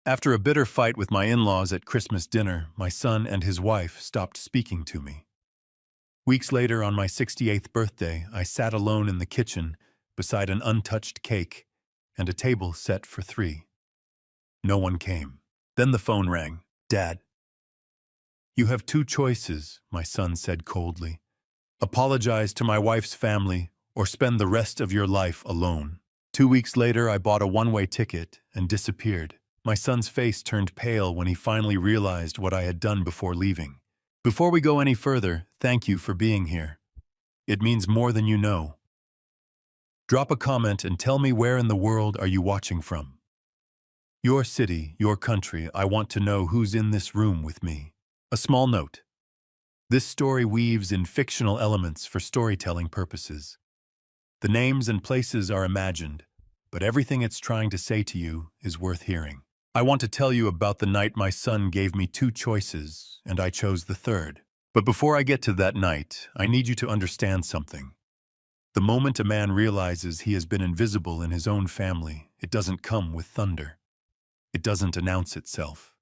After a bitter fight with my in-laws at Christmas dinner, my son and his wife stopped speaking to me. Weeks later, on my 68th birthday, I sat alone in the kitchen beside an untouched cake and a table set for three. No one came. Then the phone rang. "Dad." "You have two choices," my son said coldly. "Apologize to my wife's family or spend the rest of your life alone." 2 weeks later, I bought a one-way ticket and disappeared. My son's face turned pale when he finally realized what I had done before leaving. Before we go any further, thank you for being here. It means more than you know. Drop a comment and tell me, where in the world are you watching from? Your city, your country. I want to know who's in this room with me. A small note. This story weaves in fictional elements for storytelling purposes. The names and places are imagined, but everything it's trying to say to you is worth hearing. I want to tell you about the night my son gave me two choices, and I chose the third. But before I get to that night, I need you to understand something. The moment a man realizes he has been invisible in his own family, it doesn't come with thunder. It doesn't announce itself.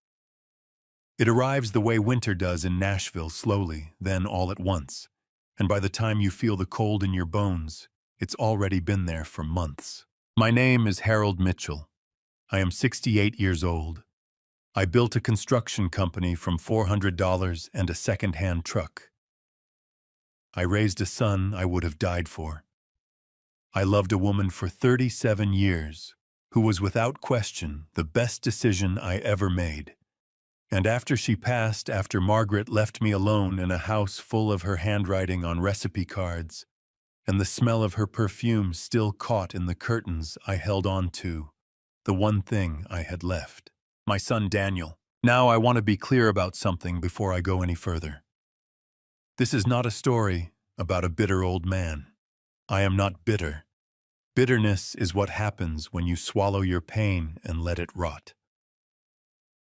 It arrives the way winter does in Nashville, slowly, then all at once. And by the time you feel the cold in your bones, it's already been there for months. My name is Harold Mitchell. I am 68 years old. I built a construction company from $400 and a second-hand truck. I raised a son I would have died for. I loved a woman for 37 years, who was without question the best decision I ever made. And after she passed, after Margaret left me alone in a house full of her handwriting on recipe cards, and the smell of her perfume still caught in the curtains I held on to, the one thing I had left. My son Daniel. Now I want to be clear about something before I go any further. This is not a story about a bitter old man. I am not bitter. Bitterness is what happens when you swallow your pain and let it rot.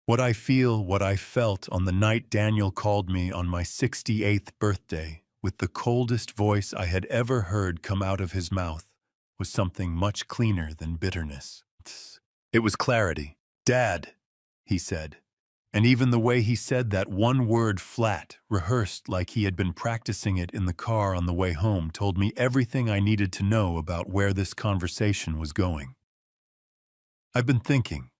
What I feel, what I felt on the night Daniel called me on my 68th birthday, with the coldest voice I had ever heard come out of his mouth, was something much cleaner than bitterness. It was clarity. "Dad," he said. And even the way he said that one word flat, rehearsed like he had been practicing it in the car on the way home, told me everything I needed to know about where this conversation was going. I've been thinking.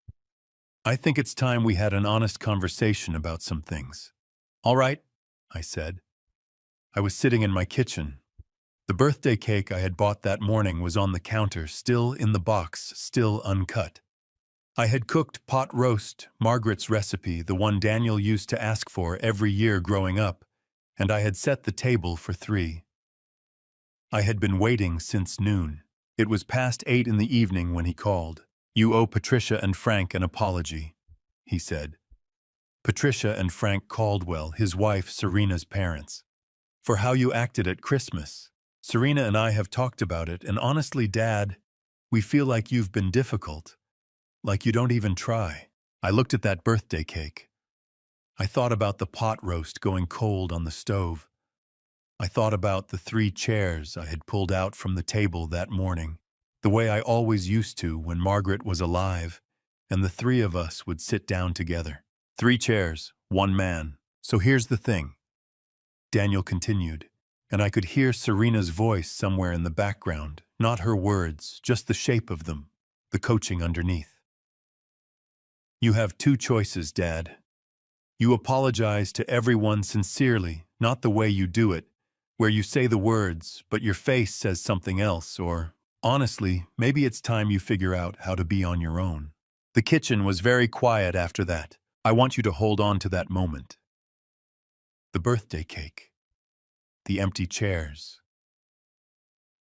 I think it's time we had an honest conversation about some things. "All right," I said. I was sitting in my kitchen. The birthday cake I had bought that morning was on the counter, still in the box, still uncut. I had cooked pot roast, Margaret's recipe, the one Daniel used to ask for every year growing up, and I had set the table for three. I had been waiting since noon. It was past 8 in the evening when he called. "You owe Patricia and Frank an apology," he said. Patricia and Frank Caldwell, his wife Serena's parents. "For how you acted at Christmas. Serena and I have talked about it, and honestly, Dad, we feel like you've been difficult. Like you don't even try." I looked at that birthday cake. I thought about the pot roast going cold on the stove. I thought about the 3 chairs I had pulled out from the table that morning, the way I always used to when Margaret was alive, and the 3 of us would sit down together. 3 chairs, 1 man. "So here's the thing," Daniel continued, and I could hear Serena's voice somewhere in the background, not her words, just the shape of them, the coaching underneath. "You have 2 choices, Dad. You apologize to everyone sincerely, not the way you do it, where you say the words, but your face says something else, or, honestly, maybe it's time you figure out how to be on your own." The kitchen was very quiet after that. I want you to hold on to that moment. The birthday cake. The empty chairs.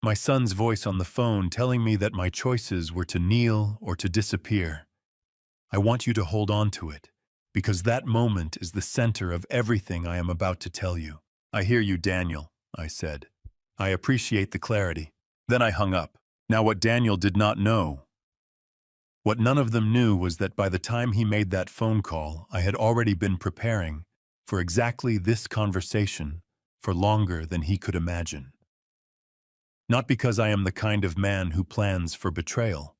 My son's voice on the phone telling me that my choices were to kneel or to disappear. I want you to hold on to it, because that moment is the center of everything I am about to tell you. "I hear you, Daniel," I said. "I appreciate the clarity." Then I hung up. Now what Daniel did not know, what none of them knew, was that by the time he made that phone call, I had already been preparing for exactly this conversation for longer than he could imagine. Not because I am the kind of man who plans for betrayal,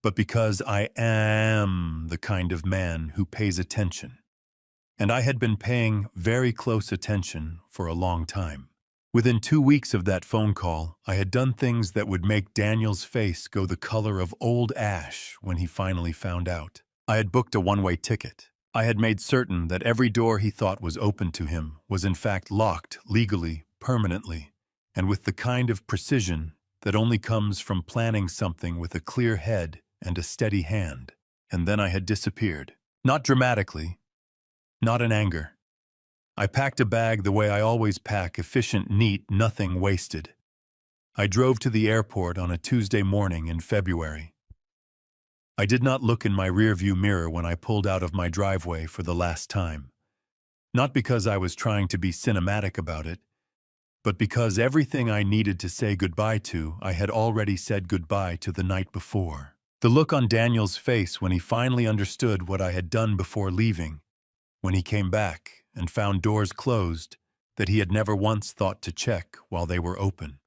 but because I am the kind of man who pays attention. And I had been paying very close attention for a long time. Within 2 weeks of that phone call, I had done things that would make Daniel's face go the color of old ash when he finally found out. I had booked a one-way ticket. I had made certain that every door he thought was open to him was in fact locked legally, permanently, and with the kind of precision that only comes from planning something with a clear head and a steady hand. And then I had disappeared. Not dramatically, not in anger. I packed a bag the way I always pack, efficient, neat, nothing wasted. I drove to the airport on a Tuesday morning in February. I did not look in my rearview mirror when I pulled out of my driveway for the last time. Not because I was trying to be cinematic about it, but because everything I needed to say goodbye to, I had already said goodbye to the night before. The look on Daniel's face when he finally understood what I had done before leaving, when he came back and found doors closed that he had never once thought to check while they were open.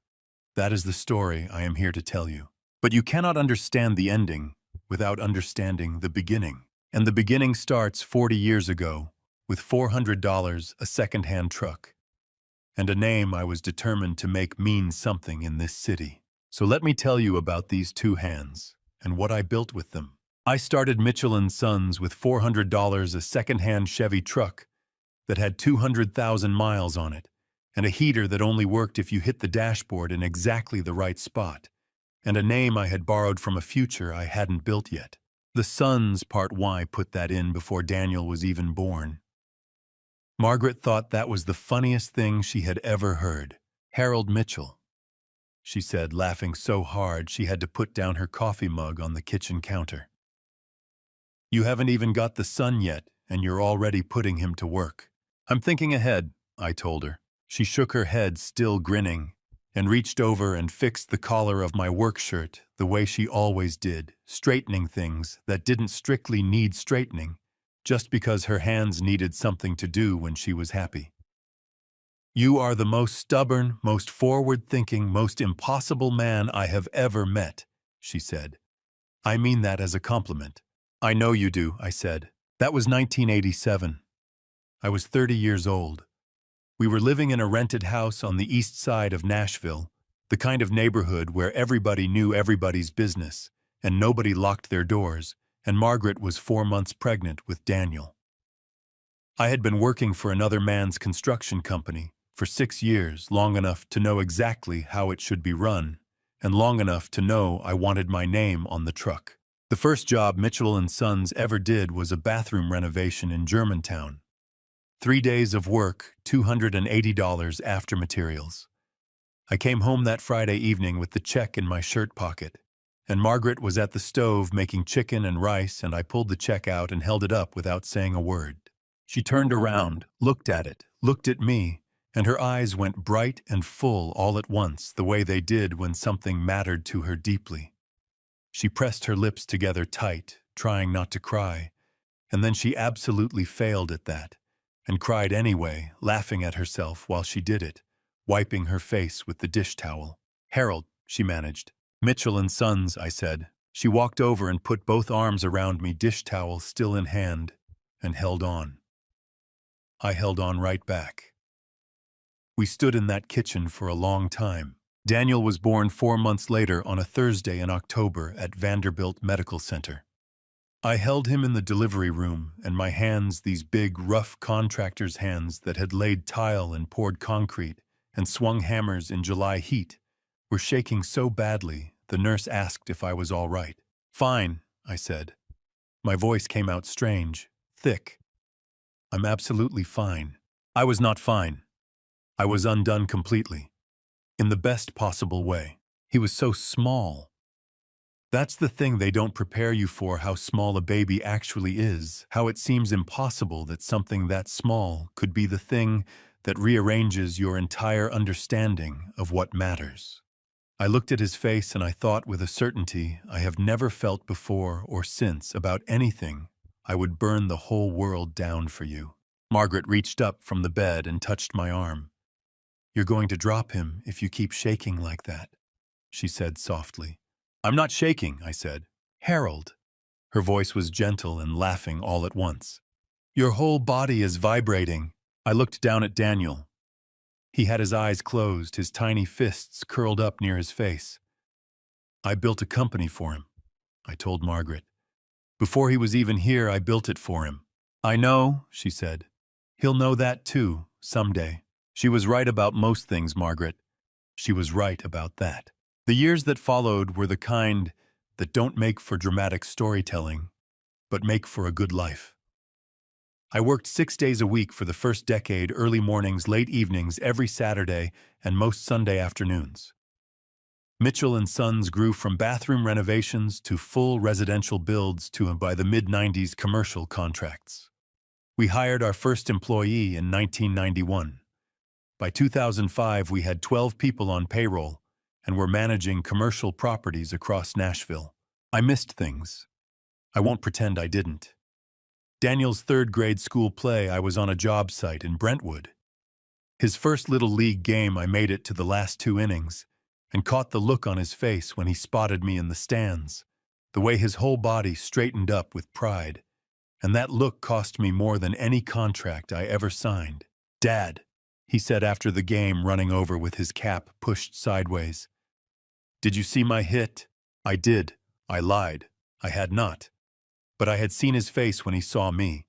That is the story I am here to tell you. But you cannot understand the ending without understanding the beginning. And the beginning starts 40 years ago with $400, a second-hand truck, and a name I was determined to make mean something in this city. So let me tell you about these two hands and what I built with them. I started Mitchell & Sons with $400, a second-hand Chevy truck that had 200,000 miles on it, and a heater that only worked if you hit the dashboard in exactly the right spot, and a name I had borrowed from a future I hadn't built yet. The Sons part Y put that in before Daniel was even born. Margaret thought that was the funniest thing she had ever heard. Harold Mitchell, she said, laughing so hard she had to put down her coffee mug on the kitchen counter. You haven't even got the son yet, and you're already putting him to work. I'm thinking ahead, I told her. She shook her head, still grinning, and reached over and fixed the collar of my work shirt the way she always did, straightening things that didn't strictly need straightening, just because her hands needed something to do when she was happy. You are the most stubborn, most forward-thinking, most impossible man I have ever met, she said. I mean that as a compliment. I know you do, I said. That was 1987. I was 30 years old. We were living in a rented house on the east side of Nashville, the kind of neighborhood where everybody knew everybody's business, and nobody locked their doors, and Margaret was 4 months pregnant with Daniel. I had been working for another man's construction company for 6 years, long enough to know exactly how it should be run, and long enough to know I wanted my name on the truck. The first job Mitchell & Sons ever did was a bathroom renovation in Germantown. 3 days of work, $280 after materials. I came home that Friday evening with the check in my shirt pocket, and Margaret was at the stove making chicken and rice, and I pulled the check out and held it up without saying a word. She turned around, looked at it, looked at me, and her eyes went bright and full all at once, the way they did when something mattered to her deeply. She pressed her lips together tight, trying not to cry, and then she absolutely failed at that, and cried anyway, laughing at herself while she did it, wiping her face with the dish towel. Harold, she managed. Mitchell & Sons, I said. She walked over and put both arms around me, dish towel still in hand, and held on. I held on right back. We stood in that kitchen for a long time. Daniel was born 4 months later on a Thursday in October at Vanderbilt Medical Center. I held him in the delivery room, and my hands, these big, rough contractor's hands that had laid tile and poured concrete and swung hammers in July heat, were shaking so badly the nurse asked if I was all right. Fine, I said. My voice came out strange, thick. I'm absolutely fine. I was not fine. I was undone completely. In the best possible way. He was so small. That's the thing they don't prepare you for, how small a baby actually is, how it seems impossible that something that small could be the thing that rearranges your entire understanding of what matters. I looked at his face and I thought with a certainty I have never felt before or since about anything, I would burn the whole world down for you. Margaret reached up from the bed and touched my arm. You're going to drop him if you keep shaking like that, she said softly. I'm not shaking, I said. Harold. Her voice was gentle and laughing all at once. Your whole body is vibrating. I looked down at Daniel. He had his eyes closed, his tiny fists curled up near his face. I built a company for him, I told Margaret. Before he was even here, I built it for him. I know, she said. He'll know that too, someday. She was right about most things, Margaret. She was right about that. The years that followed were the kind that don't make for dramatic storytelling, but make for a good life. I worked 6 days a week for the first decade, early mornings, late evenings, every Saturday, and most Sunday afternoons. Mitchell and Sons grew from bathroom renovations to full residential builds to, by the mid-90s, commercial contracts. We hired our first employee in 1991. By 2005, we had 12 people on payroll and were managing commercial properties across Nashville. I missed things. I won't pretend I didn't. Daniel's third-grade school play, I was on a job site in Brentwood. His first Little League game, I made it to the last 2 innings and caught the look on his face when he spotted me in the stands, the way his whole body straightened up with pride, and that look cost me more than any contract I ever signed. Dad, he said after the game, running over with his cap pushed sideways. Did you see my hit? I did. I lied. I had not. But I had seen his face when he saw me.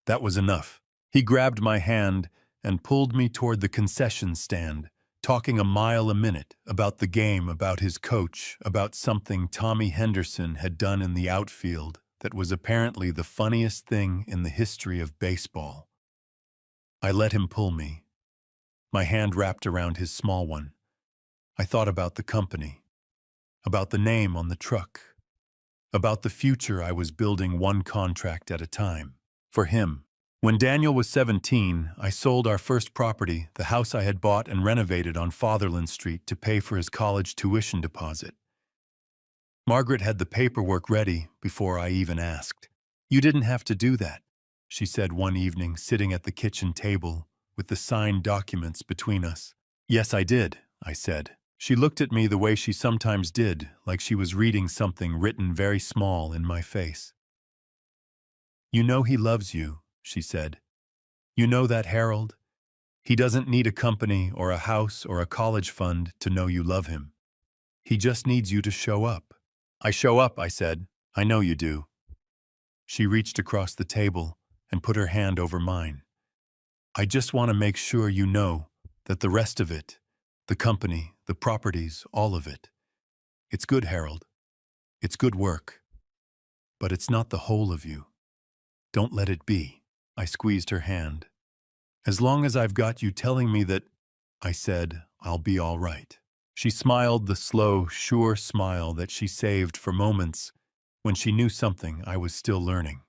That was enough. He grabbed my hand and pulled me toward the concession stand, talking a mile a minute about the game, about his coach, about something Tommy Henderson had done in the outfield that was apparently the funniest thing in the history of baseball. I let him pull me, my hand wrapped around his small one. I thought about the company, about the name on the truck, about the future I was building one contract at a time. For him. When Daniel was 17, I sold our first property, the house I had bought and renovated on Fatherland Street, to pay for his college tuition deposit. Margaret had the paperwork ready before I even asked. You didn't have to do that, she said one evening, sitting at the kitchen table with the signed documents between us. Yes, I did, I said. She looked at me the way she sometimes did, like she was reading something written very small in my face. You know he loves you, she said. You know that, Harold? He doesn't need a company or a house or a college fund to know you love him. He just needs you to show up. I show up, I said. I know you do. She reached across the table and put her hand over mine. I just want to make sure you know that the rest of it, the company, the properties, all of it, it's good, Harold. It's good work. But it's not the whole of you. Don't let it be. I squeezed her hand. As long as I've got you telling me that, I said, I'll be all right. She smiled the slow, sure smile that she saved for moments when she knew something I was still learning.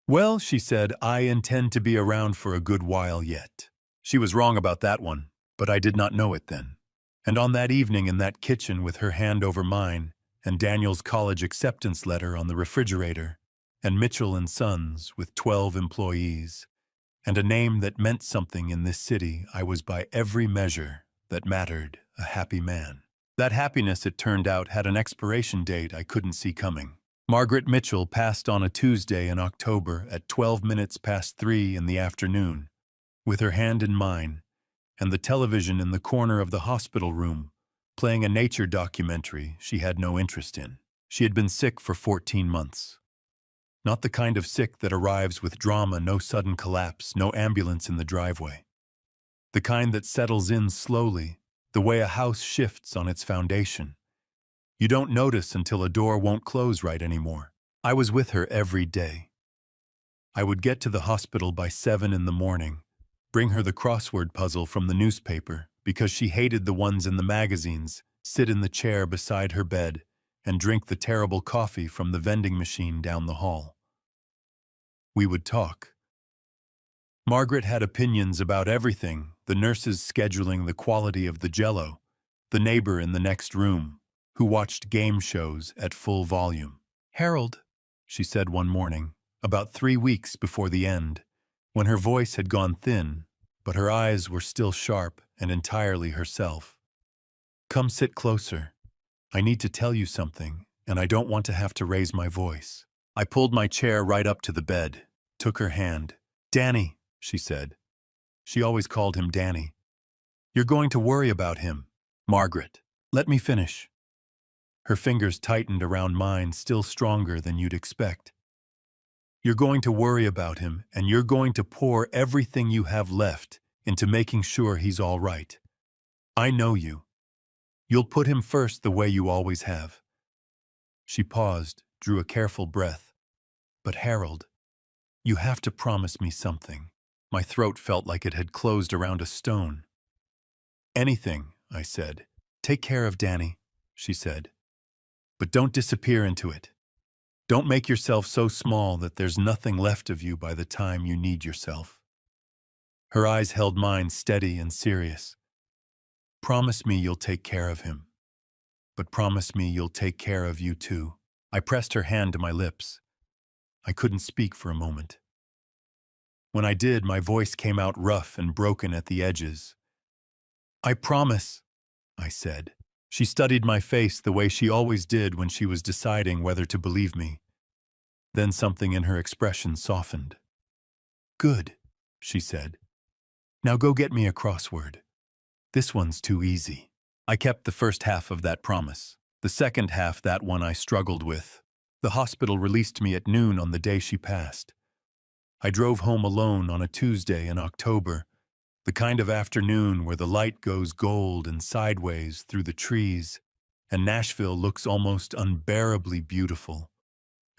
Well, she said, I intend to be around for a good while yet. She was wrong about that one, but I did not know it then. And on that evening in that kitchen with her hand over mine, and Daniel's college acceptance letter on the refrigerator, and Mitchell and Sons with 12 employees, and a name that meant something in this city, I was by every measure that mattered a happy man. That happiness, it turned out, had an expiration date I couldn't see coming. Margaret Mitchell passed on a Tuesday in October at 12 minutes past 3 in the afternoon, with her hand in mine, and the television in the corner of the hospital room, playing a nature documentary she had no interest in. She had been sick for 14 months. Not the kind of sick that arrives with drama, no sudden collapse, no ambulance in the driveway. The kind that settles in slowly, the way a house shifts on its foundation. You don't notice until a door won't close right anymore. I was with her every day. I would get to the hospital by 7 in the morning, bring her the crossword puzzle from the newspaper because she hated the ones in the magazines, sit in the chair beside her bed, and drink the terrible coffee from the vending machine down the hall. We would talk. Margaret had opinions about everything, the nurses scheduling the quality of the Jell-O, the neighbor in the next room, who watched game shows at full volume. Harold, she said one morning, about 3 weeks before the end, when her voice had gone thin, but her eyes were still sharp and entirely herself. Come sit closer. I need to tell you something, and I don't want to have to raise my voice. I pulled my chair right up to the bed, took her hand. Danny, she said. She always called him Danny. You're going to worry about him. Margaret, let me finish. Her fingers tightened around mine, still stronger than you'd expect. You're going to worry about him, and you're going to pour everything you have left into making sure he's all right. I know you. You'll put him first the way you always have. She paused, drew a careful breath. But Harold, you have to promise me something. My throat felt like it had closed around a stone. Anything, I said. Take care of Danny, she said. But don't disappear into it. Don't make yourself so small that there's nothing left of you by the time you need yourself. Her eyes held mine steady and serious. Promise me you'll take care of him. But promise me you'll take care of you too. I pressed her hand to my lips. I couldn't speak for a moment. When I did, my voice came out rough and broken at the edges. I promise, I said. She studied my face the way she always did when she was deciding whether to believe me. Then something in her expression softened. Good, she said. Now go get me a crossword. This one's too easy. I kept the first half of that promise. The second half, that one I struggled with. The hospital released me at noon on the day she passed. I drove home alone on a Tuesday in October, the kind of afternoon where the light goes gold and sideways through the trees, and Nashville looks almost unbearably beautiful.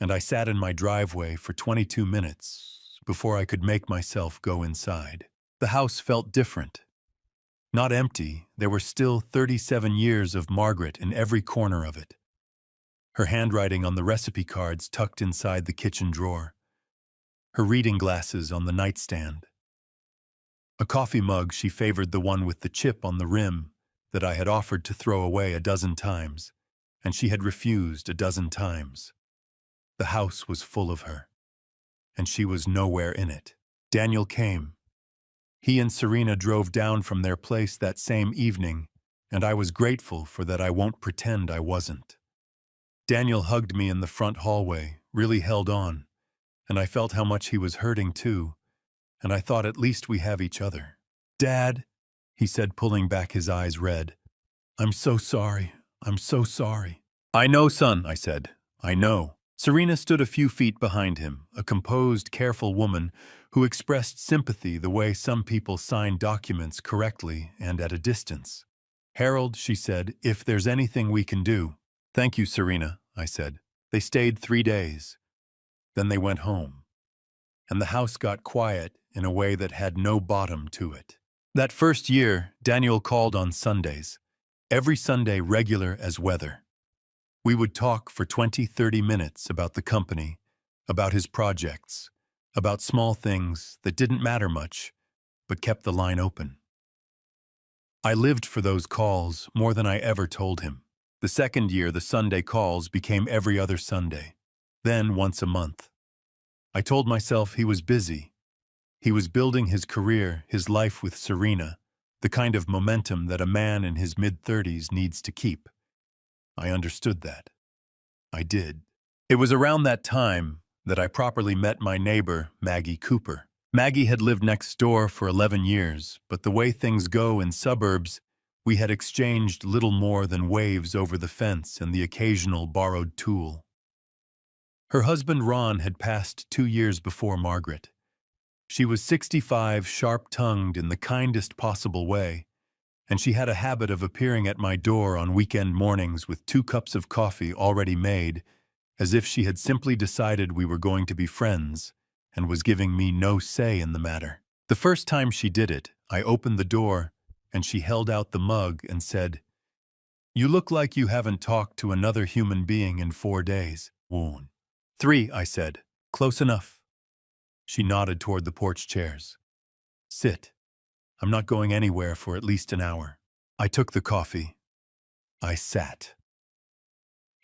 And I sat in my driveway for 22 minutes before I could make myself go inside. The house felt different. Not empty, there were still 37 years of Margaret in every corner of it. Her handwriting on the recipe cards tucked inside the kitchen drawer. Her reading glasses on the nightstand. A coffee mug, she favored the one with the chip on the rim that I had offered to throw away a dozen times, and she had refused a dozen times. The house was full of her, and she was nowhere in it. Daniel came. He and Serena drove down from their place that same evening, and I was grateful for that. I won't pretend I wasn't. Daniel hugged me in the front hallway, really held on, and I felt how much he was hurting too, and I thought, at least we have each other. Dad, he said, pulling back, his eyes red. I'm so sorry. I'm so sorry. I know, son, I said. I know. Serena stood a few feet behind him, a composed, careful woman who expressed sympathy the way some people sign documents correctly and at a distance. Harold, she said, if there's anything we can do. Thank you, Serena, I said. They stayed 3 days. Then they went home. And the house got quiet in a way that had no bottom to it. That first year, Daniel called on Sundays. Every Sunday, regular as weather. We would talk for 20-30 minutes about the company, about his projects, about small things that didn't matter much, but kept the line open. I lived for those calls more than I ever told him. The second year, the Sunday calls became every other Sunday, then once a month. I told myself he was busy. He was building his career, his life with Serena, the kind of momentum that a man in his mid-30s needs to keep. I understood that. I did. It was around that time that I properly met my neighbor, Maggie Cooper. Maggie had lived next door for 11 years, but the way things go in suburbs, we had exchanged little more than waves over the fence and the occasional borrowed tool. Her husband Ron had passed 2 years before Margaret. She was 65, sharp-tongued in the kindest possible way, and she had a habit of appearing at my door on weekend mornings with 2 cups of coffee already made, as if she had simply decided we were going to be friends and was giving me no say in the matter. The first time she did it, I opened the door, and she held out the mug and said, "You look like you haven't talked to another human being in 4 days." "Woon." 3, I said. "Close enough." She nodded toward the porch chairs. "Sit. I'm not going anywhere for at least an hour." I took the coffee. I sat.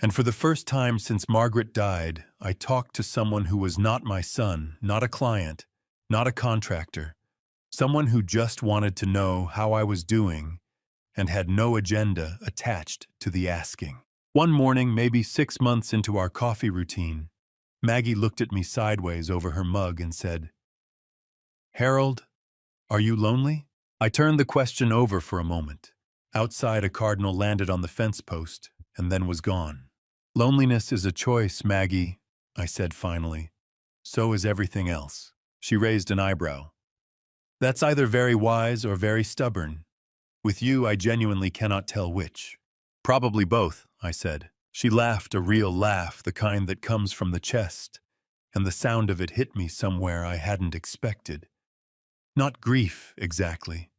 And for the first time since Margaret died, I talked to someone who was not my son, not a client, not a contractor, someone who just wanted to know how I was doing and had no agenda attached to the asking. One morning, maybe 6 months into our coffee routine, Maggie looked at me sideways over her mug and said, "Harold, are you lonely?" I turned the question over for a moment. Outside, a cardinal landed on the fence post and then was gone. "Loneliness is a choice, Maggie," I said finally. "So is everything else." She raised an eyebrow. "That's either very wise or very stubborn. With you, I genuinely cannot tell which." "Probably both," I said. She laughed, a real laugh, the kind that comes from the chest, and the sound of it hit me somewhere I hadn't expected. Not grief, exactly.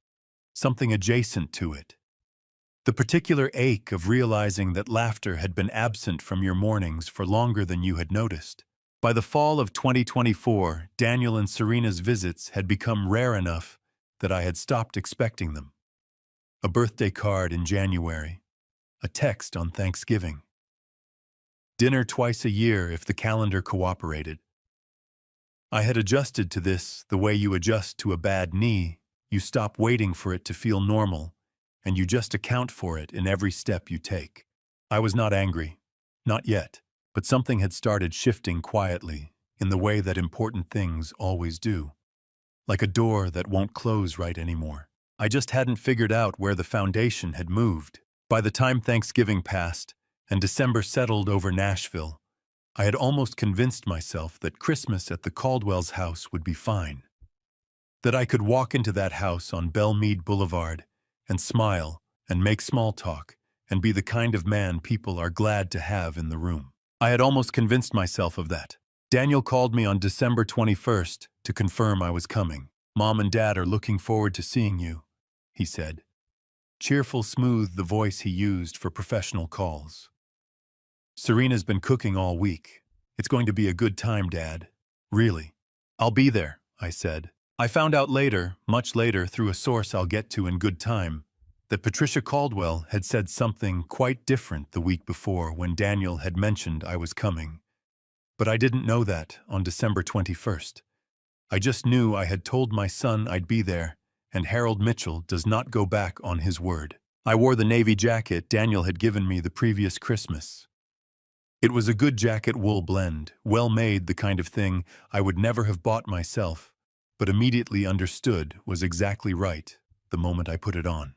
Something adjacent to it. The particular ache of realizing that laughter had been absent from your mornings for longer than you had noticed. By the fall of 2024, Daniel and Serena's visits had become rare enough that I had stopped expecting them. A birthday card in January. A text on Thanksgiving. Dinner twice a year if the calendar cooperated. I had adjusted to this the way you adjust to a bad knee. You stop waiting for it to feel normal, and you just account for it in every step you take. I was not angry. Not yet. But something had started shifting quietly, in the way that important things always do. Like a door that won't close right anymore. I just hadn't figured out where the foundation had moved. By the time Thanksgiving passed, and December settled over Nashville, I had almost convinced myself that Christmas at the Caldwell's house would be fine. That I could walk into that house on Belmead Boulevard and smile and make small talk and be the kind of man people are glad to have in the room. I had almost convinced myself of that. Daniel called me on December 21st to confirm I was coming. "Mom and Dad are looking forward to seeing you," he said. Cheerful, smooth, the voice he used for professional calls. "Serena's been cooking all week. It's going to be a good time, Dad. Really." "I'll be there," I said. I found out later, much later, through a source I'll get to in good time, that Patricia Caldwell had said something quite different the week before when Daniel had mentioned I was coming. But I didn't know that on December 21st. I just knew I had told my son I'd be there, and Harold Mitchell does not go back on his word. I wore the navy jacket Daniel had given me the previous Christmas. It was a good jacket wool blend, well made, the kind of thing I would never have bought myself, but immediately understood was exactly right the moment I put it on.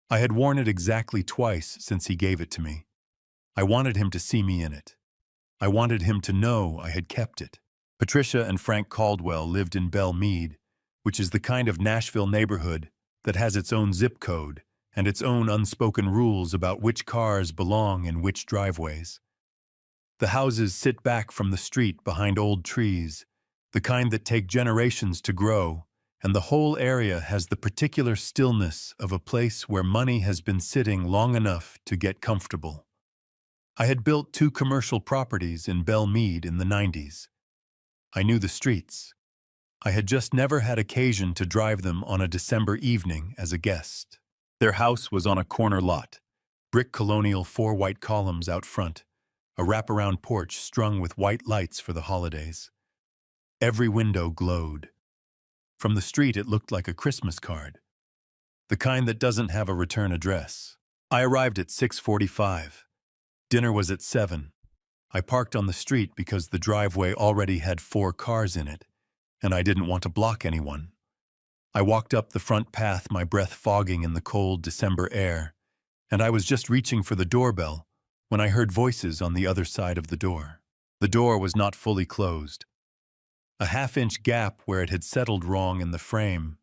I had worn it exactly twice since he gave it to me. I wanted him to see me in it. I wanted him to know I had kept it. Patricia and Frank Caldwell lived in Belmead, which is the kind of Nashville neighborhood that has its own zip code and its own unspoken rules about which cars belong in which driveways. The houses sit back from the street behind old trees, the kind that take generations to grow, and the whole area has the particular stillness of a place where money has been sitting long enough to get comfortable. I had built 2 commercial properties in Belmead in the 90s. I knew the streets. I had just never had occasion to drive them on a December evening as a guest. Their house was on a corner lot, brick colonial 4 white columns out front, a wraparound porch strung with white lights for the holidays. Every window glowed. From the street it looked like a Christmas card, the kind that doesn't have a return address. I arrived at 6:45. Dinner was at 7. I parked on the street because the driveway already had 4 cars in it, and I didn't want to block anyone. I walked up the front path, my breath fogging in the cold December air, and I was just reaching for the doorbell when I heard voices on the other side of the door. The door was not fully closed. A half-inch gap where it had settled wrong in the frame,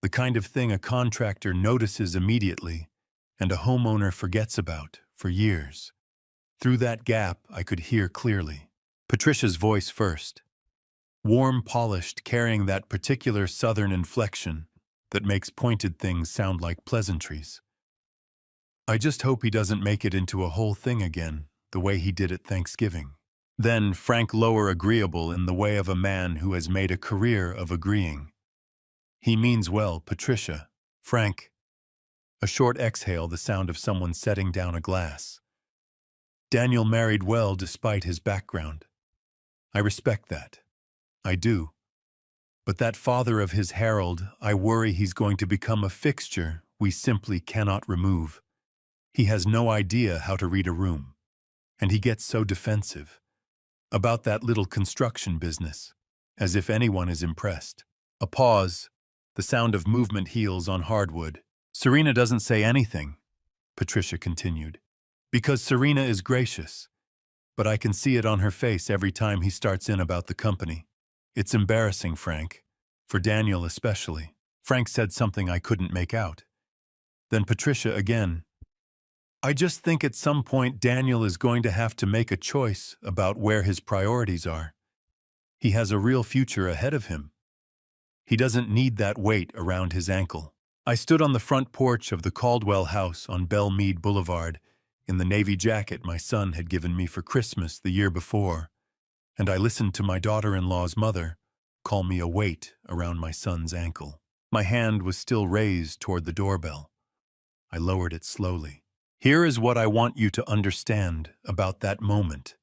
the kind of thing a contractor notices immediately and a homeowner forgets about for years. Through that gap, I could hear clearly. Patricia's voice first. Warm, polished, carrying that particular southern inflection that makes pointed things sound like pleasantries. "I just hope he doesn't make it into a whole thing again, the way he did at Thanksgiving." Then Frank, lower, agreeable in the way of a man who has made a career of agreeing. "He means well, Patricia." "Frank." A short exhale, the sound of someone setting down a glass. "Daniel married well despite his background. I respect that. I do. But that father of his, Harold, I worry he's going to become a fixture we simply cannot remove. He has no idea how to read a room, and he gets so defensive about that little construction business, as if anyone is impressed. A pause, the sound of movement heels on hardwood. Serena doesn't say anything, Patricia continued, because Serena is gracious, but I can see it on her face every time he starts in about the company. It's embarrassing, Frank, for Daniel especially. Frank said something I couldn't make out. Then Patricia again. I just think at some point Daniel is going to have to make a choice about where his priorities are. He has a real future ahead of him. He doesn't need that weight around his ankle. I stood on the front porch of the Caldwell house on Belle Meade Boulevard in the navy jacket my son had given me for Christmas the year before, and I listened to my daughter-in-law's mother call me a weight around my son's ankle. My hand was still raised toward the doorbell. I lowered it slowly. Here is what I want you to understand about that moment.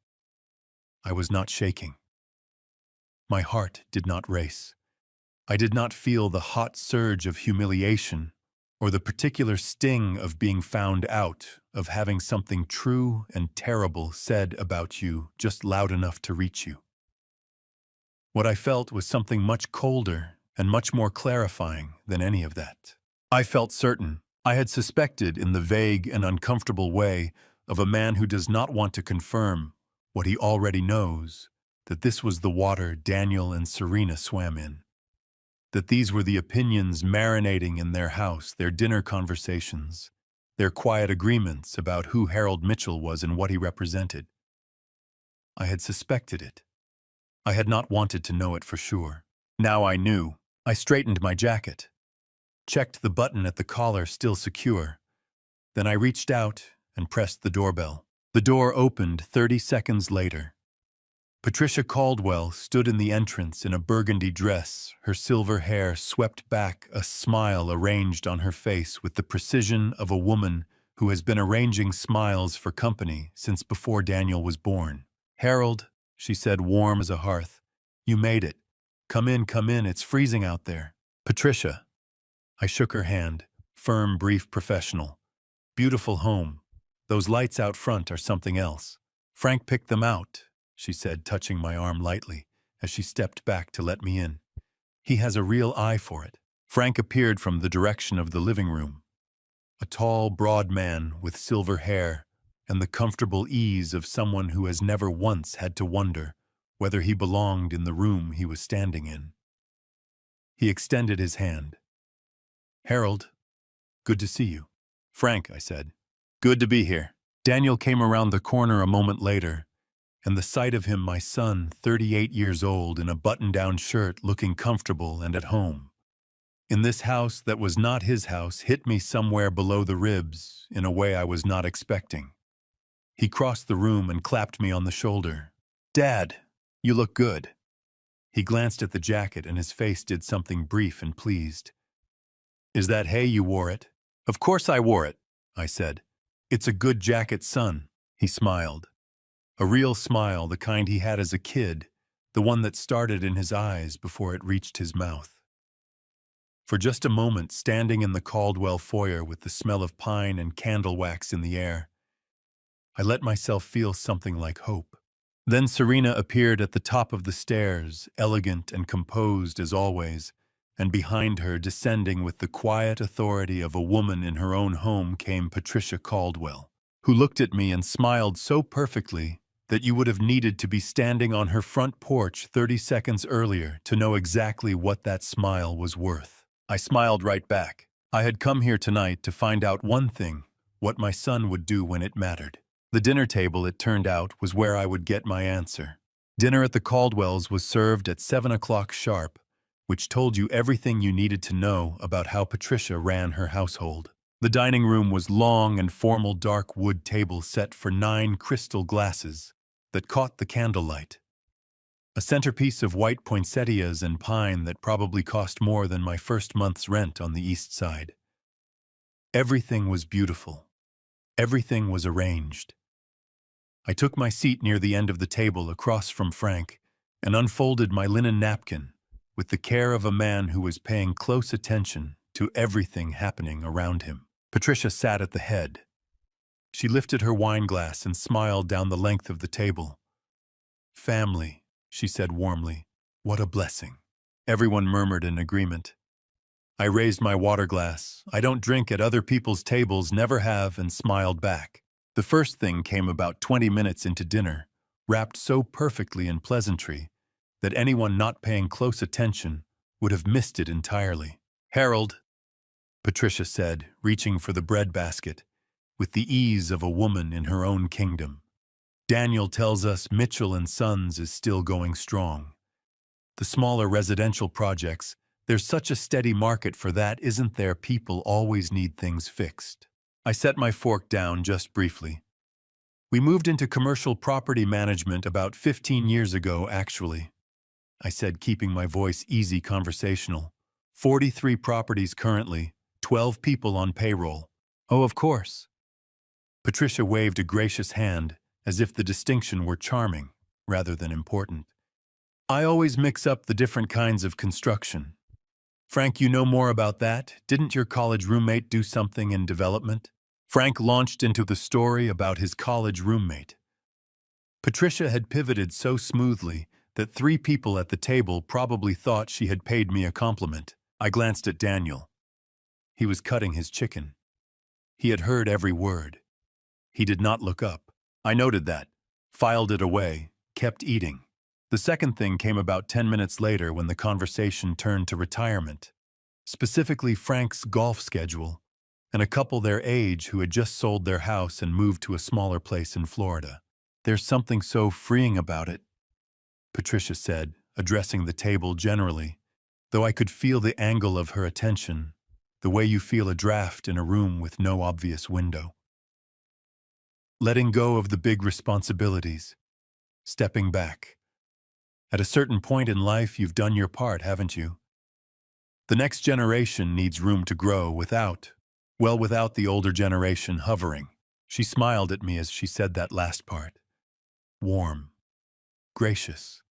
I was not shaking. My heart did not race. I did not feel the hot surge of humiliation or the particular sting of being found out, of having something true and terrible said about you just loud enough to reach you. What I felt was something much colder and much more clarifying than any of that. I felt certain. I had suspected in the vague and uncomfortable way of a man who does not want to confirm what he already knows, that this was the water Daniel and Serena swam in. That these were the opinions marinating in their house, their dinner conversations, their quiet agreements about who Harold Mitchell was and what he represented. I had suspected it. I had not wanted to know it for sure. Now I knew. I straightened my jacket, checked the button at the collar still secure. Then I reached out and pressed the doorbell. The door opened 30 seconds later. Patricia Caldwell stood in the entrance in a burgundy dress, her silver hair swept back, a smile arranged on her face with the precision of a woman who has been arranging smiles for company since before Daniel was born. "Harold," she said, warm as a hearth, "you made it. Come in, it's freezing out there." "Patricia." I shook her hand, firm, brief, professional. "Beautiful home. Those lights out front are something else. Frank picked them out," she said, touching my arm lightly as she stepped back to let me in. "He has a real eye for it." Frank appeared from the direction of the living room. A tall, broad man with silver hair and the comfortable ease of someone who has never once had to wonder whether he belonged in the room he was standing in. He extended his hand. "Harold, good to see you." "Frank," I said. "Good to be here." Daniel came around the corner a moment later, and the sight of him, my son, 38 years old, in a button-down shirt, looking comfortable and at home in this house that was not his house, hit me somewhere below the ribs in a way I was not expecting. He crossed the room and clapped me on the shoulder. "Dad, you look good." He glanced at the jacket and his face did something brief and pleased. "Is that hay you wore it?" "Of course I wore it," I said. "It's a good jacket, son." He smiled. A real smile, the kind he had as a kid, the one that started in his eyes before it reached his mouth. For just a moment, standing in the Caldwell foyer with the smell of pine and candle wax in the air, I let myself feel something like hope. Then Serena appeared at the top of the stairs, elegant and composed as always, and behind her, descending with the quiet authority of a woman in her own home, came Patricia Caldwell, who looked at me and smiled so perfectly that you would have needed to be standing on her front porch 30 seconds earlier to know exactly what that smile was worth. I smiled right back. I had come here tonight to find out one thing, what my son would do when it mattered. The dinner table, it turned out, was where I would get my answer. Dinner at the Caldwells was served at 7 o'clock sharp, which told you everything you needed to know about how Patricia ran her household. The dining room was long and formal dark wood table set for 9 crystal glasses that caught the candlelight. A centerpiece of white poinsettias and pine that probably cost more than my first month's rent on the east side. Everything was beautiful. Everything was arranged. I took my seat near the end of the table across from Frank and unfolded my linen napkin with the care of a man who was paying close attention to everything happening around him. Patricia sat at the head, She lifted her wine glass and smiled down the length of the table. "Family," she said warmly. "What a blessing." Everyone murmured in agreement. I raised my water glass. I don't drink at other people's tables, never have, and smiled back. The first thing came about 20 minutes into dinner, wrapped so perfectly in pleasantry that anyone not paying close attention would have missed it entirely. "Harold," Patricia said, reaching for the bread basket, with the ease of a woman in her own kingdom. "Daniel tells us Mitchell and Sons is still going strong. The smaller residential projects, there's such a steady market for that, isn't there? People always need things fixed." I set my fork down just briefly. "We moved into commercial property management about 15 years ago, actually," I said, keeping my voice easy conversational. 43 properties currently, 12 people on payroll." "Oh, of course." Patricia waved a gracious hand, as if the distinction were charming, rather than important. "I always mix up the different kinds of construction. Frank, you know more about that. Didn't your college roommate do something in development?" Frank launched into the story about his college roommate. Patricia had pivoted so smoothly that 3 people at the table probably thought she had paid me a compliment. I glanced at Daniel. He was cutting his chicken. He had heard every word. He did not look up. I noted that, filed it away, kept eating. The second thing came about 10 minutes later when the conversation turned to retirement, specifically Frank's golf schedule, and a couple their age who had just sold their house and moved to a smaller place in Florida. "There's something so freeing about it," Patricia said, addressing the table generally, though I could feel the angle of her attention, the way you feel a draft in a room with no obvious window. "Letting go of the big responsibilities. Stepping back. At a certain point in life, you've done your part, haven't you? The next generation needs room to grow without the older generation hovering." She smiled at me as she said that last part. Warm. Gracious.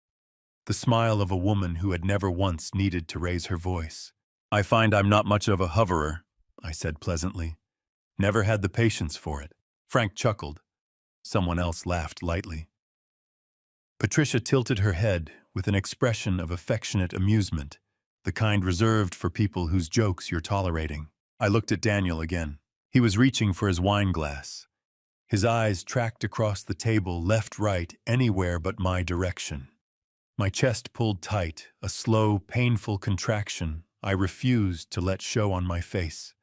The smile of a woman who had never once needed to raise her voice. "I find I'm not much of a hoverer," I said pleasantly. "Never had the patience for it." Frank chuckled. Someone else laughed lightly. Patricia tilted her head with an expression of affectionate amusement, the kind reserved for people whose jokes you're tolerating. I looked at Daniel again. He was reaching for his wine glass. His eyes tracked across the table, left, right, anywhere but my direction. My chest pulled tight, a slow, painful contraction I refused to let show on my face.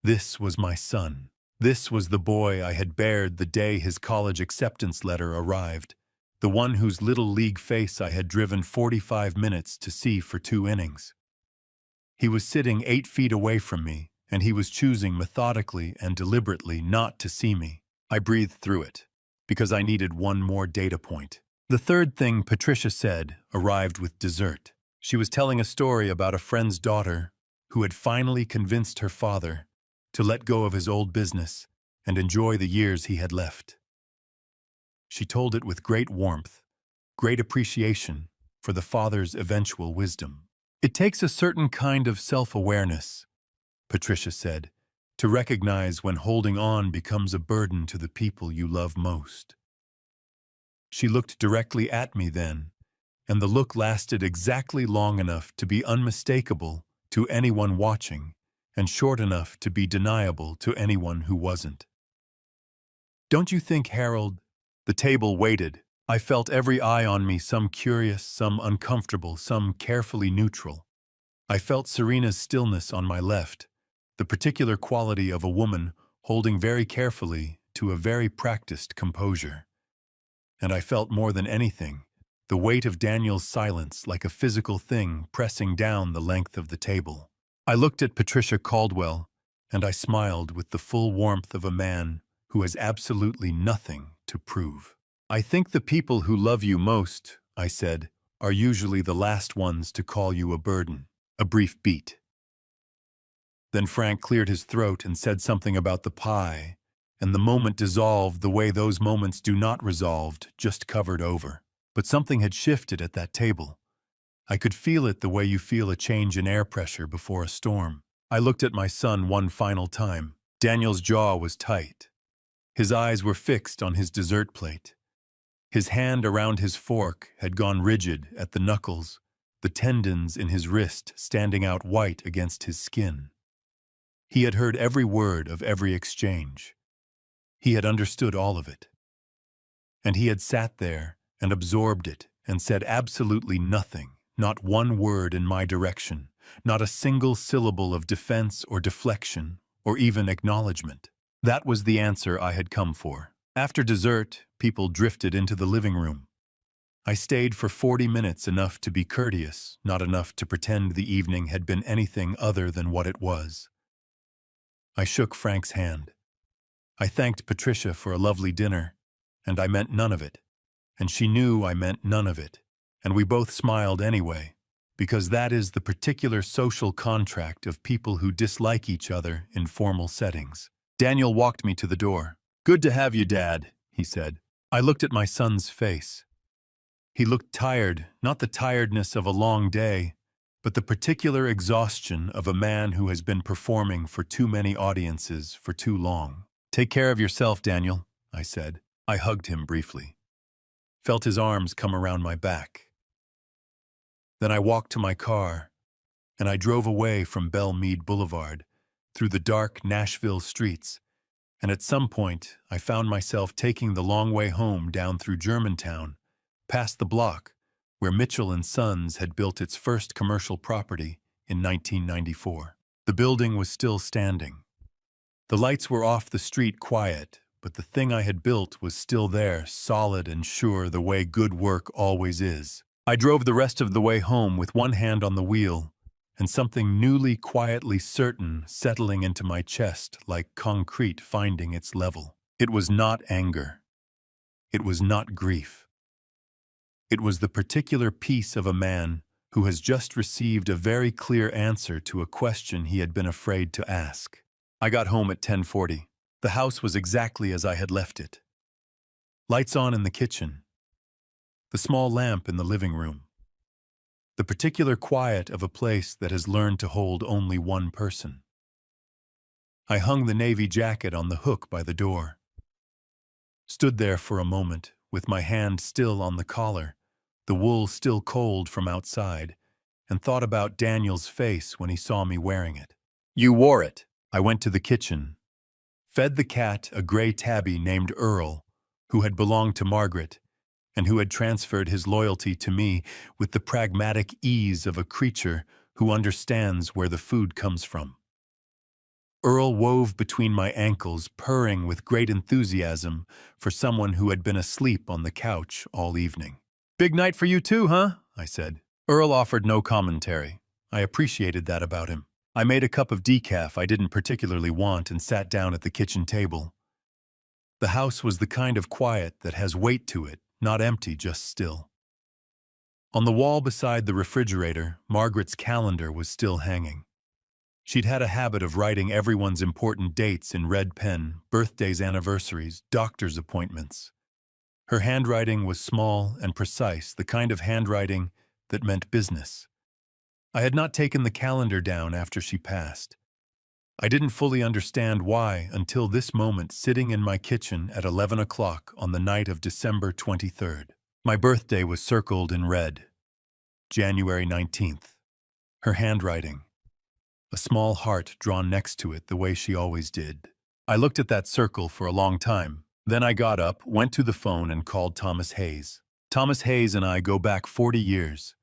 This was my son. This was the boy I had bared the day his college acceptance letter arrived, the one whose little league face I had driven 45 minutes to see for 2 innings. He was sitting 8 feet away from me, and he was choosing methodically and deliberately not to see me. I breathed through it, because I needed one more data point. The third thing Patricia said arrived with dessert. She was telling a story about a friend's daughter who had finally convinced her father to let go of his old business and enjoy the years he had left. She told it with great warmth, great appreciation for the father's eventual wisdom. "It takes a certain kind of self-awareness," Patricia said, "to recognize when holding on becomes a burden to the people you love most." She looked directly at me then, and the look lasted exactly long enough to be unmistakable to anyone watching, and short enough to be deniable to anyone who wasn't. "Don't you think, Harold?" The table waited. I felt every eye on me, some curious, some uncomfortable, some carefully neutral. I felt Serena's stillness on my left, the particular quality of a woman holding very carefully to a very practiced composure. And I felt more than anything the weight of Daniel's silence like a physical thing pressing down the length of the table. I looked at Patricia Caldwell, and I smiled with the full warmth of a man who has absolutely nothing to prove. "I think the people who love you most," I said, "are usually the last ones to call you a burden." A brief beat. Then Frank cleared his throat and said something about the pie, and the moment dissolved the way those moments do not resolved, just covered over. But something had shifted at that table. I could feel it the way you feel a change in air pressure before a storm. I looked at my son one final time. Daniel's jaw was tight. His eyes were fixed on his dessert plate. His hand around his fork had gone rigid at the knuckles, the tendons in his wrist standing out white against his skin. He had heard every word of every exchange. He had understood all of it. And he had sat there and absorbed it and said absolutely nothing, not one word in my direction, not a single syllable of defense or deflection or even acknowledgement. That was the answer I had come for. After dessert, people drifted into the living room. I stayed for 40 minutes, enough to be courteous, not enough to pretend the evening had been anything other than what it was. I shook Frank's hand. I thanked Patricia for a lovely dinner, and I meant none of it. And she knew I meant none of it, and we both smiled anyway, because that is the particular social contract of people who dislike each other in formal settings. Daniel walked me to the door. "Good to have you, Dad," he said. I looked at my son's face. He looked tired, not the tiredness of a long day, but the particular exhaustion of a man who has been performing for too many audiences for too long. "Take care of yourself, Daniel," I said. I hugged him briefly, felt his arms come around my back. Then I walked to my car, and I drove away from Belle Meade Boulevard, through the dark Nashville streets, and at some point I found myself taking the long way home down through Germantown, past the block where Mitchell & Sons had built its first commercial property in 1994. The building was still standing. The lights were off the street, quiet, but the thing I had built was still there, solid and sure, the way good work always is. I drove the rest of the way home with one hand on the wheel, and something newly, quietly certain settling into my chest like concrete finding its level. It was not anger. It was not grief. It was the particular peace of a man who has just received a very clear answer to a question he had been afraid to ask. I got home at 10:40. The house was exactly as I had left it. Lights on in the kitchen. The small lamp in the living room. The particular quiet of a place that has learned to hold only one person. I hung the navy jacket on the hook by the door. Stood there for a moment, with my hand still on the collar, the wool still cold from outside, and thought about Daniel's face when he saw me wearing it. "You wore it." I went to the kitchen, fed the cat a gray tabby named Earl, who had belonged to Margaret, and who had transferred his loyalty to me with the pragmatic ease of a creature who understands where the food comes from. Earl wove between my ankles, purring with great enthusiasm for someone who had been asleep on the couch all evening. "Big night for you too, huh?" I said. Earl offered no commentary. I appreciated that about him. I made a cup of decaf I didn't particularly want and sat down at the kitchen table. The house was the kind of quiet that has weight to it, not empty, just still. On the wall beside the refrigerator, Margaret's calendar was still hanging. She'd had a habit of writing everyone's important dates in red pen, birthdays, anniversaries, doctor's appointments. Her handwriting was small and precise, the kind of handwriting that meant business. I had not taken the calendar down after she passed. I didn't fully understand why until this moment, sitting in my kitchen at 11 o'clock on the night of December 23rd. My birthday was circled in red. January 19th. Her handwriting. A small heart drawn next to it the way she always did. I looked at that circle for a long time. Then I got up, went to the phone, and called Thomas Hayes. Thomas Hayes and I go back 40 years.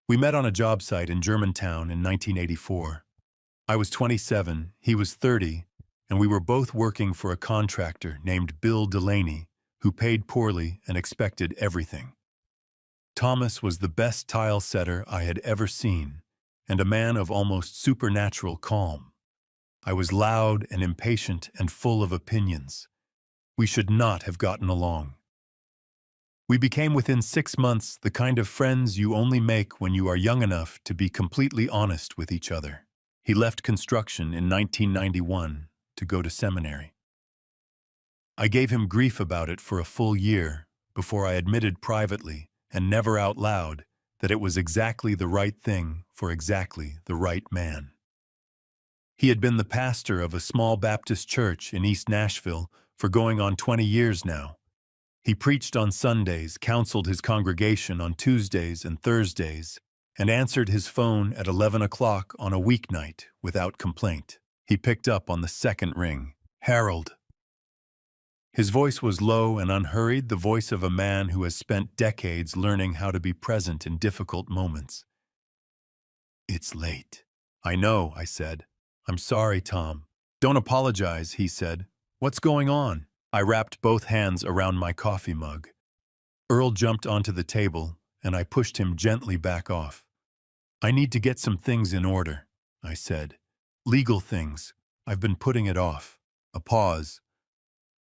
We met on a job site in Germantown in 1984. I was 27, he was 30, and we were both working for a contractor named Bill Delaney, who paid poorly and expected everything. Thomas was the best tile setter I had ever seen, and a man of almost supernatural calm. I was loud and impatient and full of opinions. We should not have gotten along. We became within 6 months the kind of friends you only make when you are young enough to be completely honest with each other. He left construction in 1991 to go to seminary. I gave him grief about it for a full year before I admitted privately and never out loud that it was exactly the right thing for exactly the right man. He had been the pastor of a small Baptist church in East Nashville for going on 20 years now. He preached on Sundays, counseled his congregation on Tuesdays and Thursdays, and answered his phone at 11 o'clock on a weeknight without complaint. He picked up on the second ring. "Harold." His voice was low and unhurried, the voice of a man who has spent decades learning how to be present in difficult moments. "It's late." "I know," I said. "I'm sorry, Tom." "Don't apologize," he said. "What's going on?" I wrapped both hands around my coffee mug. Earl jumped onto the table, and I pushed him gently back off. "I need to get some things in order," I said. "Legal things. I've been putting it off." A pause.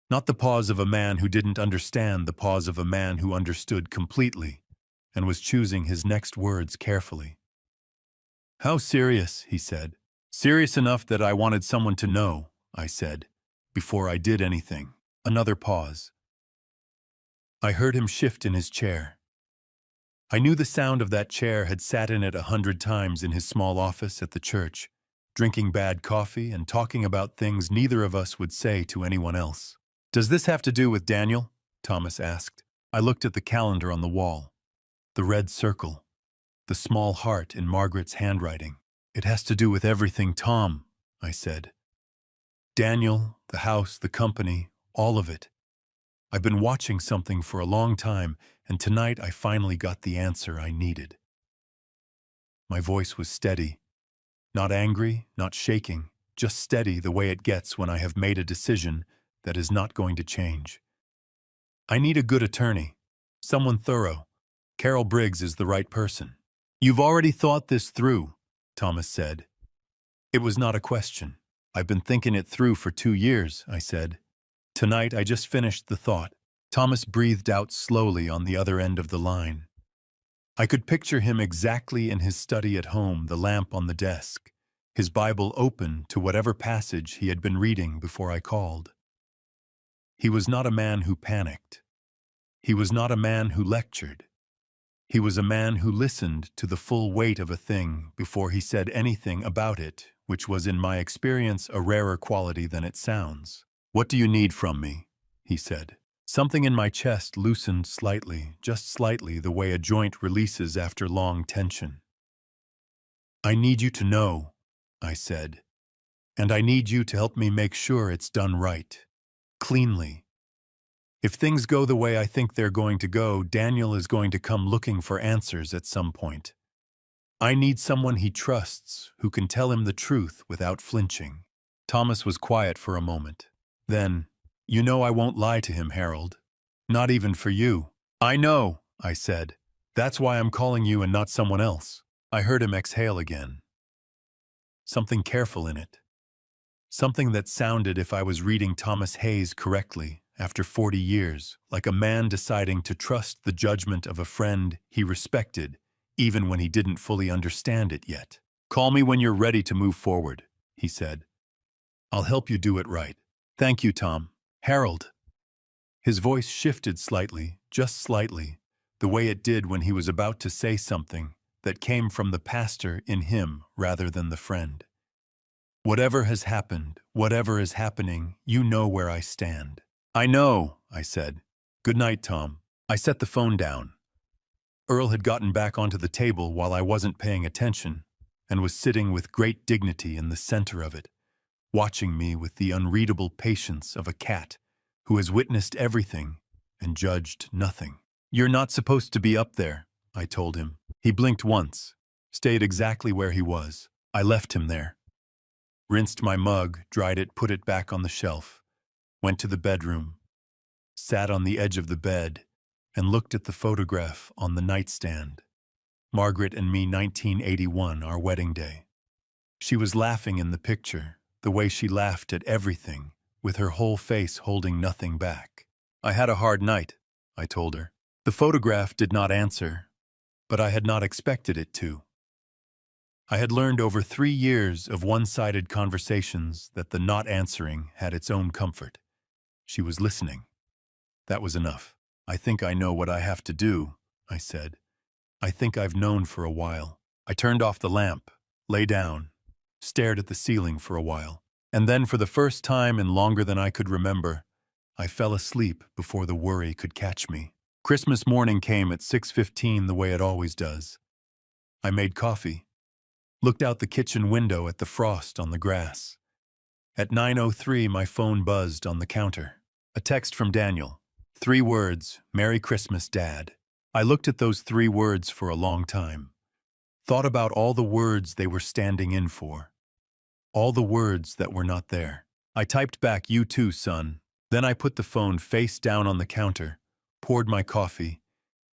Not the pause of a man who didn't understand, the pause of a man who understood completely and was choosing his next words carefully. "How serious?" he said. "Serious enough that I wanted someone to know," I said, "before I did anything." Another pause. I heard him shift in his chair. I knew the sound of that chair, had sat in it 100 times in his small office at the church, drinking bad coffee and talking about things neither of us would say to anyone else. "Does this have to do with Daniel?" Thomas asked. I looked at the calendar on the wall. The red circle. The small heart in Margaret's handwriting. "It has to do with everything, Tom," I said. "Daniel, the house, the company, all of it. I've been watching something for a long time, and tonight I finally got the answer I needed." My voice was steady. Not angry, not shaking, just steady the way it gets when I have made a decision that is not going to change. "I need a good attorney. Someone thorough. Carol Briggs is the right person." "You've already thought this through," Thomas said. It was not a question. "I've been thinking it through for 2 years," I said. "Tonight I just finished the thought." Thomas breathed out slowly on the other end of the line. I could picture him exactly in his study at home, the lamp on the desk, his Bible open to whatever passage he had been reading before I called. He was not a man who panicked. He was not a man who lectured. He was a man who listened to the full weight of a thing before he said anything about it, which was in my experience a rarer quality than it sounds. "What do you need from me?" he said. Something in my chest loosened slightly, just slightly, the way a joint releases after long tension. "I need you to know," I said, "and I need you to help me make sure it's done right, cleanly. If things go the way I think they're going to go, Daniel is going to come looking for answers at some point. I need someone he trusts, who can tell him the truth without flinching." Thomas was quiet for a moment. Then, "You know I won't lie to him, Harold. Not even for you." "I know," I said. "That's why I'm calling you and not someone else." I heard him exhale again. Something careful in it. Something that sounded, if I was reading Thomas Hayes correctly, after 40 years, like a man deciding to trust the judgment of a friend he respected, even when he didn't fully understand it yet. "Call me when you're ready to move forward," he said. "I'll help you do it right." "Thank you, Tom." "Harold." His voice shifted slightly, just slightly, the way it did when he was about to say something that came from the pastor in him rather than the friend. "Whatever has happened, whatever is happening, you know where I stand." "I know," I said. "Good night, Tom." I set the phone down. Earl had gotten back onto the table while I wasn't paying attention, and was sitting with great dignity in the center of it, watching me with the unreadable patience of a cat who has witnessed everything and judged nothing. "You're not supposed to be up there," I told him. He blinked once, stayed exactly where he was. I left him there. Rinsed my mug, dried it, put it back on the shelf, went to the bedroom, sat on the edge of the bed, and looked at the photograph on the nightstand. Margaret and me, 1981, our wedding day. She was laughing in the picture, the way she laughed at everything, with her whole face holding nothing back. "I had a hard night," I told her. The photograph did not answer, but I had not expected it to. I had learned over 3 years of one-sided conversations that the not answering had its own comfort. She was listening. That was enough. "I think I know what I have to do," I said. "I think I've known for a while." I turned off the lamp, lay down, stared at the ceiling for a while, and then for the first time in longer than I could remember, I fell asleep before the worry could catch me. Christmas morning came at 6:15 the way it always does. I made coffee, looked out the kitchen window at the frost on the grass. At 9:03, my phone buzzed on the counter. A text from Daniel. 3 words, "Merry Christmas, Dad." I looked at those 3 words for a long time. Thought about all the words they were standing in for. All the words that were not there. I typed back, "You too, son." Then I put the phone face down on the counter, poured my coffee,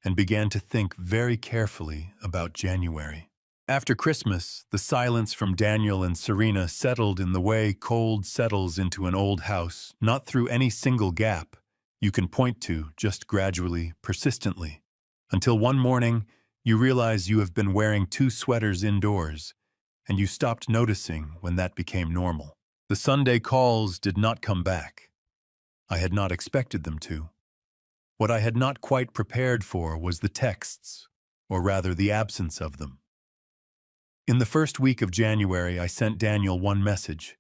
and began to think very carefully about January. After Christmas, the silence from Daniel and Serena settled in the way cold settles into an old house, not through any single gap you can point to, just gradually, persistently, until one morning you realize you have been wearing 2 sweaters indoors, and you stopped noticing when that became normal. The Sunday calls did not come back. I had not expected them to. What I had not quite prepared for was the texts, or rather the absence of them. In the first week of January, I sent Daniel one message.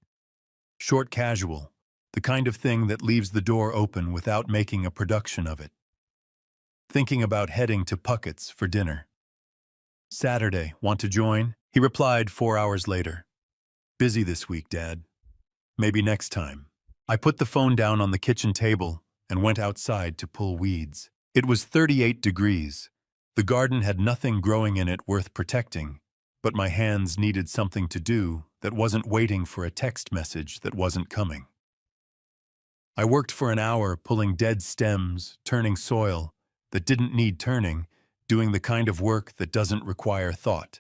Short, casual, the kind of thing that leaves the door open without making a production of it. Thinking about heading to Puckett's for dinner. Saturday, want to join? He replied 4 hours later. Busy this week, Dad. Maybe next time. I put the phone down on the kitchen table and went outside to pull weeds. It was 38 degrees. The garden had nothing growing in it worth protecting, but my hands needed something to do that wasn't waiting for a text message that wasn't coming. I worked for an hour pulling dead stems, turning soil that didn't need turning, doing the kind of work that doesn't require thought,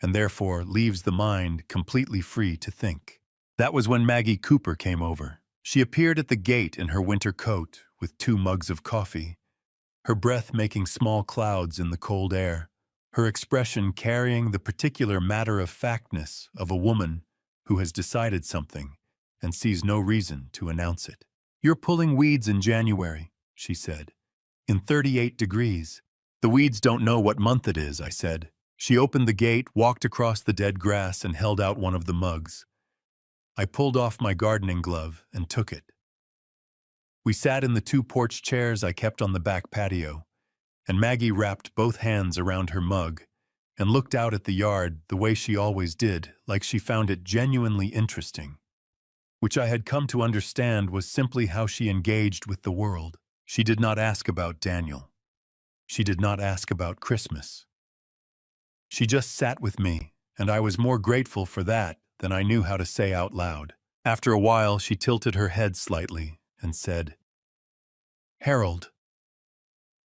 and therefore leaves the mind completely free to think. That was when Maggie Cooper came over. She appeared at the gate in her winter coat with 2 mugs of coffee, her breath making small clouds in the cold air, her expression carrying the particular matter-of-factness of a woman who has decided something and sees no reason to announce it. "You're pulling weeds in January," she said. "In 38 degrees. The weeds don't know what month it is," I said. She opened the gate, walked across the dead grass, and held out one of the mugs. I pulled off my gardening glove and took it. We sat in the 2 porch chairs I kept on the back patio, and Maggie wrapped both hands around her mug and looked out at the yard the way she always did, like she found it genuinely interesting, which I had come to understand was simply how she engaged with the world. She did not ask about Daniel. She did not ask about Christmas. She just sat with me, and I was more grateful for that than I knew how to say out loud. After a while, she tilted her head slightly and said, "Harold,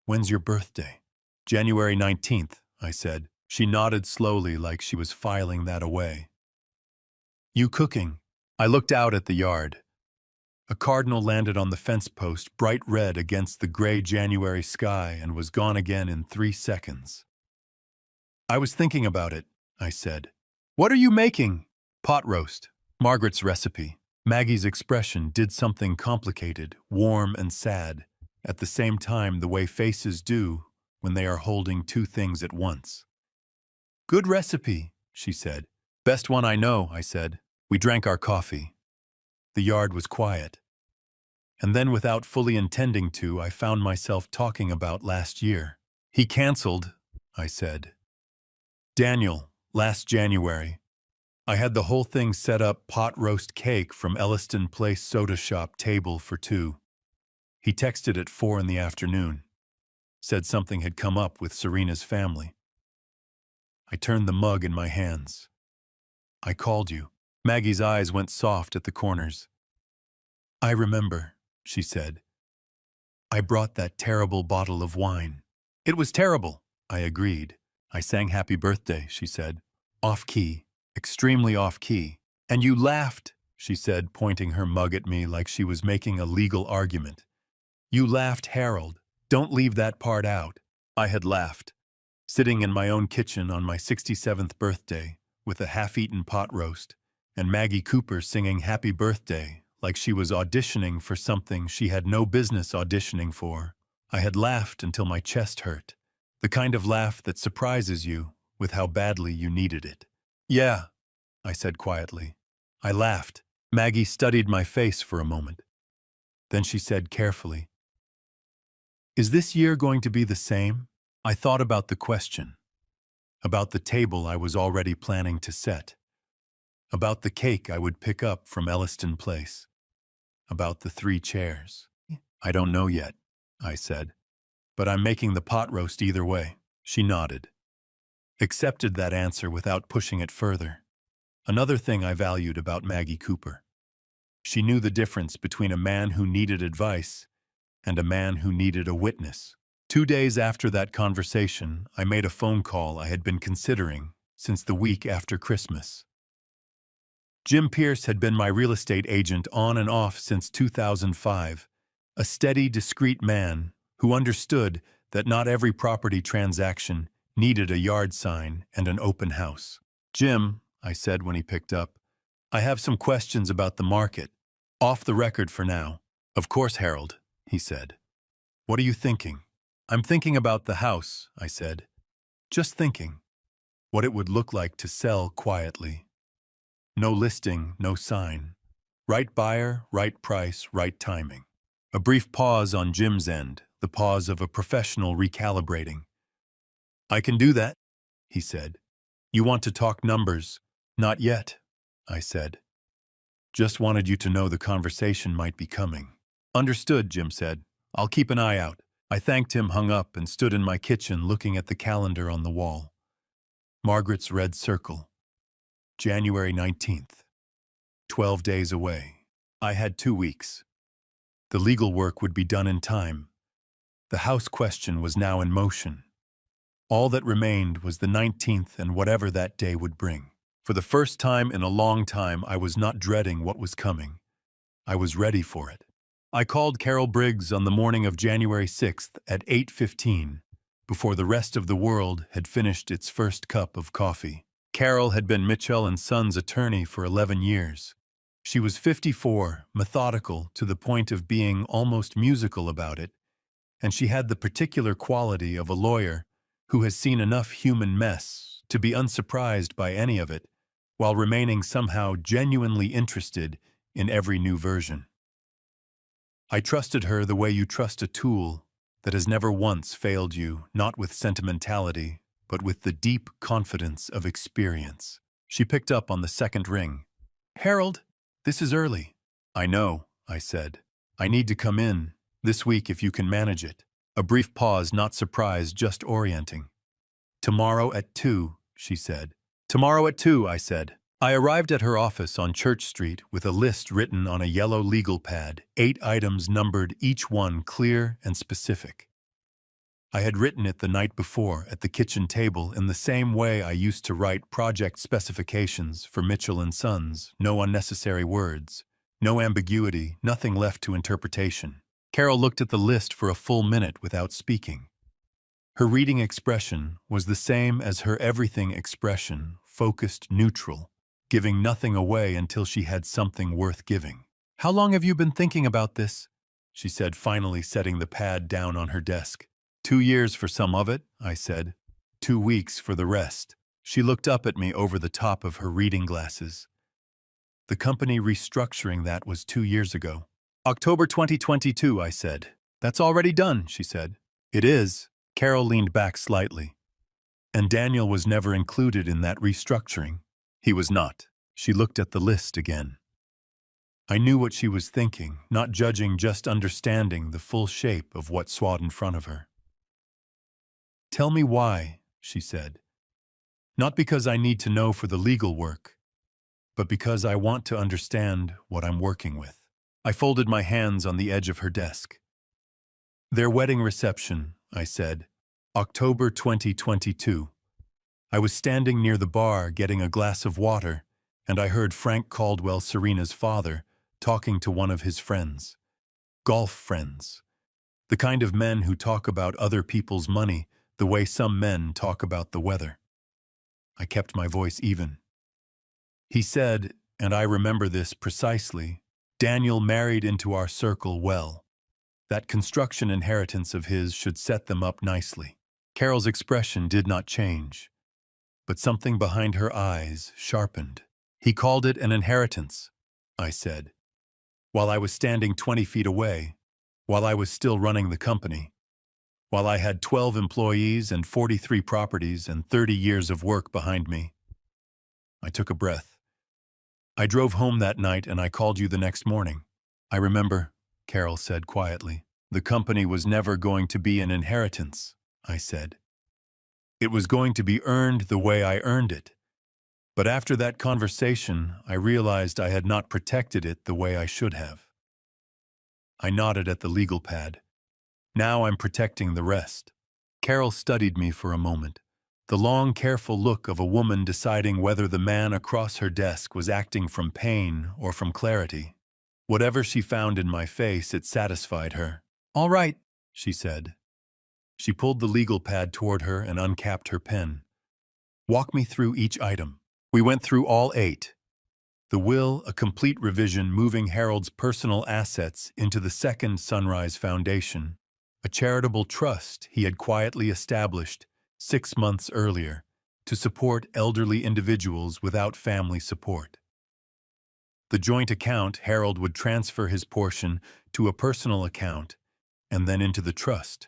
when's your birthday?" "January 19th, I said. She nodded slowly like she was filing that away. "You cooking?" I looked out at the yard. A cardinal landed on the fence post, bright red against the gray January sky, and was gone again in 3 seconds. "I was thinking about it," I said. "What are you making?" "Pot roast. Margaret's recipe." Maggie's expression did something complicated, warm and sad, at the same time the way faces do when they are holding 2 things at once. "Good recipe," she said. "Best one I know," I said. We drank our coffee. The yard was quiet. And then, without fully intending to, I found myself talking about last year. "He canceled," I said. "Daniel, last January. I had the whole thing set up, pot roast cake from Elliston Place soda shop, table for 2. He texted at 4 in the afternoon. Said something had come up with Serena's family. I turned the mug in my hands. "I called you." Maggie's eyes went soft at the corners. "I remember," she said. "I brought that terrible bottle of wine." "It was terrible," I agreed. "I sang happy birthday," she said. "Off-key, extremely off-key. And you laughed," she said, pointing her mug at me like she was making a legal argument. "You laughed, Harold. Don't leave that part out." I had laughed, sitting in my own kitchen on my 67th birthday with a half-eaten pot roast, and Maggie Cooper singing happy birthday like she was auditioning for something she had no business auditioning for. I had laughed until my chest hurt, the kind of laugh that surprises you with how badly you needed it. "Yeah," I said quietly. "I laughed." Maggie studied my face for a moment. Then she said carefully, "Is this year going to be the same?" I thought about the question, about the table I was already planning to set, about the cake I would pick up from Elliston Place, about the 3 chairs. "I don't know yet," I said, "but I'm making the pot roast either way." She nodded, accepted that answer without pushing it further. Another thing I valued about Maggie Cooper. She knew the difference between a man who needed advice and a man who needed a witness. 2 days after that conversation, I made a phone call I had been considering since the week after Christmas. Jim Pierce had been my real estate agent on and off since 2005, a steady, discreet man who understood that not every property transaction needed a yard sign and an open house. "Jim," I said when he picked up, "I have some questions about the market. Off the record for now." "Of course, Harold," he said. "What are you thinking?" "I'm thinking about the house," I said. "Just thinking. What it would look like to sell quietly. No listing, no sign. Right buyer, right price, right timing." A brief pause on Jim's end, the pause of a professional recalibrating. "I can do that," he said. "You want to talk numbers?" "Not yet," I said. "Just wanted you to know the conversation might be coming." "Understood," Jim said. "I'll keep an eye out." I thanked him, hung up, and stood in my kitchen looking at the calendar on the wall. Margaret's red circle. January 19th. 12 days away. I had 2 weeks. The legal work would be done in time. The house question was now in motion. All that remained was the 19th and whatever that day would bring. For the first time in a long time, I was not dreading what was coming. I was ready for it. I called Carol Briggs on the morning of January 6th at 8:15, before the rest of the world had finished its first cup of coffee. Carol had been Mitchell and Sons' attorney for 11 years. She was 54, methodical to the point of being almost musical about it, and she had the particular quality of a lawyer who has seen enough human mess to be unsurprised by any of it, while remaining somehow genuinely interested in every new version. I trusted her the way you trust a tool that has never once failed you, not with sentimentality, but with the deep confidence of experience. She picked up on the second ring. "Harold, this is early." "I know," I said. "I need to come in this week if you can manage it." A brief pause, not surprise, just orienting. "Tomorrow at 2, she said. "Tomorrow at 2, I said. I arrived at her office on Church Street with a list written on a yellow legal pad, 8 items numbered, each one clear and specific. I had written it the night before at the kitchen table in the same way I used to write project specifications for Mitchell and Sons, no unnecessary words, no ambiguity, nothing left to interpretation. Carol looked at the list for a full minute without speaking. Her reading expression was the same as her everything expression, focused, neutral, giving nothing away until she had something worth giving. "How long have you been thinking about this?" she said, finally setting the pad down on her desk. 2 years for some of it, I said. 2 weeks for the rest. She looked up at me over the top of her reading glasses. The company restructuring that was 2 years ago. "October 2022, I said. "That's already done," she said. "It is." Carol leaned back slightly. "And Daniel was never included in that restructuring." "He was not." She looked at the list again. I knew what she was thinking, not judging, just understanding the full shape of what swat in front of her. "Tell me why," she said. "Not because I need to know for the legal work, but because I want to understand what I'm working with." I folded my hands on the edge of her desk. "Their wedding reception," I said. "October 2022. I was standing near the bar getting a glass of water, and I heard Frank Caldwell, Serena's father, talking to one of his friends. Golf friends. The kind of men who talk about other people's money the way some men talk about the weather." I kept my voice even. "He said, and I remember this precisely, Daniel married into our circle well. That construction inheritance of his should set them up nicely." Carol's expression did not change, but something behind her eyes sharpened. "He called it an inheritance," I said. while I was standing 20 feet away, while I was still running the company, while I had 12 employees and 43 properties and 30 years of work behind me. I took a breath. I drove home that night and I called you the next morning. I remember, Carol said quietly. The company was never going to be an inheritance, I said. It was going to be earned the way I earned it. But after that conversation, I realized I had not protected it the way I should have. I nodded at the legal pad. Now I'm protecting the rest. Carol studied me for a moment, the long, careful look of a woman deciding whether the man across her desk was acting from pain or from clarity. Whatever she found in my face, it satisfied her. "All right," she said. She pulled the legal pad toward her and uncapped her pen. "Walk me through each item." We went through all 8. The will, a complete revision moving Harold's personal assets into the second Sunrise Foundation, a charitable trust he had quietly established 6 months earlier to support elderly individuals without family support. The joint account, Harold would transfer his portion to a personal account and then into the trust.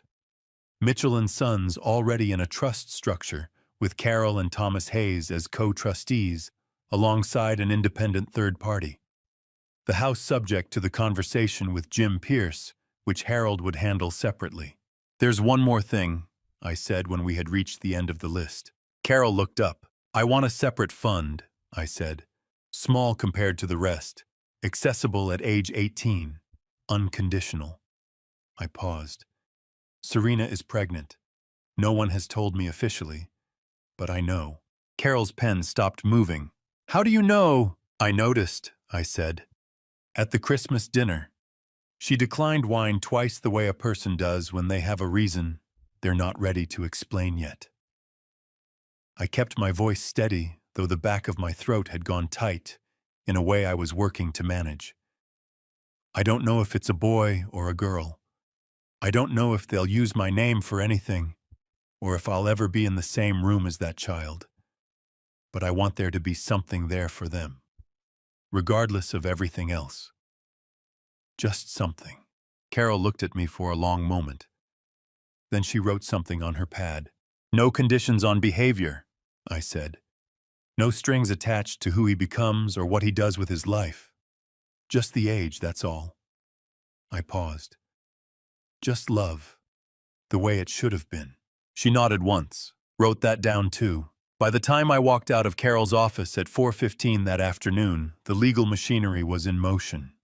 Mitchell and Sons already in a trust structure, with Carol and Thomas Hayes as co-trustees, alongside an independent third party. The house subject to the conversation with Jim Pierce, which Harold would handle separately. "There's one more thing," I said when we had reached the end of the list. Carol looked up. "I want a separate fund," I said. "Small compared to the rest. Accessible at age 18. Unconditional." I paused. "Serena is pregnant. No one has told me officially, but I know." Carol's pen stopped moving. "How do you know?" "I noticed," I said. "At the Christmas dinner. She declined wine twice the way a person does when they have a reason they're not ready to explain yet." I kept my voice steady, though the back of my throat had gone tight, in a way I was working to manage. "I don't know if it's a boy or a girl. I don't know if they'll use my name for anything, or if I'll ever be in the same room as that child. But I want there to be something there for them, regardless of everything else. Just something." Carol looked at me for a long moment. Then she wrote something on her pad. "No conditions on behavior," I said. "No strings attached to who he becomes or what he does with his life. Just the age, that's all." I paused. "Just love, the way it should have been." She nodded once, wrote that down too. By the time I walked out of Carol's office at 4:15 that afternoon, the legal machinery was in motion.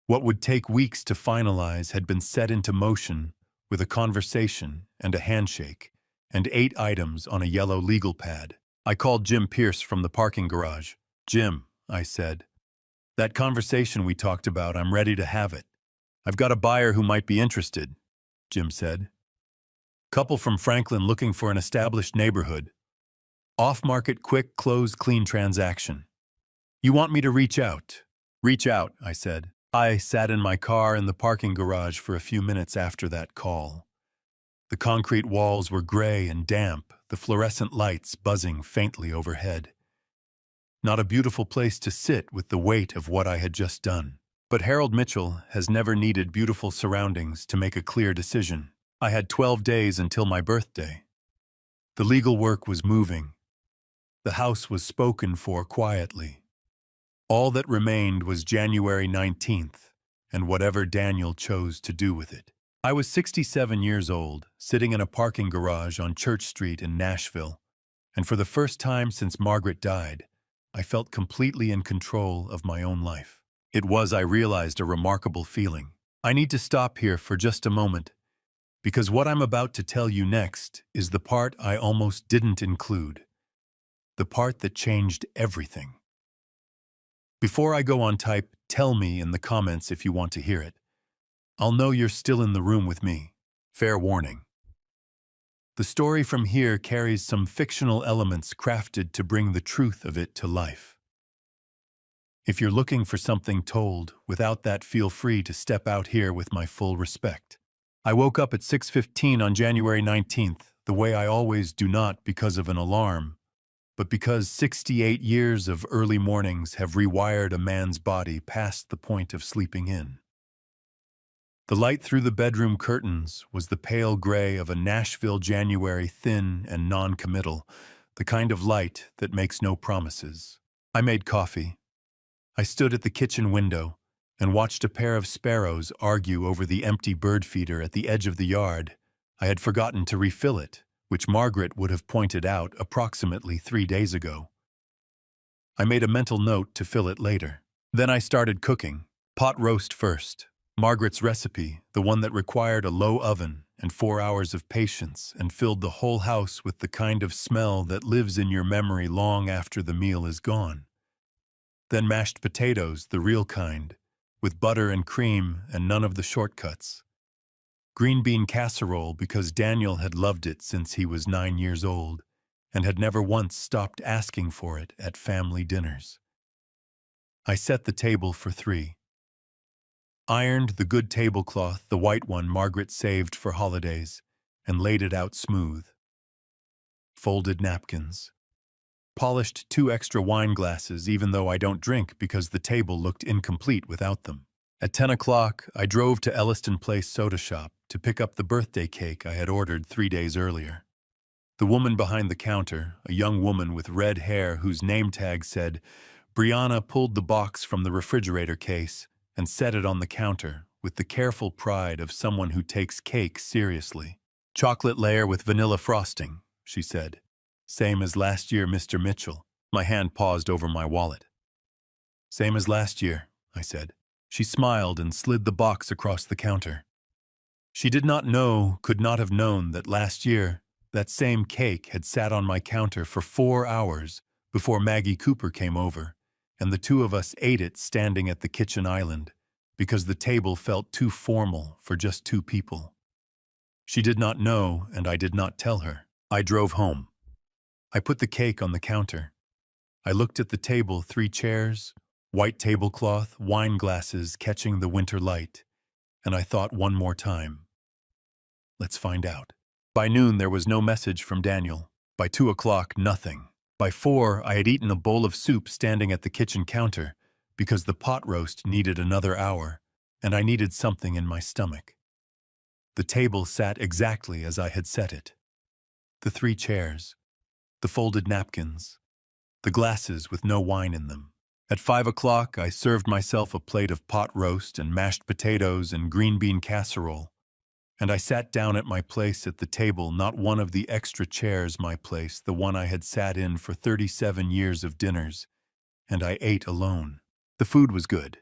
What would take weeks to finalize had been set into motion with a conversation and a handshake and 8 items on a yellow legal pad. I called Jim Pierce from the parking garage. "Jim," I said, "that conversation we talked about, I'm ready to have it. I've got a buyer who might be interested," Jim said. "Couple from Franklin looking for an established neighborhood. Off-market, quick, close, clean transaction. You want me to reach out?" "Reach out," I said. I sat in my car in the parking garage for a few minutes after that call. The concrete walls were gray and damp, the fluorescent lights buzzing faintly overhead. Not a beautiful place to sit with the weight of what I had just done. But Harold Mitchell has never needed beautiful surroundings to make a clear decision. I had 12 days until my birthday. The legal work was moving. The house was spoken for quietly. All that remained was January 19th, and whatever Daniel chose to do with it. I was 67 years old, sitting in a parking garage on Church Street in Nashville, and for the first time since Margaret died, I felt completely in control of my own life. It was, I realized, a remarkable feeling. I need to stop here for just a moment, because what I'm about to tell you next is the part I almost didn't include, the part that changed everything. Before I go on, type "tell me" in the comments if you want to hear it. I'll know you're still in the room with me. Fair warning. The story from here carries some fictional elements crafted to bring the truth of it to life. If you're looking for something told without that, feel free to step out here with my full respect. I woke up at 6:15 on January 19th, the way I always do, not because of an alarm, but because 68 years of early mornings have rewired a man's body past the point of sleeping in. The light through the bedroom curtains was the pale gray of a Nashville January, thin and non-committal, the kind of light that makes no promises. I made coffee. I stood at the kitchen window and watched a pair of sparrows argue over the empty bird feeder at the edge of the yard. I had forgotten to refill it, which Margaret would have pointed out approximately 3 days ago. I made a mental note to fill it later. Then I started cooking. Pot roast first. Margaret's recipe, the one that required a low oven and 4 hours of patience and filled the whole house with the kind of smell that lives in your memory long after the meal is gone. Then mashed potatoes, the real kind, with butter and cream and none of the shortcuts. Green bean casserole because Daniel had loved it since he was 9 years old and had never once stopped asking for it at family dinners. I set the table for 3. Ironed the good tablecloth, the white one Margaret saved for holidays, and laid it out smooth. Folded napkins. Polished 2 extra wine glasses, even though I don't drink because the table looked incomplete without them. At 10 o'clock, I drove to Elliston Place Soda Shop to pick up the birthday cake I had ordered 3 days earlier. The woman behind the counter, a young woman with red hair whose name tag said, Brianna, pulled the box from the refrigerator case and set it on the counter with the careful pride of someone who takes cake seriously. Chocolate layer with vanilla frosting, she said. Same as last year, Mr. Mitchell. My hand paused over my wallet. Same as last year, I said. She smiled and slid the box across the counter. She did not know, could not have known that last year, that same cake had sat on my counter for 4 hours before Maggie Cooper came over, and the 2 of us ate it standing at the kitchen island, because the table felt too formal for just 2 people. She did not know, and I did not tell her. I drove home. I put the cake on the counter. I looked at the table, 3 chairs, white tablecloth, wine glasses catching the winter light, and I thought one more time. Let's find out. By noon, there was no message from Daniel. By 2 o'clock, nothing. By 4, I had eaten a bowl of soup standing at the kitchen counter because the pot roast needed another hour, and I needed something in my stomach. The table sat exactly as I had set it. The 3 chairs, the folded napkins, the glasses with no wine in them. At 5 o'clock, I served myself a plate of pot roast and mashed potatoes and green bean casserole, and I sat down at my place at the table, not one of the extra chairs my place, the one I had sat in for 37 years of dinners, and I ate alone. The food was good.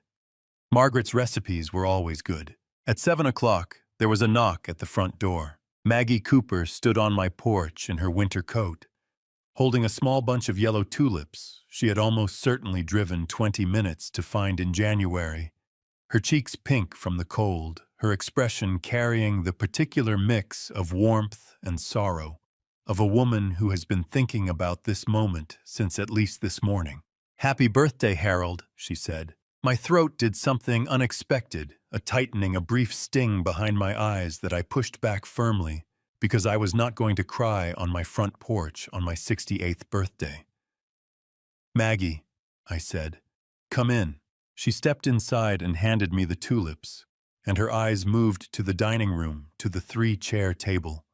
Margaret's recipes were always good. At 7 o'clock, there was a knock at the front door. Maggie Cooper stood on my porch in her winter coat, holding a small bunch of yellow tulips she had almost certainly driven 20 minutes to find in January, her cheeks pink from the cold, her expression carrying the particular mix of warmth and sorrow of a woman who has been thinking about this moment since at least this morning. "Happy birthday, Harold," she said. My throat did something unexpected, a tightening, a brief sting behind my eyes that I pushed back firmly because I was not going to cry on my front porch on my 68th birthday. "Maggie," I said, "come in." She stepped inside and handed me the tulips, and her eyes moved to the dining room, to the 3-chair table.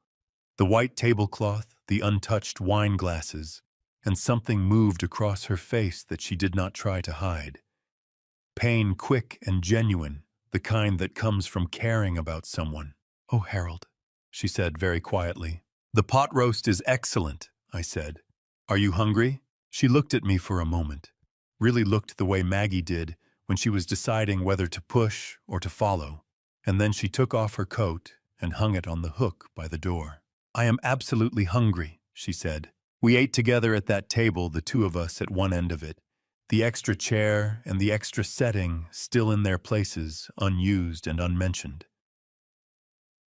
The white tablecloth, the untouched wine glasses, and something moved across her face that she did not try to hide. Pain quick and genuine, the kind that comes from caring about someone. "Oh, Harold," she said very quietly. "The pot roast is excellent," I said. "Are you hungry?" She looked at me for a moment, really looked the way Maggie did when she was deciding whether to push or to follow, and then she took off her coat and hung it on the hook by the door. "I am absolutely hungry," she said. We ate together at that table, the 2 of us at one end of it, the extra chair and the extra setting still in their places, unused and unmentioned.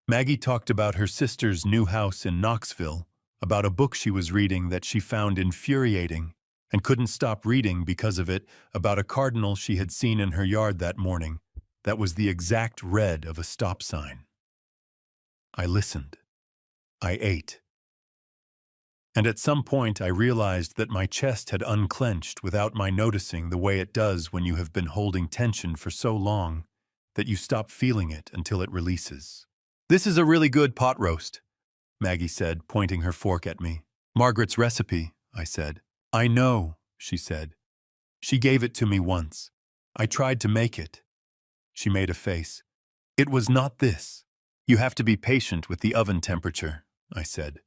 Maggie talked about her sister's new house in Knoxville, about a book she was reading that she found infuriating and couldn't stop reading because of it, about a cardinal she had seen in her yard that morning that was the exact red of a stop sign. I listened. I ate. And at some point I realized that my chest had unclenched without my noticing, the way it does when you have been holding tension for so long that you stop feeling it until it releases. "This is a really good pot roast," Maggie said, pointing her fork at me. "Margaret's recipe," I said. "I know," she said. "She gave it to me once. I tried to make it." She made a face. "It was not this. You have to be patient with the oven temperature," I said.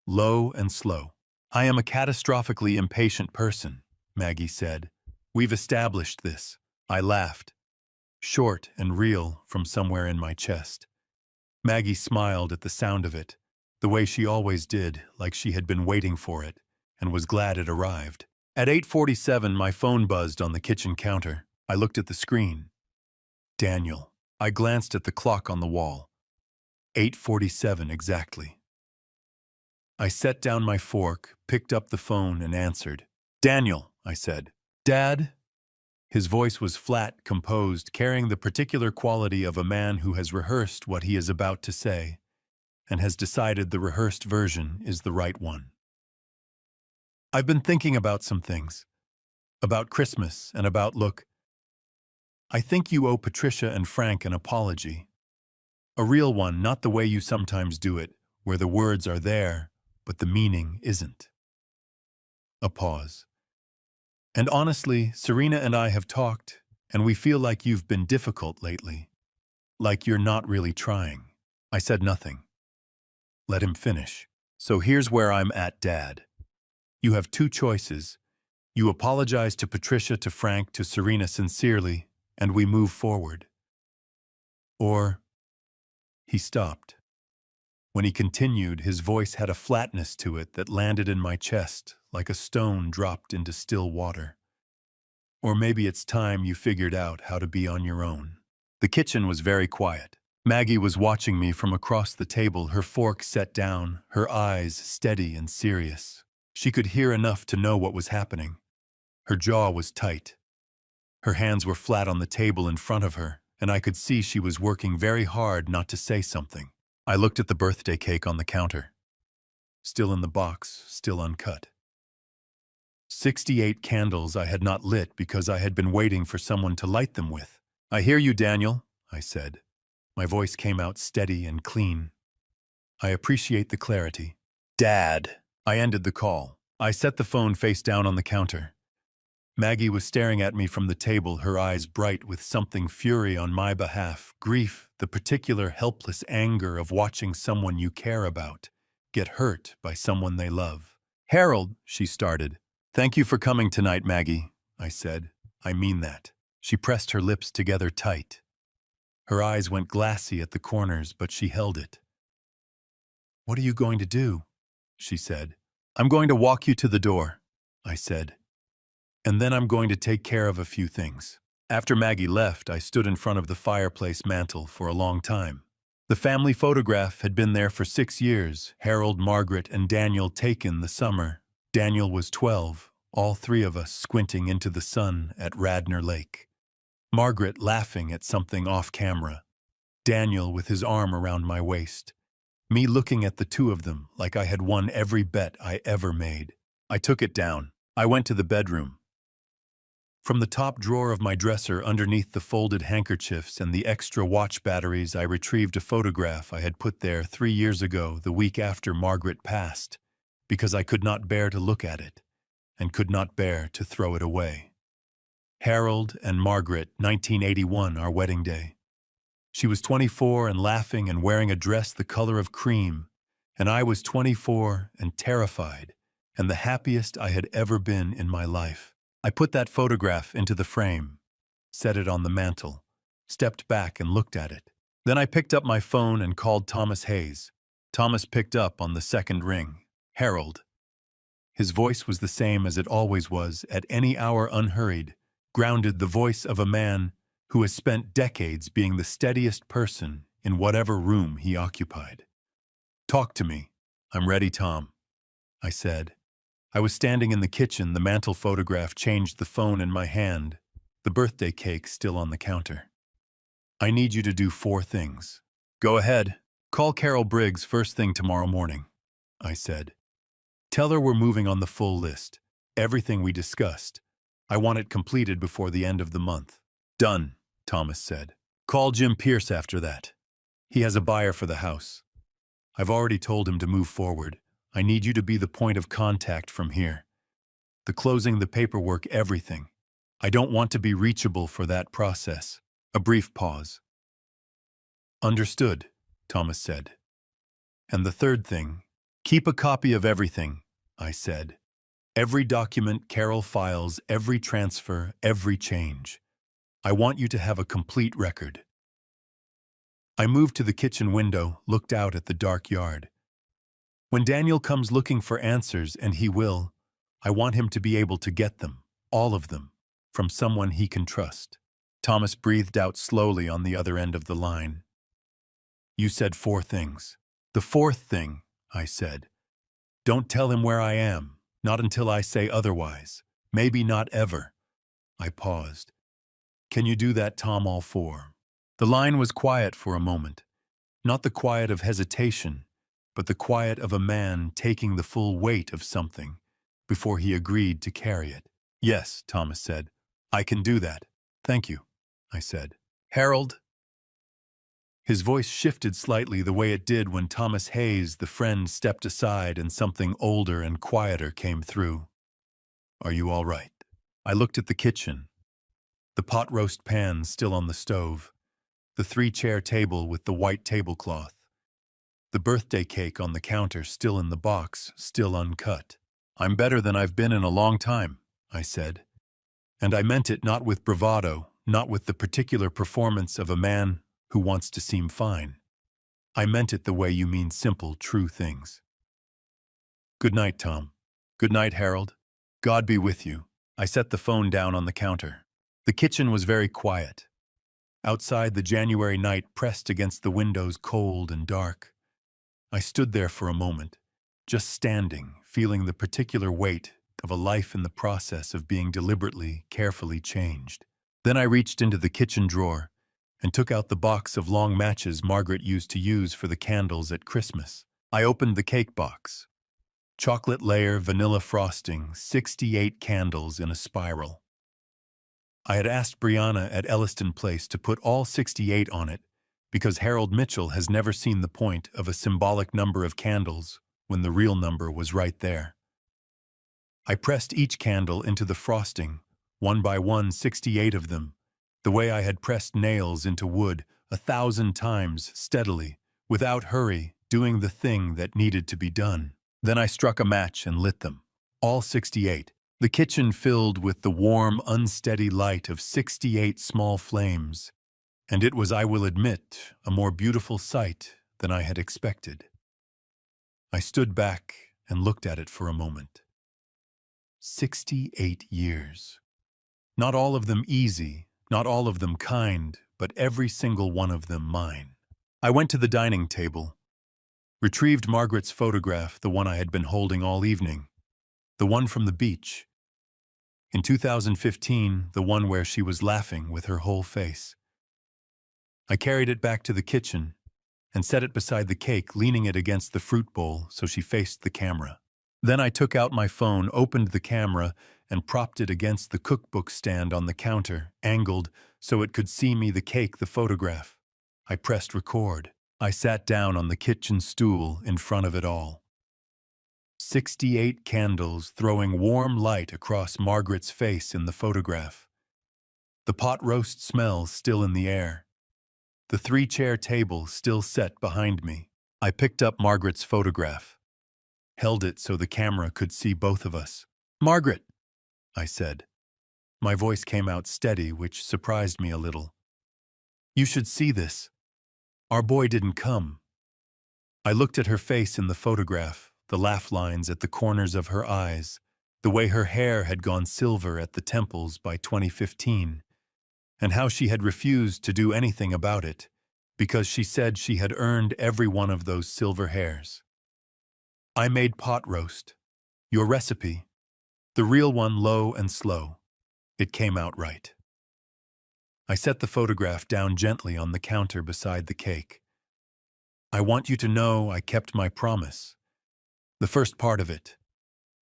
"Low and slow." "I am a catastrophically impatient person," Maggie said. "We've established this." I laughed, short and real from somewhere in my chest. Maggie smiled at the sound of it, the way she always did, like she had been waiting for it, and was glad it arrived. At 8:47, my phone buzzed on the kitchen counter. I looked at the screen. Daniel. I glanced at the clock on the wall. 8:47 exactly. I set down my fork, picked up the phone, and answered. "Daniel," I said. "Dad?" His voice was flat, composed, carrying the particular quality of a man who has rehearsed what he is about to say, and has decided the rehearsed version is the right one. "I've been thinking about some things. About Christmas and about look. I think you owe Patricia and Frank an apology. A real one, not the way you sometimes do it, where the words are there, but the meaning isn't." A pause. "And honestly, Serena and I have talked, and we feel like you've been difficult lately. Like you're not really trying." I said nothing. Let him finish. "So here's where I'm at, Dad. You have two choices. You apologize to Patricia, to Frank, to Serena sincerely, and we move forward. Or—" He stopped. When he continued, his voice had a flatness to it that landed in my chest like a stone dropped into still water. "Or maybe it's time you figured out how to be on your own." The kitchen was very quiet. Maggie was watching me from across the table, her fork set down, her eyes steady and serious. She could hear enough to know what was happening. Her jaw was tight. Her hands were flat on the table in front of her, and I could see she was working very hard not to say something. I looked at the birthday cake on the counter. Still in the box, still uncut. 68 candles I had not lit because I had been waiting for someone to light them with. "I hear you, Daniel," I said. My voice came out steady and clean. "I appreciate the clarity." "Dad." I ended the call. I set the phone face down on the counter. Maggie was staring at me from the table, her eyes bright with something fury on my behalf, grief, the particular helpless anger of watching someone you care about get hurt by someone they love. "Harold," she started. "Thank you for coming tonight, Maggie," I said. "I mean that." She pressed her lips together tight. Her eyes went glassy at the corners, but she held it. "What are you going to do?" she said. "I'm going to walk you to the door," I said. "And then I'm going to take care of a few things." After Maggie left, I stood in front of the fireplace mantel for a long time. The family photograph had been there for 6 years, Harold, Margaret, and Daniel taken the summer. Daniel was 12, all three of us squinting into the sun at Radnor Lake. Margaret laughing at something off camera. Daniel with his arm around my waist. Me looking at the two of them like I had won every bet I ever made. I took it down. I went to the bedroom. From the top drawer of my dresser, underneath the folded handkerchiefs and the extra watch batteries, I retrieved a photograph I had put there 3 years ago, the week after Margaret passed, because I could not bear to look at it, and could not bear to throw it away. Harold and Margaret, 1981, our wedding day. She was 24 and laughing and wearing a dress the color of cream, and I was 24 and terrified, and the happiest I had ever been in my life. I put that photograph into the frame, set it on the mantel, stepped back and looked at it. Then I picked up my phone and called Thomas Hayes. Thomas picked up on the second ring. "Harold." His voice was the same as it always was, at any hour, unhurried, grounded, the voice of a man who has spent decades being the steadiest person in whatever room he occupied. "Talk to me." "I'm ready, Tom," I said. I was standing in the kitchen, the mantel photograph changed the phone in my hand, the birthday cake still on the counter. "I need you to do 4 things. Go ahead. Call Carol Briggs first thing tomorrow morning," I said. Tell her we're moving on the full list. Everything we discussed. I want it completed before the end of the month. Done, Thomas said. Call Jim Pierce after that. He has a buyer for the house. I've already told him to move forward. I need you to be the point of contact from here. The closing, the paperwork, everything. I don't want to be reachable for that process. A brief pause. Understood, Thomas said. And the third thing, keep a copy of everything, I said. Every document Carol files, every transfer, every change. I want you to have a complete record. I moved to the kitchen window, looked out at the dark yard. When Daniel comes looking for answers, and he will, I want him to be able to get them, all of them, from someone he can trust. Thomas breathed out slowly on the other end of the line. You said 4 things. The 4th thing, I said. Don't tell him where I am, not until I say otherwise. Maybe not ever. I paused. Can you do that, Tom, all 4? The line was quiet for a moment. Not the quiet of hesitation, but the quiet of a man taking the full weight of something before he agreed to carry it. Yes, Thomas said. I can do that. Thank you, I said. Harold? His voice shifted slightly the way it did when Thomas Hayes, the friend, stepped aside and something older and quieter came through. Are you all right? I looked at the kitchen. The pot roast pan still on the stove. The 3-chair table with the white tablecloth. The birthday cake on the counter still in the box, still uncut. I'm better than I've been in a long time, I said. And I meant it not with bravado, not with the particular performance of a man who wants to seem fine. I meant it the way you mean simple, true things. Good night, Tom. Good night, Harold. God be with you. I set the phone down on the counter. The kitchen was very quiet. Outside, the January night pressed against the windows, cold and dark. I stood there for a moment, just standing, feeling the particular weight of a life in the process of being deliberately, carefully changed. Then I reached into the kitchen drawer and took out the box of long matches Margaret used to use for the candles at Christmas. I opened the cake box. Chocolate layer, vanilla frosting, 68 candles in a spiral. I had asked Brianna at Elliston Place to put all 68 on it because Harold Mitchell has never seen the point of a symbolic number of candles when the real number was right there. I pressed each candle into the frosting, one by one, 68 of them, the way I had pressed nails into wood 1,000 times steadily, without hurry, doing the thing that needed to be done. Then I struck a match and lit them, all 68. The kitchen filled with the warm, unsteady light of 68 small flames, and it was, I will admit, a more beautiful sight than I had expected. I stood back and looked at it for a moment. 68 years. Not all of them easy, not all of them kind, but every single one of them mine. I went to the dining table, retrieved Margaret's photograph, the one I had been holding all evening, the one from the beach. In 2015, the one where she was laughing with her whole face. I carried it back to the kitchen and set it beside the cake, leaning it against the fruit bowl so she faced the camera. Then I took out my phone, opened the camera, and propped it against the cookbook stand on the counter, angled so it could see me, the cake, the photograph. I pressed record. I sat down on the kitchen stool in front of it all. 68 candles throwing warm light across Margaret's face in the photograph. The pot roast smell still in the air. The 3-chair table still set behind me. I picked up Margaret's photograph, held it so the camera could see both of us. Margaret, I said. My voice came out steady, which surprised me a little. You should see this. Our boy didn't come. I looked at her face in the photograph, the laugh lines at the corners of her eyes, the way her hair had gone silver at the temples by 2015, and how she had refused to do anything about it because she said she had earned every one of those silver hairs. I made pot roast, your recipe, the real one, low and slow. It came out right. I set the photograph down gently on the counter beside the cake. I want you to know I kept my promise. The first part of it,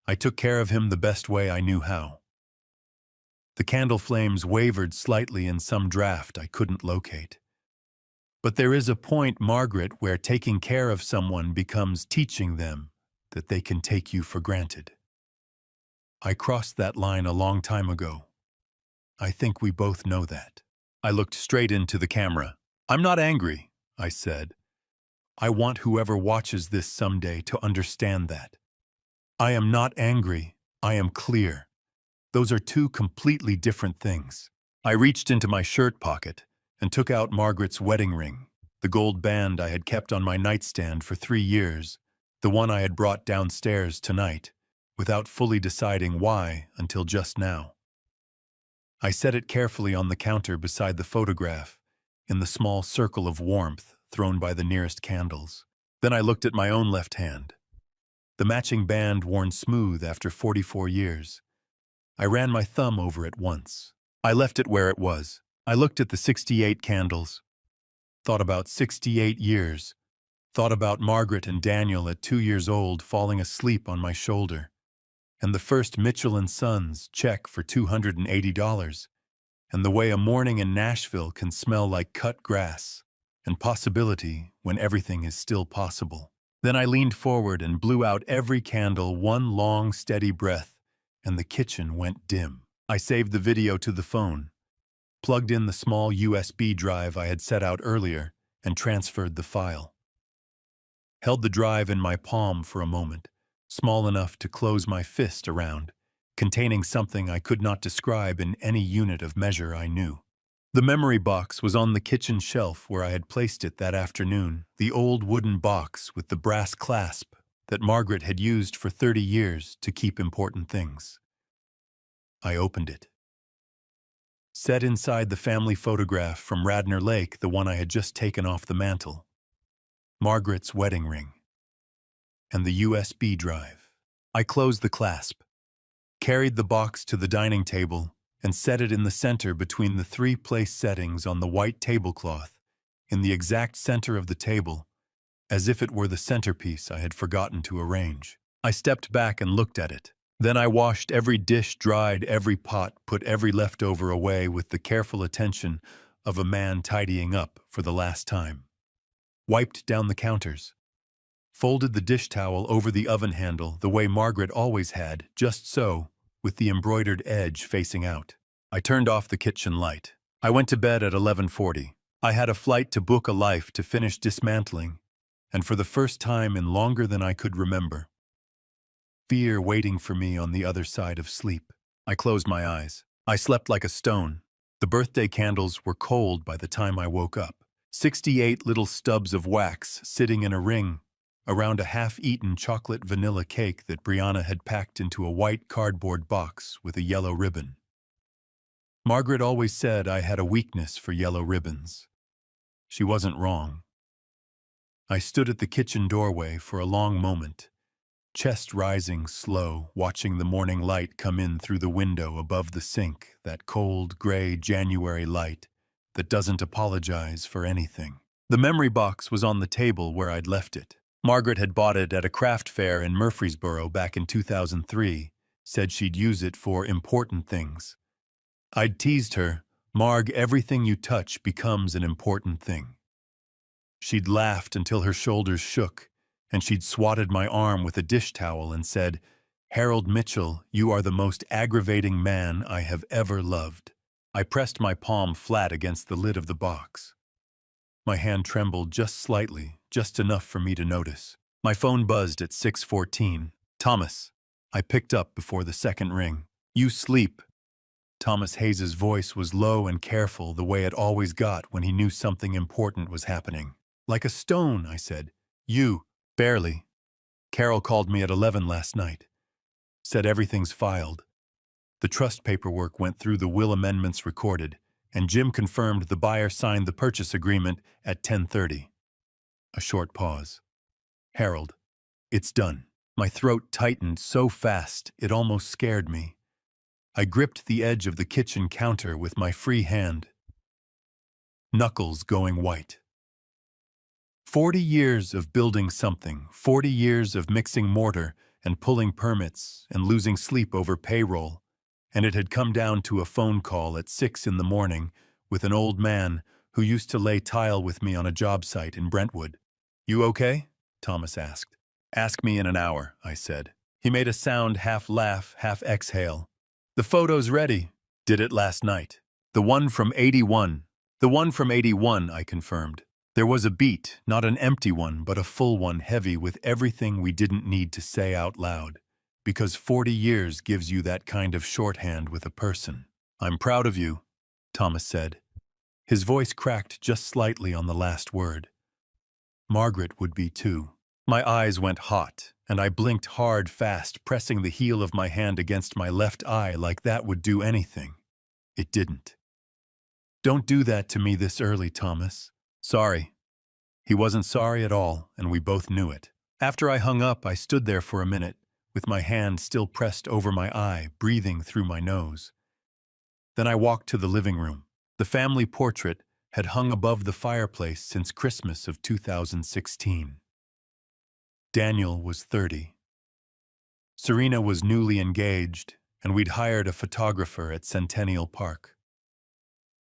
I took care of him the best way I knew how. The candle flames wavered slightly in some draft I couldn't locate. But there is a point, Margaret, where taking care of someone becomes teaching them that they can take you for granted. I crossed that line a long time ago. I think we both know that. I looked straight into the camera. I'm not angry, I said. I want whoever watches this someday to understand that. I am not angry, I am clear. Those are two completely different things. I reached into my shirt pocket and took out Margaret's wedding ring, the gold band I had kept on my nightstand for 3 years, the one I had brought downstairs tonight, without fully deciding why until just now. I set it carefully on the counter beside the photograph, in the small circle of warmth thrown by the nearest candles. Then I looked at my own left hand. The matching band worn smooth after 44 years. I ran my thumb over it once. I left it where it was. I looked at the 68 candles. Thought about 68 years. Thought about Margaret and Daniel at 2 years old falling asleep on my shoulder. And the first Mitchell & Sons check for $280. And the way a morning in Nashville can smell like cut grass. And possibility when everything is still possible. Then I leaned forward and blew out every candle one long, steady breath, and the kitchen went dim. I saved the video to the phone, plugged in the small USB drive I had set out earlier, and transferred the file. Held the drive in my palm for a moment, small enough to close my fist around, containing something I could not describe in any unit of measure I knew. The memory box was on the kitchen shelf where I had placed it that afternoon, the old wooden box with the brass clasp that Margaret had used for 30 years to keep important things. I opened it. Set inside the family photograph from Radnor Lake, the one I had just taken off the mantel. Margaret's wedding ring. And the USB drive. I closed the clasp, carried the box to the dining table, and set it in the center between the 3 place settings on the white tablecloth, in the exact center of the table, as if it were the centerpiece I had forgotten to arrange. I stepped back and looked at it. Then I washed every dish, dried every pot, put every leftover away with the careful attention of a man tidying up for the last time. Wiped down the counters. Folded the dish towel over the oven handle the way Margaret always had, just so, with the embroidered edge facing out. I turned off the kitchen light. I went to bed at 11:40. I had a flight to Book a Life to finish dismantling, and for the first time in longer than I could remember. Fear waiting for me on the other side of sleep. I closed my eyes. I slept like a stone. The birthday candles were cold by the time I woke up. 68 little stubs of wax sitting in a ring around a half-eaten chocolate vanilla cake that Brianna had packed into a white cardboard box with a yellow ribbon. Margaret always said I had a weakness for yellow ribbons. She wasn't wrong. I stood at the kitchen doorway for a long moment, chest rising slow, watching the morning light come in through the window above the sink, that cold, gray January light that doesn't apologize for anything. The memory box was on the table where I'd left it. Margaret had bought it at a craft fair in Murfreesboro back in 2003, said she'd use it for important things. I'd teased her, "Marg, everything you touch becomes an important thing." She'd laughed until her shoulders shook, and she'd swatted my arm with a dish towel and said, "Harold Mitchell, you are the most aggravating man I have ever loved." I pressed my palm flat against the lid of the box. My hand trembled just slightly, just enough for me to notice. My phone buzzed at 6:14. "Thomas." I picked up before the second ring. "You sleep." Thomas Hayes's voice was low and careful, the way it always got when he knew something important was happening. "Like a stone," I said. "You." "Barely. Carol called me at 11 last night. Said everything's filed. The trust paperwork went through, the will amendments recorded, and Jim confirmed the buyer signed the purchase agreement at 10:30. A short pause. "Harold, it's done." My throat tightened so fast it almost scared me. I gripped the edge of the kitchen counter with my free hand, knuckles going white. 40 years of building something, 40 years of mixing mortar and pulling permits and losing sleep over payroll, and it had come down to a phone call at 6 in the morning with an old man who used to lay tile with me on a job site in Brentwood. "You okay?" Thomas asked. "Ask me in an hour," I said. He made a sound, half laugh, half exhale. "The photo's ready. Did it last night." The one from 81. The one from 81, I confirmed. There was a beat, not an empty one, but a full one, heavy with everything we didn't need to say out loud. Because 40 years gives you that kind of shorthand with a person. "I'm proud of you," Thomas said. His voice cracked just slightly on the last word. "Margaret would be too." My eyes went hot, and I blinked hard, fast, pressing the heel of my hand against my left eye like that would do anything. It didn't. "Don't do that to me this early, Thomas." "Sorry." He wasn't sorry at all, and we both knew it. After I hung up, I stood there for a minute, with my hand still pressed over my eye, breathing through my nose. Then I walked to the living room. The family portrait had hung above the fireplace since Christmas of 2016. Daniel was 30. Serena was newly engaged, and we'd hired a photographer at Centennial Park.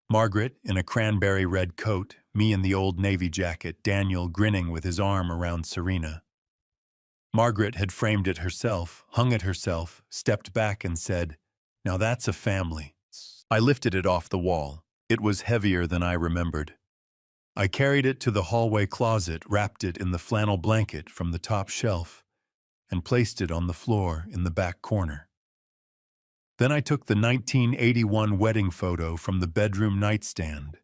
Margaret in a cranberry red coat, me in the old navy jacket, Daniel grinning with his arm around Serena. Margaret had framed it herself, hung it herself, stepped back and said, "Now that's a family." I lifted it off the wall. It was heavier than I remembered. I carried it to the hallway closet, wrapped it in the flannel blanket from the top shelf, and placed it on the floor in the back corner. Then I took the 1981 wedding photo from the bedroom nightstand.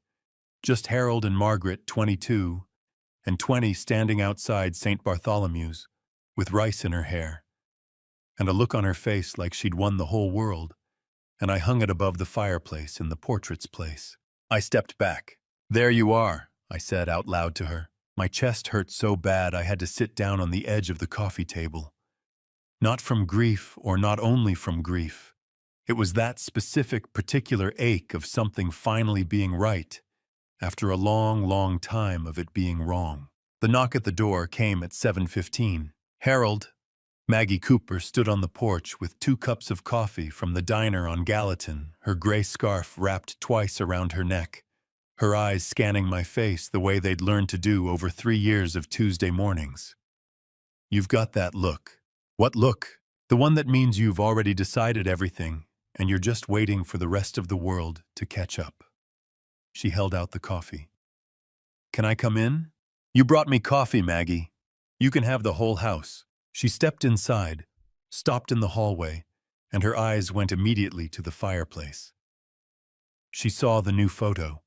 Just Harold and Margaret, 22, and 20 standing outside St. Bartholomew's, with rice in her hair, and a look on her face like she'd won the whole world, and I hung it above the fireplace in the portrait's place. I stepped back. "There you are," I said out loud to her. My chest hurt so bad I had to sit down on the edge of the coffee table. Not from grief, or not only from grief. It was that specific, particular ache of something finally being right, after a long, long time of it being wrong. The knock at the door came at 7:15. "Harold." Maggie Cooper stood on the porch with 2 cups of coffee from the diner on Gallatin, her gray scarf wrapped twice around her neck, her eyes scanning my face the way they'd learned to do over 3 years of Tuesday mornings. "You've got that look." "What look?" "The one that means you've already decided everything, and you're just waiting for the rest of the world to catch up." She held out the coffee. "Can I come in?" "You brought me coffee, Maggie. You can have the whole house." She stepped inside, stopped in the hallway, and her eyes went immediately to the fireplace. She saw the new photo.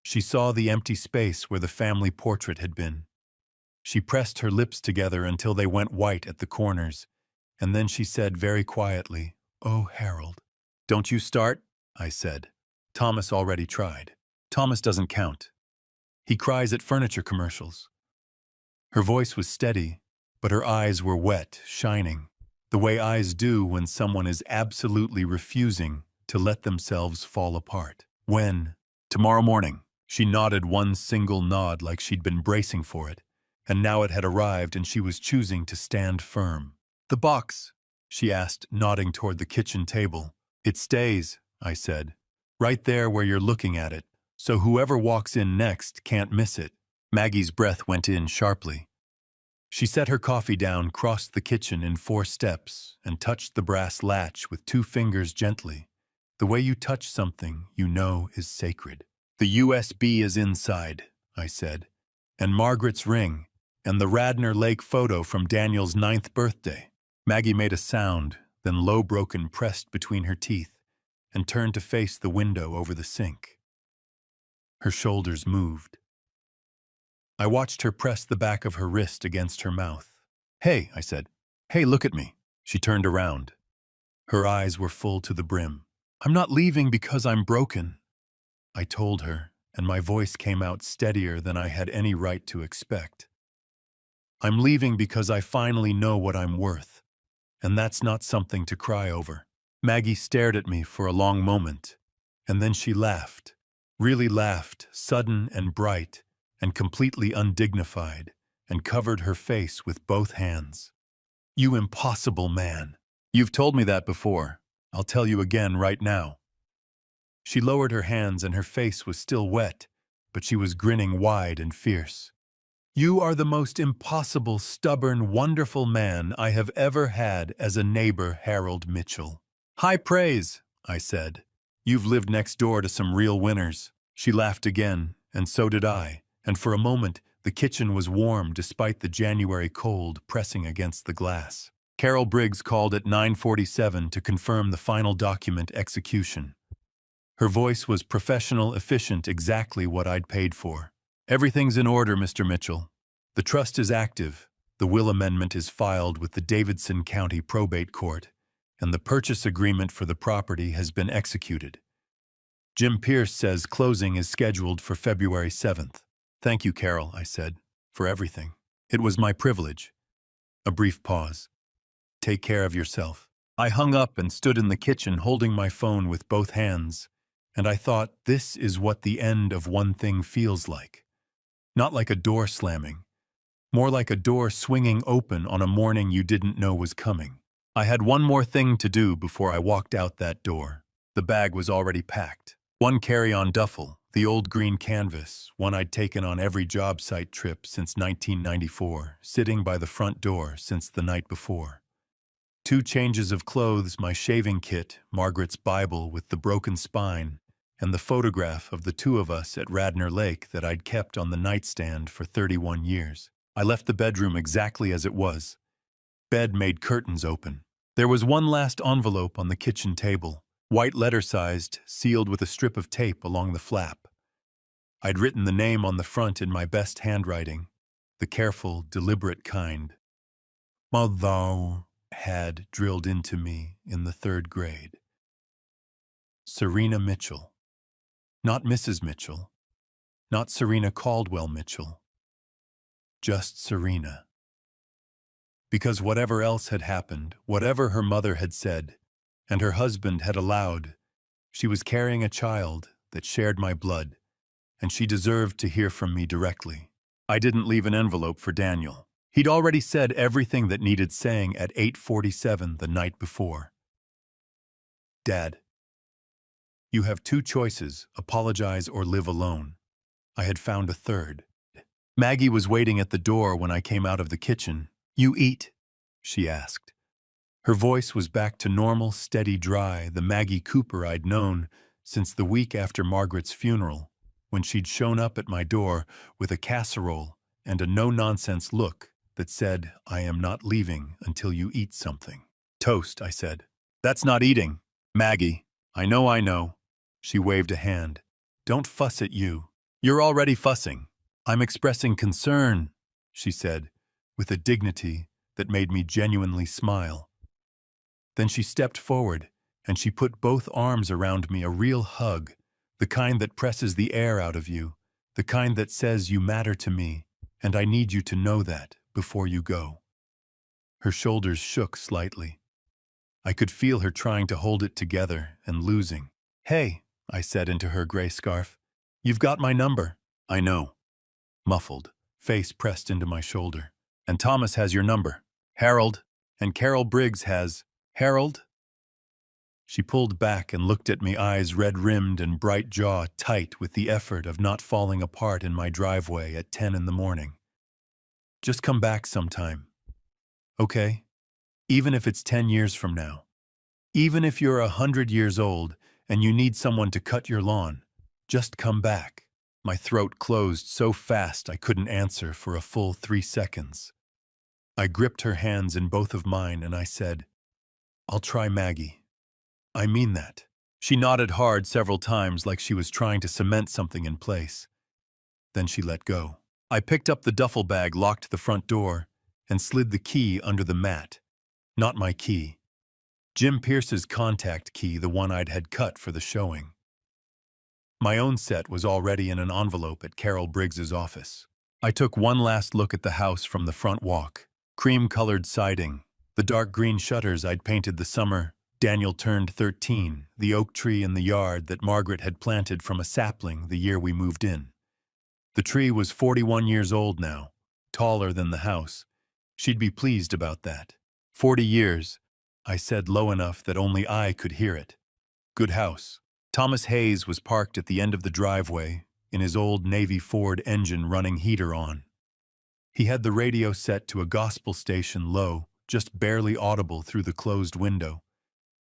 She saw the empty space where the family portrait had been. She pressed her lips together until they went white at the corners, and then she said very quietly, "Oh, Harold." "Don't you start," I said. "Thomas already tried." "Thomas doesn't count. He cries at furniture commercials." Her voice was steady, but her eyes were wet, shining, the way eyes do when someone is absolutely refusing to let themselves fall apart. "When?" "Tomorrow morning." She nodded one single nod like she'd been bracing for it, and now it had arrived and she was choosing to stand firm. "The box?" she asked, nodding toward the kitchen table. "It stays," I said, "right there where you're looking at it, so whoever walks in next can't miss it." Maggie's breath went in sharply. She set her coffee down, crossed the kitchen in 4 steps, and touched the brass latch with 2 fingers gently, the way you touch something you know is sacred. "The USB is inside," I said, "and Margaret's ring, and the Radnor Lake photo from Daniel's 9th birthday." Maggie made a sound, then low broken pressed between her teeth, and turned to face the window over the sink. Her shoulders moved. I watched her press the back of her wrist against her mouth. "Hey," I said. "Hey, look at me." She turned around. Her eyes were full to the brim. "I'm not leaving because I'm broken," I told her, and my voice came out steadier than I had any right to expect. "I'm leaving because I finally know what I'm worth, and that's not something to cry over." Maggie stared at me for a long moment, and then she laughed, really laughed, sudden and bright, and completely undignified, and covered her face with both hands. You impossible man. You've told me that before. I'll tell you again right now. She lowered her hands and her face was still wet, but she was grinning wide and fierce. You are the most impossible, stubborn, wonderful man I have ever had as a neighbor, Harold Mitchell. High praise, I said. You've lived next door to some real winners. She laughed again, and so did I, and for a moment the kitchen was warm despite the January cold pressing against the glass. Carol Briggs called at 9:47 to confirm the final document execution. Her voice was professional, efficient, exactly what I'd paid for. Everything's in order, Mr. Mitchell. The trust is active, the will amendment is filed with the Davidson County Probate Court, and the purchase agreement for the property has been executed. Jim Pierce says closing is scheduled for February 7th. Thank you, Carol, I said, for everything. It was my privilege. A brief pause. Take care of yourself. I hung up and stood in the kitchen holding my phone with both hands, and I thought, this is what the end of one thing feels like. Not like a door slamming, more like a door swinging open on a morning you didn't know was coming. I had one more thing to do before I walked out that door. The bag was already packed. One carry-on duffel, the old green canvas, one I'd taken on every job site trip since 1994, sitting by the front door since the night before. 2 changes of clothes, my shaving kit, Margaret's Bible with the broken spine, and the photograph of the 2 of us at Radnor Lake that I'd kept on the nightstand for 31 years. I left the bedroom exactly as it was. Bed made curtains open. There was one last envelope on the kitchen table, white letter-sized, sealed with a strip of tape along the flap. I'd written the name on the front in my best handwriting, the careful, deliberate kind. Mother had drilled into me in the 3rd grade. Serena Mitchell. Not Mrs. Mitchell. Not Serena Caldwell Mitchell. Just Serena. Because whatever else had happened, whatever her mother had said, and her husband had allowed, she was carrying a child that shared my blood, and she deserved to hear from me directly. I didn't leave an envelope for Daniel. He'd already said everything that needed saying at 8:47 the night before. Dad, you have 2 choices, apologize or live alone. I had found a third. Maggie was waiting at the door when I came out of the kitchen. You eat? She asked. Her voice was back to normal, steady, dry, the Maggie Cooper I'd known since the week after Margaret's funeral, when she'd shown up at my door with a casserole and a no-nonsense look that said, I am not leaving until you eat something. Toast, I said. That's not eating. Maggie, I know. She waved a hand. Don't fuss at you. You're already fussing. I'm expressing concern, she said, with a dignity that made me genuinely smile. Then she stepped forward, and she put both arms around me, a real hug, the kind that presses the air out of you, the kind that says you matter to me, and I need you to know that before you go. Her shoulders shook slightly. I could feel her trying to hold it together and losing. Hey, I said into her gray scarf, you've got my number. I know. Muffled, face pressed into my shoulder. And Thomas has your number. Harold. And Carol Briggs has. Harold? She pulled back and looked at me, eyes red-rimmed and bright jaw tight with the effort of not falling apart in my driveway at 10 in the morning. Just come back sometime. Okay? Even if it's 10 years from now. Even if you're 100 years old and you need someone to cut your lawn, just come back. My throat closed so fast I couldn't answer for a full 3 seconds. I gripped her hands in both of mine and I said, I'll try, Maggie. I mean that. She nodded hard several times like she was trying to cement something in place. Then she let go. I picked up the duffel bag, locked the front door, and slid the key under the mat. Not my key. Jim Pierce's contact key, the one I'd had cut for the showing. My own set was already in an envelope at Carol Briggs's office. I took one last look at the house from the front walk. Cream-colored siding, the dark green shutters I'd painted the summer Daniel turned 13, the oak tree in the yard that Margaret had planted from a sapling the year we moved in. The tree was 41 years old now, taller than the house. She'd be pleased about that. 40 years, I said low enough that only I could hear it. Good house. Thomas Hayes was parked at the end of the driveway, in his old Navy Ford engine running heater on. He had the radio set to a gospel station low, just barely audible through the closed window,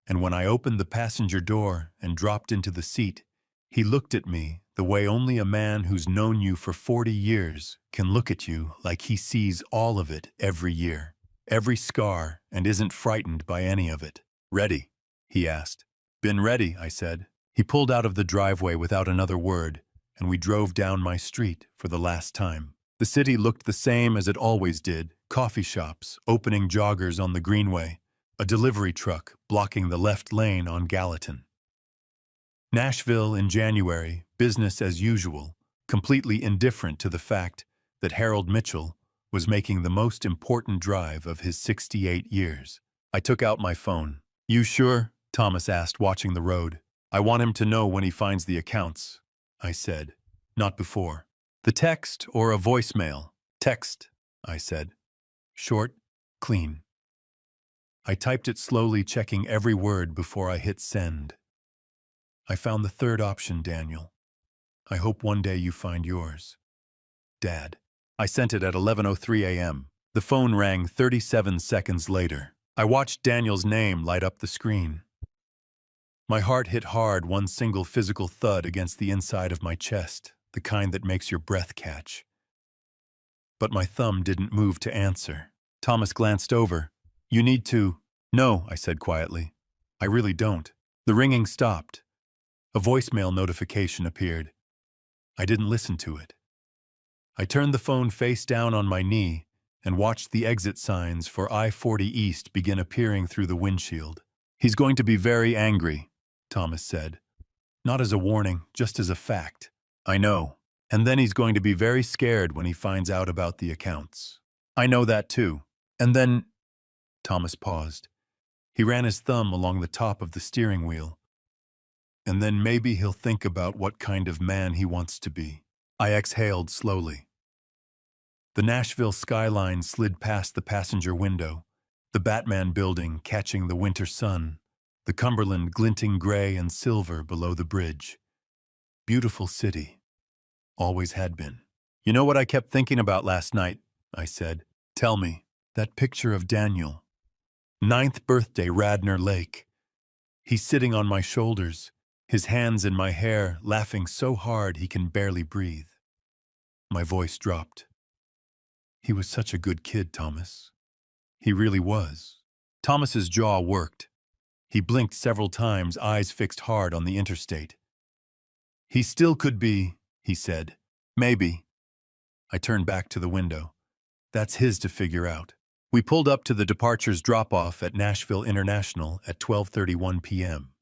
and when I opened the passenger door and dropped into the seat, he looked at me the way only a man who's known you for 40 years can look at you, like he sees all of it every year, every scar, and isn't frightened by any of it. "Ready?" he asked. "Been ready," I said. He pulled out of the driveway without another word, and we drove down my street for the last time. The city looked the same as it always did: coffee shops, opening joggers on the Greenway, a delivery truck blocking the left lane on Gallatin. Nashville in January, business as usual, completely indifferent to the fact that Harold Mitchell was making the most important drive of his 68 years. I took out my phone. "You sure?" Thomas asked, watching the road. "I want him to know when he finds the accounts," I said. "Not before." "The text or a voicemail?" "Text," I said. "Short, clean." I typed it slowly, checking every word before I hit send. "I found the third option, Daniel. I hope one day you find yours. Dad." I sent it at 11:03 a.m. The phone rang 37 seconds later. I watched Daniel's name light up the screen. My heart hit hard, one single physical thud against the inside of my chest, the kind that makes your breath catch. But my thumb didn't move to answer. Thomas glanced over. "You need to—" "No," I said quietly. "I really don't." The ringing stopped. A voicemail notification appeared. I didn't listen to it. I turned the phone face down on my knee and watched the exit signs for I-40 East begin appearing through the windshield. "He's going to be very angry," Thomas said. "Not as a warning, just as a fact." "I know. And then he's going to be very scared when he finds out about the accounts." "I know that too. And then—" Thomas paused. He ran his thumb along the top of the steering wheel. "And then maybe he'll think about what kind of man he wants to be." I exhaled slowly. The Nashville skyline slid past the passenger window, the Batman building catching the winter sun, the Cumberland glinting gray and silver below the bridge. Beautiful city. Always had been. "You know what I kept thinking about last night?" I said. "Tell me." "That picture of Daniel. 9th birthday, Radnor Lake. He's sitting on my shoulders, his hands in my hair, laughing so hard he can barely breathe." My voice dropped. "He was such a good kid, Thomas. He really was." Thomas's jaw worked. He blinked several times, eyes fixed hard on the interstate. "He still could be," he said. "Maybe." I turned back to the window. That's his to figure out. We pulled up to the departures drop-off at Nashville International at 12:31 p.m.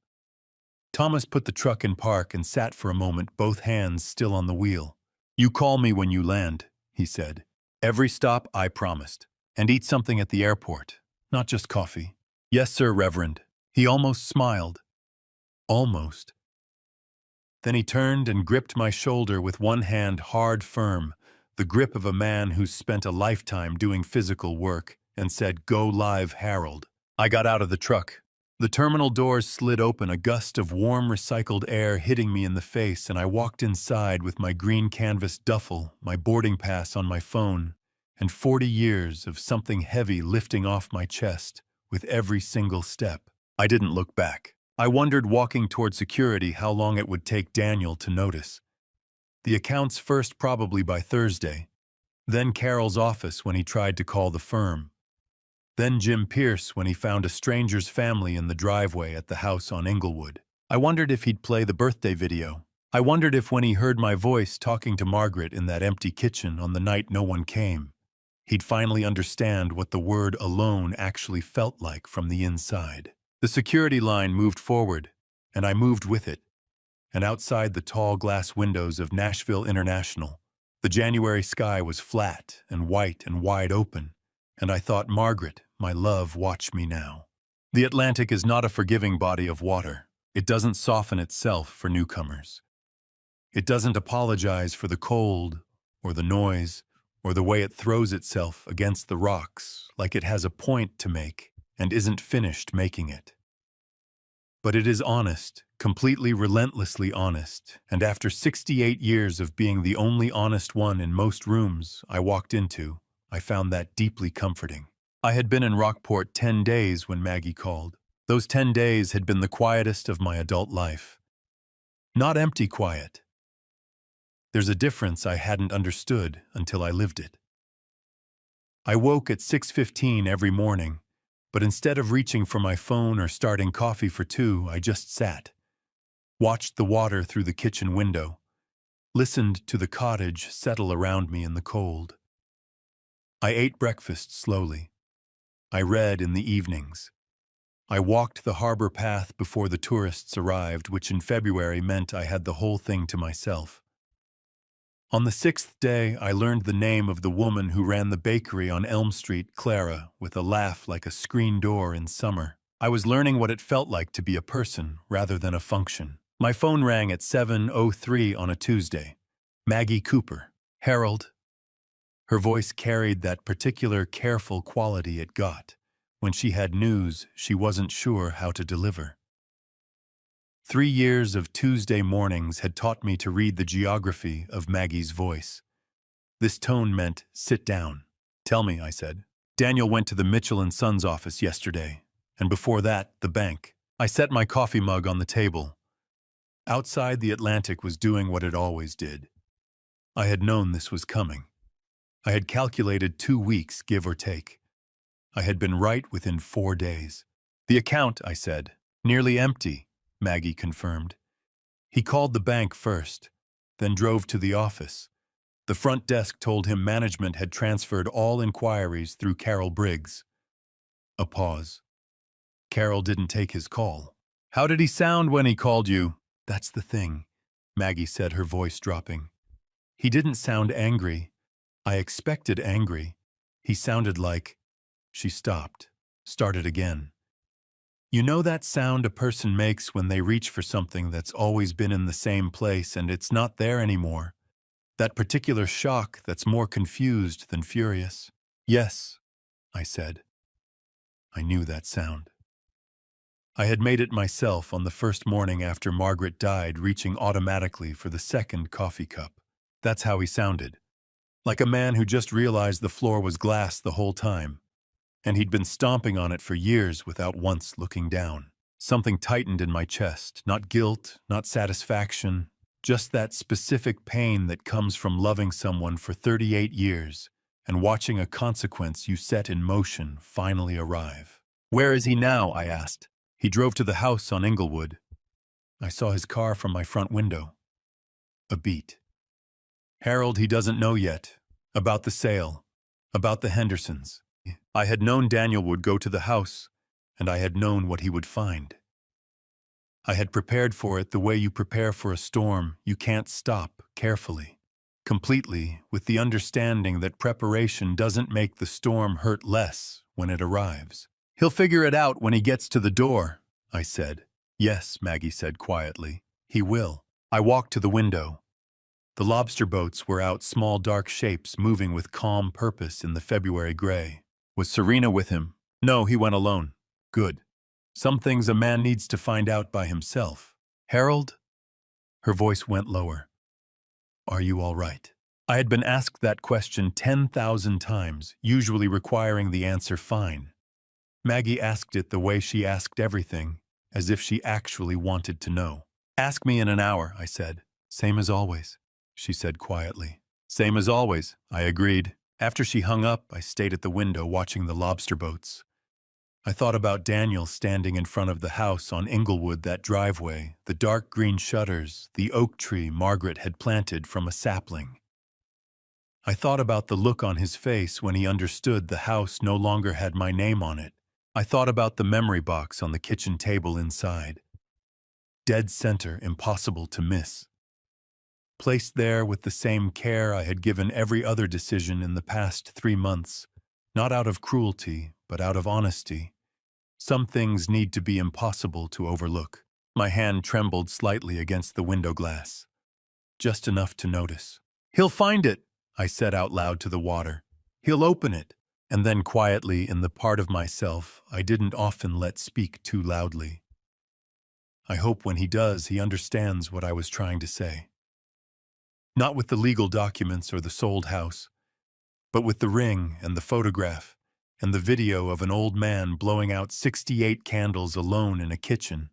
Thomas put the truck in park and sat for a moment, both hands still on the wheel. "You call me when you land," he said. "Every stop, I promised. And eat something at the airport, not just coffee." "Yes, sir, Reverend." He almost smiled. Almost. Then he turned and gripped my shoulder with one hand hard, firm, the grip of a man who's spent a lifetime doing physical work, and said, "Go live, Harold." I got out of the truck. The terminal doors slid open, a gust of warm, recycled air hitting me in the face, and I walked inside with my green canvas duffel, my boarding pass on my phone, and 40 years of something heavy lifting off my chest with every single step. I didn't look back. I wondered, walking toward security, how long it would take Daniel to notice. The accounts first, probably by Thursday. Then Carol's office when he tried to call the firm. Then Jim Pierce when he found a stranger's family in the driveway at the house on Inglewood. I wondered if he'd play the birthday video. I wondered if, when he heard my voice talking to Margaret in that empty kitchen on the night no one came, he'd finally understand what the word alone actually felt like from the inside. The security line moved forward, and I moved with it. And outside the tall glass windows of Nashville International, the January sky was flat and white and wide open, and I thought, Margaret, my love, watch me now. The Atlantic is not a forgiving body of water. It doesn't soften itself for newcomers. It doesn't apologize for the cold, or the noise, or the way it throws itself against the rocks like it has a point to make. and isn't finished making it. But it is honest, completely relentlessly honest, and after 68 years of being the only honest one in most rooms I walked into, I found that deeply comforting. I had been in Rockport 10 days when Maggie called. Those 10 days had been the quietest of my adult life. Not empty quiet. There's a difference I hadn't understood until I lived it. I woke at 6:15 every morning, but instead of reaching for my phone or starting coffee for two, I just sat, watched the water through the kitchen window, listened to the cottage settle around me in the cold. I ate breakfast slowly. I read in the evenings. I walked the harbor path before the tourists arrived, which in February meant I had the whole thing to myself. On the 6th day, I learned the name of the woman who ran the bakery on Elm Street, Clara, with a laugh like a screen door in summer. I was learning what it felt like to be a person rather than a function. My phone rang at 7:03 on a Tuesday. Maggie Cooper. Harold. Her voice carried that particular careful quality it got when she had news she wasn't sure how to deliver. 3 years of Tuesday mornings had taught me to read the geography of Maggie's voice. This tone meant, sit down. Tell me, I said. Daniel went to the Mitchell & Sons office yesterday, and before that, the bank. I set my coffee mug on the table. Outside, the Atlantic was doing what it always did. I had known this was coming. I had calculated 2 weeks, give or take. I had been right within 4 days. The account, I said. Nearly empty, Maggie confirmed. He called the bank first, then drove to the office. The front desk told him management had transferred all inquiries through Carol Briggs. A pause. Carol didn't take his call. How did he sound when he called you? That's the thing, Maggie said, her voice dropping. He didn't sound angry. I expected angry. He sounded like... She stopped, started again. You know that sound a person makes when they reach for something that's always been in the same place and it's not there anymore? That particular shock that's more confused than furious? Yes, I said. I knew that sound. I had made it myself on the first morning after Margaret died, reaching automatically for the second coffee cup. That's how he sounded. Like a man who just realized the floor was glass the whole time, and he'd been stomping on it for years without once looking down. Something tightened in my chest, not guilt, not satisfaction, just that specific pain that comes from loving someone for 38 years and watching a consequence you set in motion finally arrive. Where is he now? I asked. He drove to the house on Inglewood. I saw his car from my front window. A beat. Harold, he doesn't know yet. About the sale. About the Hendersons. I had known Daniel would go to the house, and I had known what he would find. I had prepared for it the way you prepare for a storm. You can't stop, carefully, completely, with the understanding that preparation doesn't make the storm hurt less when it arrives. He'll figure it out when he gets to the door, I said. Yes, Maggie said quietly. He will. I walked to the window. The lobster boats were out, small dark shapes moving with calm purpose in the February gray. Was Serena with him? No, he went alone. Good. Some things a man needs to find out by himself. Harold? Her voice went lower. Are you all right? I had been asked that question 10,000 times, usually requiring the answer fine. Maggie asked it the way she asked everything, as if she actually wanted to know. Ask me in an hour, I said. Same as always, she said quietly. Same as always, I agreed. After she hung up, I stayed at the window watching the lobster boats. I thought about Daniel standing in front of the house on Inglewood, that driveway, the dark green shutters, the oak tree Margaret had planted from a sapling. I thought about the look on his face when he understood the house no longer had my name on it. I thought about the memory box on the kitchen table inside. Dead center, impossible to miss. Placed there with the same care I had given every other decision in the past 3 months, not out of cruelty, but out of honesty. Some things need to be impossible to overlook. My hand trembled slightly against the window glass. Just enough to notice. He'll find it, I said out loud to the water. He'll open it, and then quietly in the part of myself I didn't often let speak too loudly. I hope when he does, he understands what I was trying to say. Not with the legal documents or the sold house, but with the ring and the photograph and the video of an old man blowing out 68 candles alone in a kitchen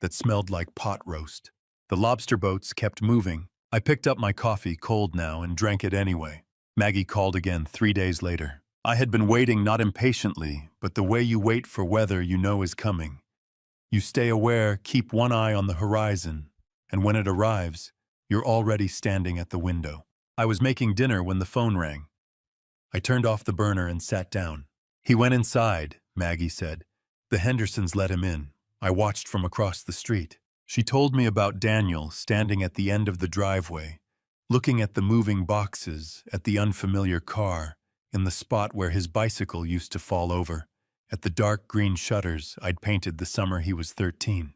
that smelled like pot roast. The lobster boats kept moving. I picked up my coffee, cold now, and drank it anyway. Maggie called again 3 days later. I had been waiting not impatiently, but the way you wait for weather you know is coming. You stay aware, keep one eye on the horizon, and when it arrives, you're already standing at the window. I was making dinner when the phone rang. I turned off the burner and sat down. He went inside, Maggie said. The Hendersons let him in. I watched from across the street. She told me about Daniel standing at the end of the driveway, looking at the moving boxes, at the unfamiliar car, in the spot where his bicycle used to fall over, at the dark green shutters I'd painted the summer he was 13.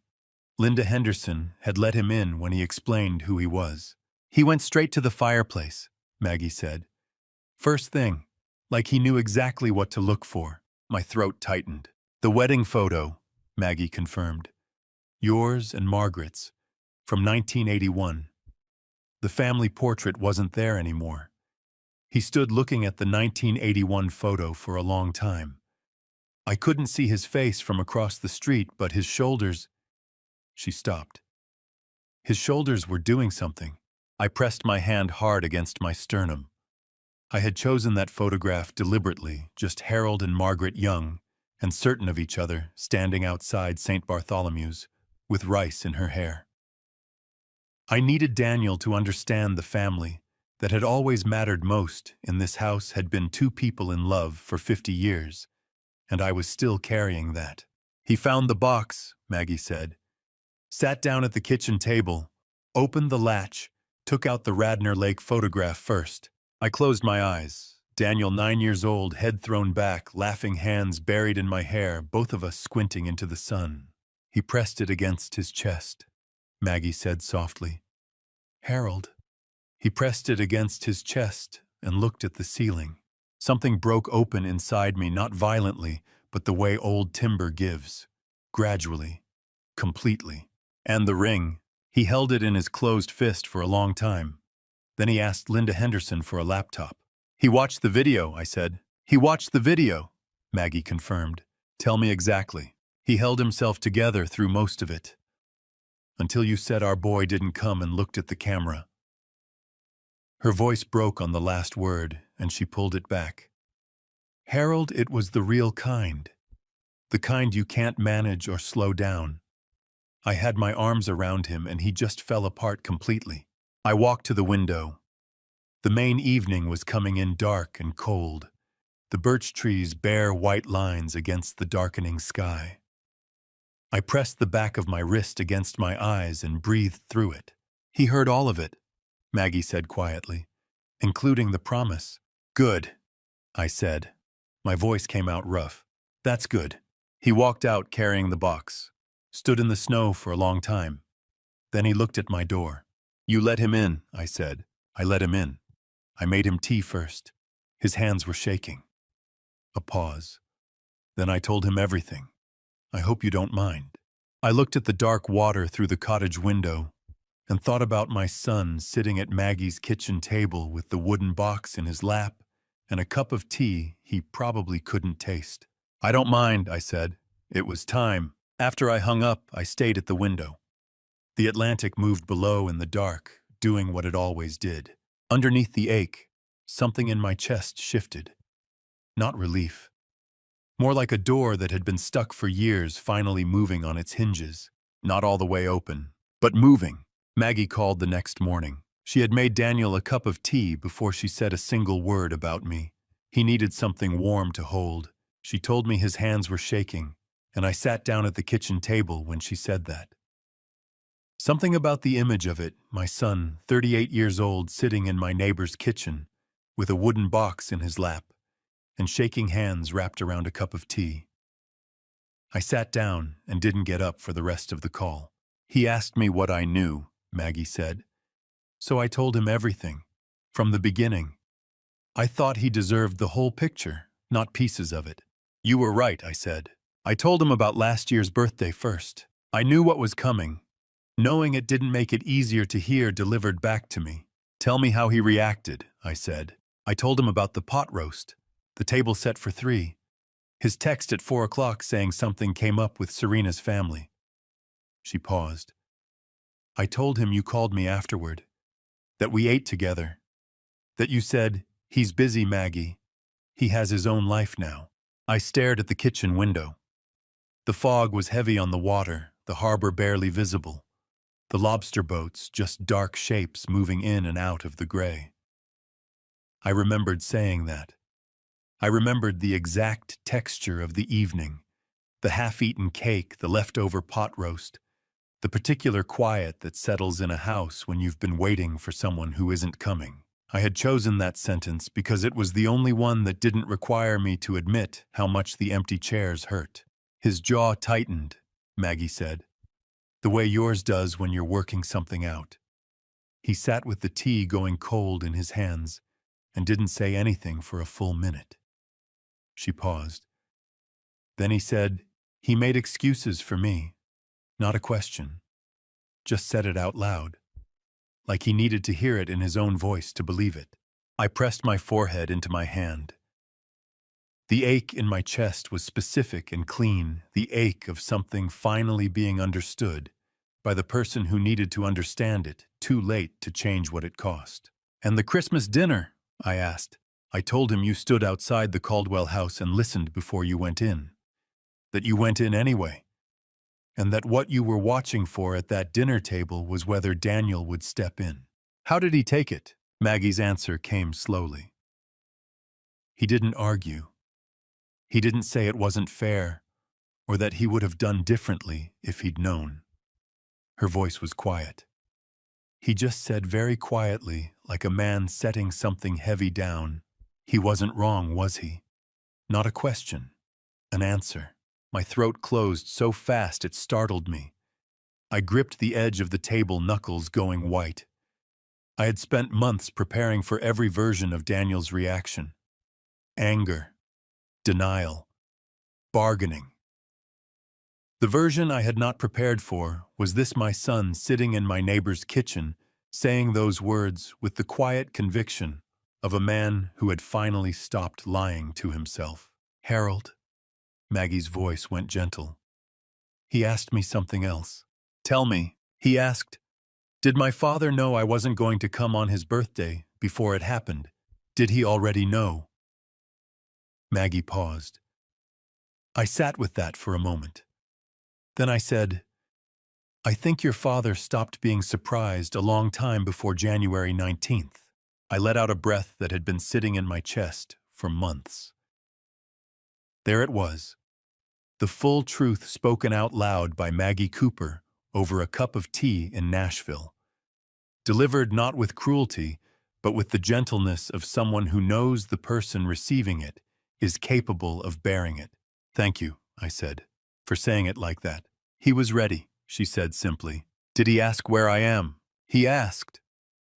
Linda Henderson had let him in when he explained who he was. He went straight to the fireplace, Maggie said. First thing, like he knew exactly what to look for. My throat tightened. The wedding photo, Maggie confirmed. Yours and Margaret's, from 1981. The family portrait wasn't there anymore. He stood looking at the 1981 photo for a long time. I couldn't see his face from across the street, but his shoulders... She stopped. His shoulders were doing something. I pressed my hand hard against my sternum. I had chosen that photograph deliberately, just Harold and Margaret young, and certain of each other, standing outside St. Bartholomew's, with rice in her hair. I needed Daniel to understand the family that had always mattered most in this house had been two people in love for 50 years, and I was still carrying that. He found the box, Maggie said, sat down at the kitchen table, opened the latch, took out the Radnor Lake photograph first. I closed my eyes. Daniel, 9 years old, head thrown back, laughing hands buried in my hair, both of us squinting into the sun. He pressed it against his chest. Maggie said softly, Harold. He pressed it against his chest and looked at the ceiling. Something broke open inside me, not violently, but the way old timber gives. Gradually. Completely. And the ring. He held it in his closed fist for a long time. Then he asked Linda Henderson for a laptop. He watched the video, I said. He watched the video, Maggie confirmed. Tell me exactly. He held himself together through most of it. Until you said our boy didn't come and looked at the camera. Her voice broke on the last word, and she pulled it back. Harold, it was the real kind. The kind you can't manage or slow down. I had my arms around him, and he just fell apart completely. I walked to the window. The Maine evening was coming in dark and cold, the birch trees bare white lines against the darkening sky. I pressed the back of my wrist against my eyes and breathed through it. He heard all of it, Maggie said quietly, including the promise. Good, I said. My voice came out rough. That's good. He walked out carrying the box, stood in the snow for a long time. Then he looked at my door. You let him in, I said. I let him in. I made him tea first. His hands were shaking. A pause. Then I told him everything. I hope you don't mind. I looked at the dark water through the cottage window and thought about my son sitting at Maggie's kitchen table with the wooden box in his lap and a cup of tea he probably couldn't taste. I don't mind, I said. It was time. After I hung up, I stayed at the window. The Atlantic moved below in the dark, doing what it always did. Underneath the ache, something in my chest shifted. Not relief. More like a door that had been stuck for years finally moving on its hinges. Not all the way open, but moving. Maggie called the next morning. She had made Daniel a cup of tea before she said a single word about me. He needed something warm to hold. She told me his hands were shaking, and I sat down at the kitchen table when she said that. Something about the image of it, my son, 38 years old, sitting in my neighbor's kitchen, with a wooden box in his lap, and shaking hands wrapped around a cup of tea. I sat down and didn't get up for the rest of the call. He asked me what I knew, Maggie said. So I told him everything, from the beginning. I thought he deserved the whole picture, not pieces of it. You were right, I said. I told him about last year's birthday first. I knew what was coming. Knowing it didn't make it easier to hear delivered back to me. Tell me how he reacted, I said. I told him about the pot roast, the table set for 3. His text at 4 o'clock saying something came up with Serena's family. She paused. I told him you called me afterward, that we ate together, that you said, "He's busy, Maggie. He has his own life now." I stared at the kitchen window. The fog was heavy on the water, the harbor barely visible, the lobster boats just dark shapes moving in and out of the gray. I remembered saying that. I remembered the exact texture of the evening, the half-eaten cake, the leftover pot roast, the particular quiet that settles in a house when you've been waiting for someone who isn't coming. I had chosen that sentence because it was the only one that didn't require me to admit how much the empty chairs hurt. His jaw tightened, Maggie said, the way yours does when you're working something out. He sat with the tea going cold in his hands and didn't say anything for a full minute. She paused. Then he said, he made excuses for me, not a question. Just said it out loud, like he needed to hear it in his own voice to believe it. I pressed my forehead into my hand. The ache in my chest was specific and clean, the ache of something finally being understood by the person who needed to understand it, too late to change what it cost. And the Christmas dinner? I asked. I told him you stood outside the Caldwell house and listened before you went in. That you went in anyway. And that what you were watching for at that dinner table was whether Daniel would step in. How did he take it? Maggie's answer came slowly. He didn't argue. He didn't say it wasn't fair, or that he would have done differently if he'd known. Her voice was quiet. He just said very quietly, like a man setting something heavy down, he wasn't wrong, was he? Not a question, an answer. My throat closed so fast it startled me. I gripped the edge of the table, knuckles going white. I had spent months preparing for every version of Daniel's reaction. Anger, denial, bargaining. The version I had not prepared for was this: my son sitting in my neighbor's kitchen, saying those words with the quiet conviction of a man who had finally stopped lying to himself. Harold, Maggie's voice went gentle. He asked me something else. Tell me, he asked, did my father know I wasn't going to come on his birthday before it happened? Did he already know? Maggie paused. I sat with that for a moment. Then I said, I think your father stopped being surprised a long time before January 19th. I let out a breath that had been sitting in my chest for months. There it was, the full truth spoken out loud by Maggie Cooper over a cup of tea in Nashville. Delivered not with cruelty, but with the gentleness of someone who knows the person receiving it is capable of bearing it. Thank you, I said, for saying it like that. He was ready, she said simply. Did he ask where I am? He asked.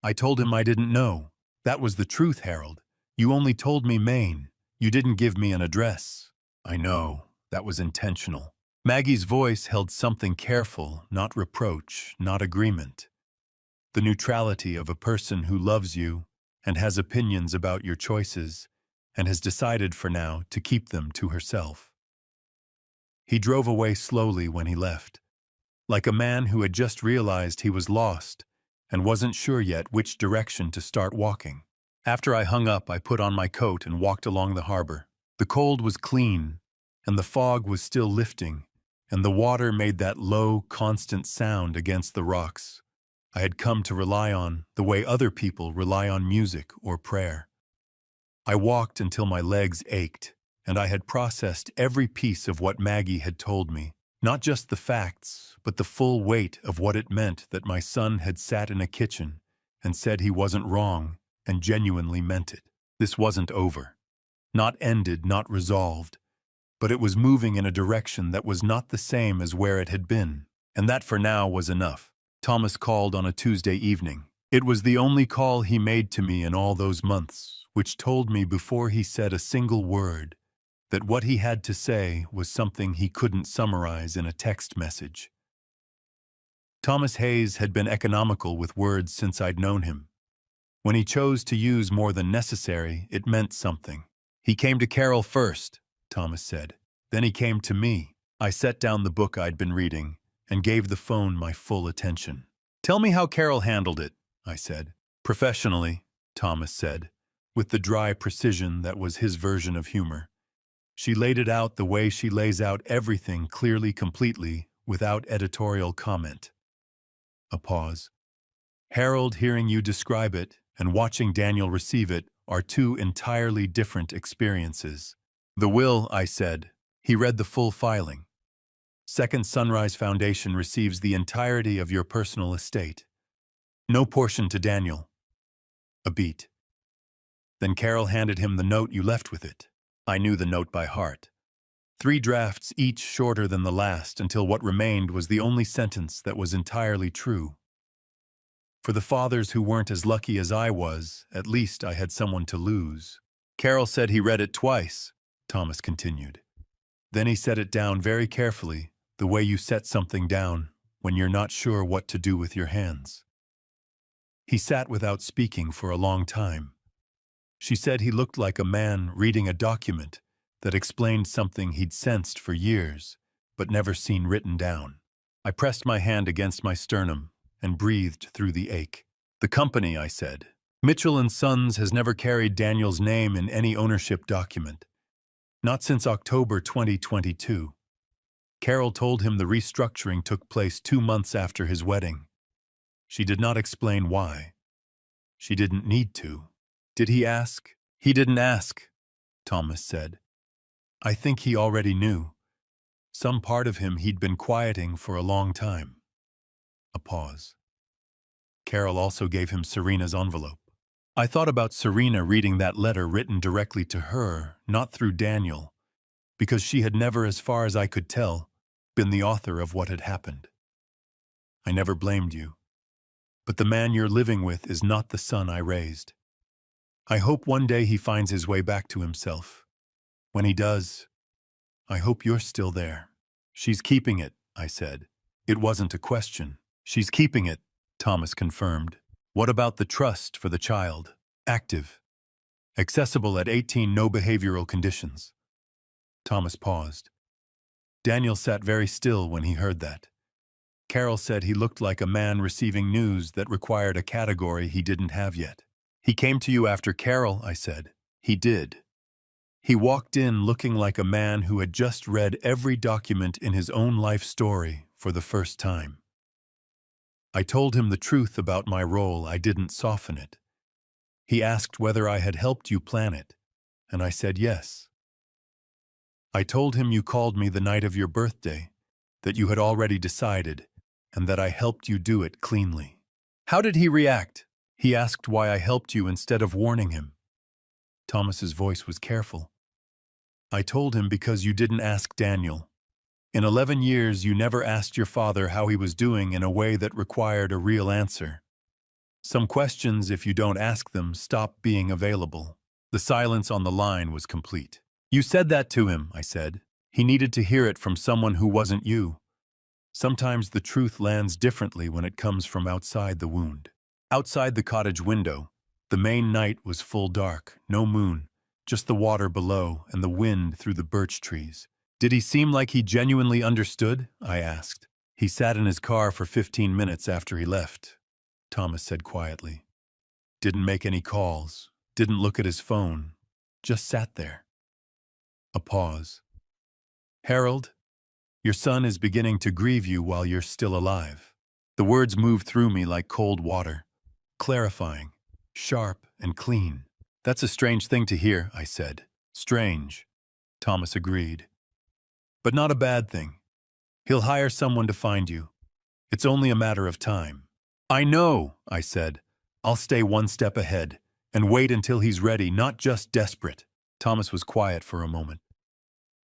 I told him I didn't know. That was the truth, Harold. You only told me Maine. You didn't give me an address. I know. That was intentional. Maggie's voice held something careful, not reproach, not agreement. The neutrality of a person who loves you and has opinions about your choices and has decided for now to keep them to herself. He drove away slowly when he left, like a man who had just realized he was lost and wasn't sure yet which direction to start walking. After I hung up, I put on my coat and walked along the harbor. The cold was clean, and the fog was still lifting, and the water made that low, constant sound against the rocks I had come to rely on the way other people rely on music or prayer. I walked until my legs ached, and I had processed every piece of what Maggie had told me, not just the facts, but the full weight of what it meant that my son had sat in a kitchen and said he wasn't wrong and genuinely meant it. This wasn't over. Not ended, not resolved, but it was moving in a direction that was not the same as where it had been, and that for now was enough. Thomas called on a Tuesday evening. It was the only call he made to me in all those months, which told me before he said a single word that what he had to say was something he couldn't summarize in a text message. Thomas Hayes had been economical with words since I'd known him. When he chose to use more than necessary, it meant something. "He came to Carol first," Thomas said. "Then he came to me." I set down the book I'd been reading and gave the phone my full attention. "Tell me how Carol handled it," I said. "Professionally," Thomas said, with the dry precision that was his version of humor. "She laid it out the way she lays out everything, clearly, completely, without editorial comment." A pause. "Harold, hearing you describe it and watching Daniel receive it are two entirely different experiences." "The will," I said. He read the full filing. "Second Sunrise Foundation receives the entirety of your personal estate. No portion to Daniel." A beat. "Then Carol handed him the note you left with it." I knew the note by heart. 3 drafts, each shorter than the last, until what remained was the only sentence that was entirely true. For the fathers who weren't as lucky as I was, at least I had someone to lose. "Carol said he read it twice," Thomas continued. "Then he set it down very carefully, the way you set something down when you're not sure what to do with your hands. He sat without speaking for a long time. She said he looked like a man reading a document that explained something he'd sensed for years, but never seen written down." I pressed my hand against my sternum and breathed through the ache. "The company," I said. "Mitchell & Sons has never carried Daniel's name in any ownership document. Not since October 2022. Carol told him the restructuring took place 2 months after his wedding. She did not explain why. She didn't need to." "Did he ask?" "He didn't ask," Thomas said. "I think he already knew. Some part of him he'd been quieting for a long time." A pause. "Carol also gave him Serena's envelope." I thought about Serena reading that letter written directly to her, not through Daniel, because she had never, as far as I could tell, been the author of what had happened. "I never blamed you. But the man you're living with is not the son I raised. I hope one day he finds his way back to himself. When he does, I hope you're still there." "She's keeping it," I said. It wasn't a question. "She's keeping it," Thomas confirmed. "What about the trust for the child?" "Active. Accessible at 18, no behavioral conditions." Thomas paused. Daniel sat very still when he heard that. Carol said he looked like a man receiving news that required a category he didn't have yet. "He came to you after Carol," I said. "He did. He walked in looking like a man who had just read every document in his own life story for the first time. I told him the truth about my role. I didn't soften it. He asked whether I had helped you plan it, and I said yes. I told him you called me the night of your birthday, that you had already decided, and that I helped you do it cleanly." "How did he react?" "He asked why I helped you instead of warning him." Thomas's voice was careful. "I told him because you didn't ask Daniel. In 11 years, you never asked your father how he was doing in a way that required a real answer. Some questions, if you don't ask them, stop being available." The silence on the line was complete. "You said that to him," I said. "He needed to hear it from someone who wasn't you. Sometimes the truth lands differently when it comes from outside the wound." Outside the cottage window, the Maine night was full dark, no moon, just the water below and the wind through the birch trees. "Did he seem like he genuinely understood?" I asked. "He sat in his car for 15 minutes after he left," Thomas said quietly. "Didn't make any calls, didn't look at his phone, just sat there." A pause. "Harold, your son is beginning to grieve you while you're still alive." The words moved through me like cold water, clarifying, sharp and clean. "That's a strange thing to hear," I said. "Strange," Thomas agreed. "But not a bad thing. He'll hire someone to find you. It's only a matter of time." "I know," I said. "I'll stay one step ahead and wait until he's ready, not just desperate." Thomas was quiet for a moment.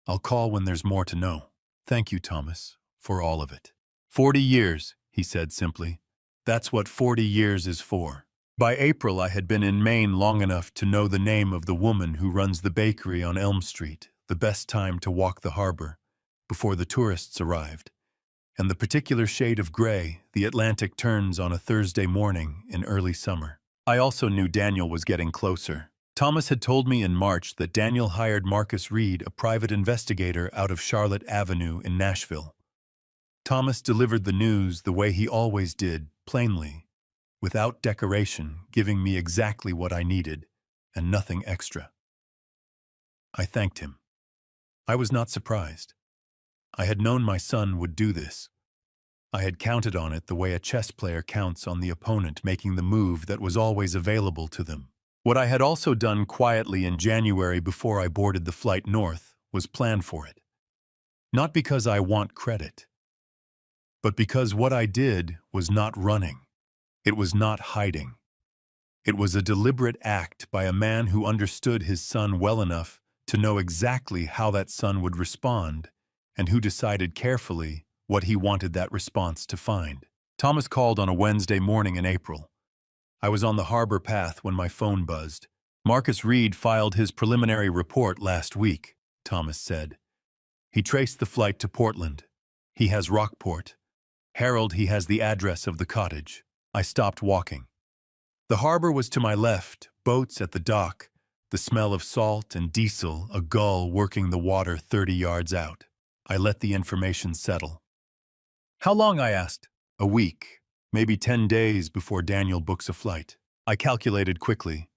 "I'll call when there's more to know." "Thank you, Thomas, for all of it." 40 years, he said simply. "That's what 40 years is for." By April, I had been in Maine long enough to know the name of the woman who runs the bakery on Elm Street, the best time to walk the harbor, before the tourists arrived, and the particular shade of gray the Atlantic turns on a Thursday morning in early summer. I also knew Daniel was getting closer. Thomas had told me in March that Daniel hired Marcus Reed, a private investigator out of Charlotte Avenue in Nashville. Thomas delivered the news the way he always did, plainly, without decoration, giving me exactly what I needed, and nothing extra. I thanked him. I was not surprised. I had known my son would do this. I had counted on it the way a chess player counts on the opponent making the move that was always available to them. What I had also done quietly in January before I boarded the flight north was plan for it. Not because I want credit, but because what I did was not running. It was not hiding. It was a deliberate act by a man who understood his son well enough to know exactly how that son would respond, and who decided carefully what he wanted that response to find. Thomas called on a Wednesday morning in April. I was on the harbor path when my phone buzzed. Marcus Reed filed his preliminary report last week, Thomas said. He traced the flight to Portland. He has Rockport. Harold, he has the address of the cottage. I stopped walking. The harbor was to my left, boats at the dock, the smell of salt and diesel, a gull working the water 30 yards out. I let the information settle. How long, I asked? A week, maybe 10 days before Daniel books a flight. I calculated quickly.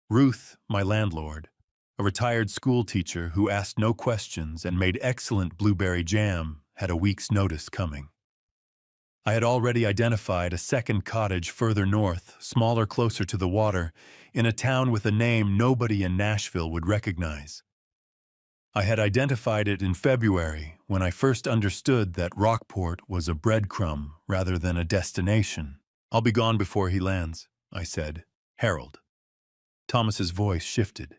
Ruth, my landlord, a retired school teacher who asked no questions and made excellent blueberry jam, had a week's notice coming. I had already identified a second cottage further north, smaller, closer to the water, in a town with a name nobody in Nashville would recognize. I had identified it in February when I first understood that Rockport was a breadcrumb rather than a destination. I'll be gone before he lands, I said. Harold. Thomas's voice shifted.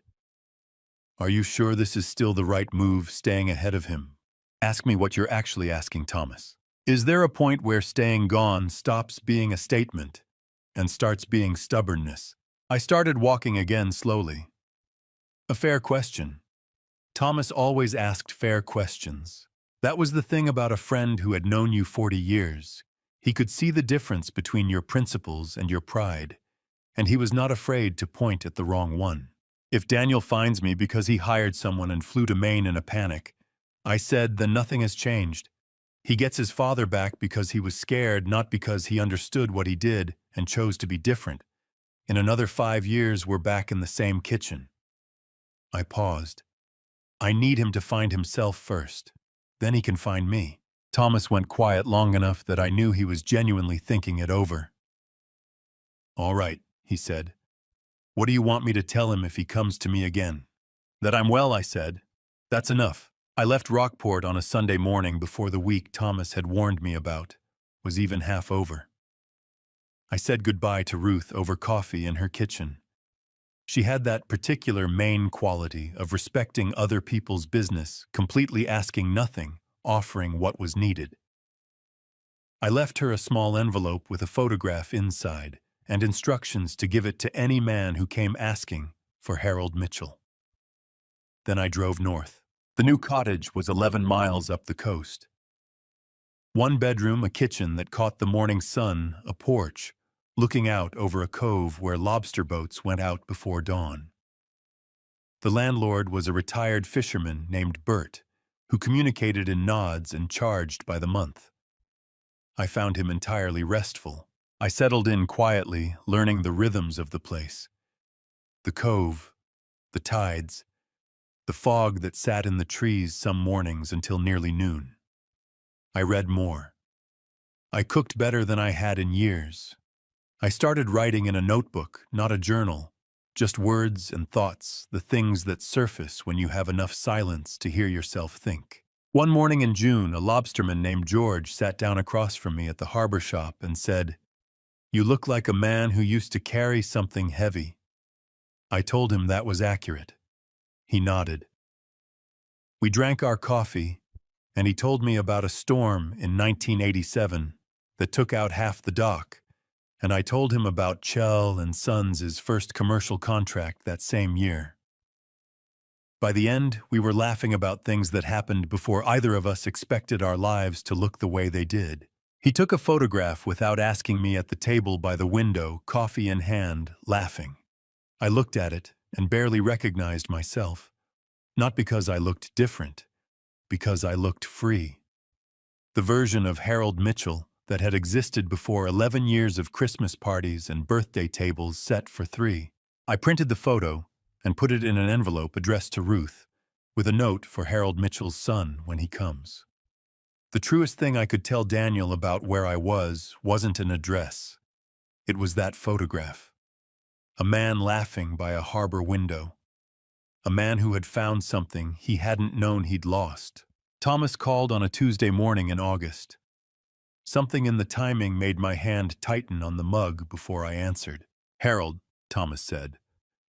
Are you sure this is still the right move, staying ahead of him? Ask me what you're actually asking, Thomas. Is there a point where staying gone stops being a statement and starts being stubbornness? I started walking again slowly. A fair question. Thomas always asked fair questions. That was the thing about a friend who had known you 40 years. He could see the difference between your principles and your pride, and he was not afraid to point at the wrong one. If Daniel finds me because he hired someone and flew to Maine in a panic, I said, then nothing has changed. He gets his father back because he was scared, not because he understood what he did and chose to be different. In another 5 years, we're back in the same kitchen. I paused. I need him to find himself first. Then he can find me. Thomas went quiet long enough that I knew he was genuinely thinking it over. All right, he said. What do you want me to tell him if he comes to me again? That I'm well, I said. That's enough. I left Rockport on a Sunday morning before the week Thomas had warned me about was even half over. I said goodbye to Ruth over coffee in her kitchen. She had that particular Maine quality of respecting other people's business, completely asking nothing, offering what was needed. I left her a small envelope with a photograph inside and instructions to give it to any man who came asking for Harold Mitchell. Then I drove north. The new cottage was 11 miles up the coast. 1 bedroom, a kitchen that caught the morning sun, a porch, looking out over a cove where lobster boats went out before dawn. The landlord was a retired fisherman named Bert, who communicated in nods and charged by the month. I found him entirely restful. I settled in quietly, learning the rhythms of the place. The cove, the tides, the fog that sat in the trees some mornings until nearly noon. I read more. I cooked better than I had in years. I started writing in a notebook, not a journal, just words and thoughts, the things that surface when you have enough silence to hear yourself think. One morning in June, a lobsterman named George sat down across from me at the harbor shop and said, "You look like a man who used to carry something heavy." I told him that was accurate. He nodded. We drank our coffee, and he told me about a storm in 1987 that took out half the dock, and I told him about Chell and Sons' first commercial contract that same year. By the end, we were laughing about things that happened before either of us expected our lives to look the way they did. He took a photograph without asking me at the table by the window, coffee in hand, laughing. I looked at it and barely recognized myself. Not because I looked different, because I looked free. The version of Harold Mitchell that had existed before 11 years of Christmas parties and birthday tables set for 3. I printed the photo and put it in an envelope addressed to Ruth, with a note for Harold Mitchell's son when he comes. The truest thing I could tell Daniel about where I was wasn't an address. It was that photograph. A man laughing by a harbor window. A man who had found something he hadn't known he'd lost. Thomas called on a Tuesday morning in August. Something in the timing made my hand tighten on the mug before I answered. "Harold," Thomas said.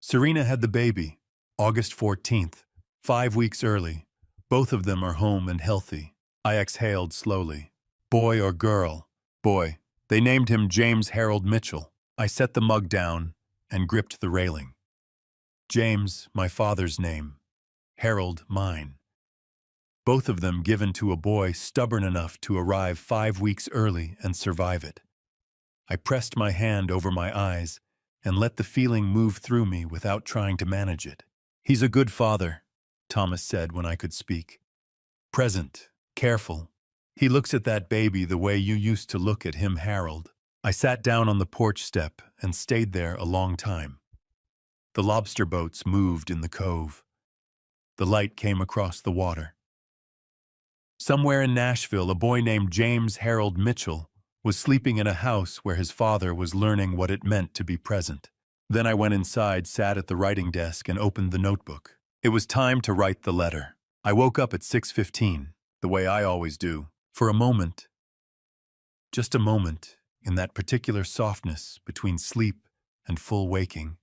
"Serena had the baby, August 14th, 5 weeks early. Both of them are home and healthy." I exhaled slowly. "Boy or girl?" "Boy. They named him James Harold Mitchell." I set the mug down and gripped the railing. James, my father's name. Harold, mine. Both of them given to a boy stubborn enough to arrive 5 weeks early and survive it. I pressed my hand over my eyes and let the feeling move through me without trying to manage it. "He's a good father," Thomas said when I could speak. "Present, careful. He looks at that baby the way you used to look at him, Harold." I sat down on the porch step and stayed there a long time. The lobster boats moved in the cove. The light came across the water. Somewhere in Nashville, a boy named James Harold Mitchell was sleeping in a house where his father was learning what it meant to be present. Then I went inside, sat at the writing desk, and opened the notebook. It was time to write the letter. I woke up at 6:15, the way I always do. For a moment, just a moment, in that particular softness between sleep and full waking,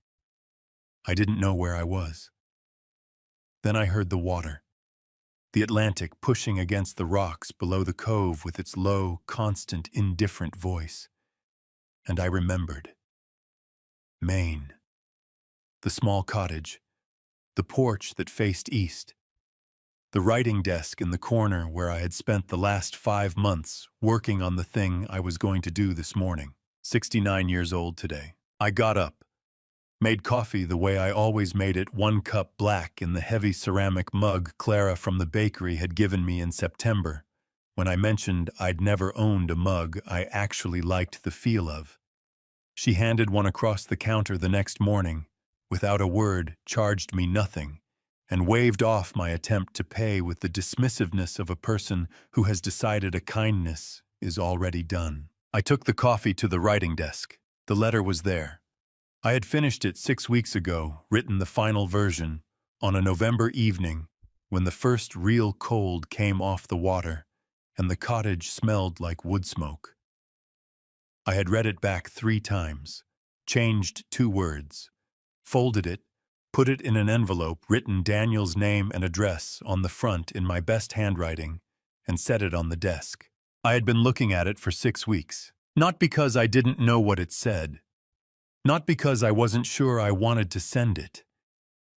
I didn't know where I was. Then I heard the water. The Atlantic pushing against the rocks below the cove with its low, constant, indifferent voice. And I remembered. Maine. The small cottage. The porch that faced east. The writing desk in the corner where I had spent the last 5 months working on the thing I was going to do this morning. 69 years old today. I got up. Made coffee the way I always made it, 1 cup black in the heavy ceramic mug Clara from the bakery had given me in September, when I mentioned I'd never owned a mug I actually liked the feel of. She handed one across the counter the next morning, without a word, charged me nothing, and waved off my attempt to pay with the dismissiveness of a person who has decided a kindness is already done. I took the coffee to the writing desk. The letter was there. I had finished it 6 weeks ago, written the final version, on a November evening when the first real cold came off the water and the cottage smelled like wood smoke. I had read it back 3 times, changed 2 words, folded it, put it in an envelope, written Daniel's name and address on the front in my best handwriting, and set it on the desk. I had been looking at it for 6 weeks, not because I didn't know what it said, not because I wasn't sure I wanted to send it,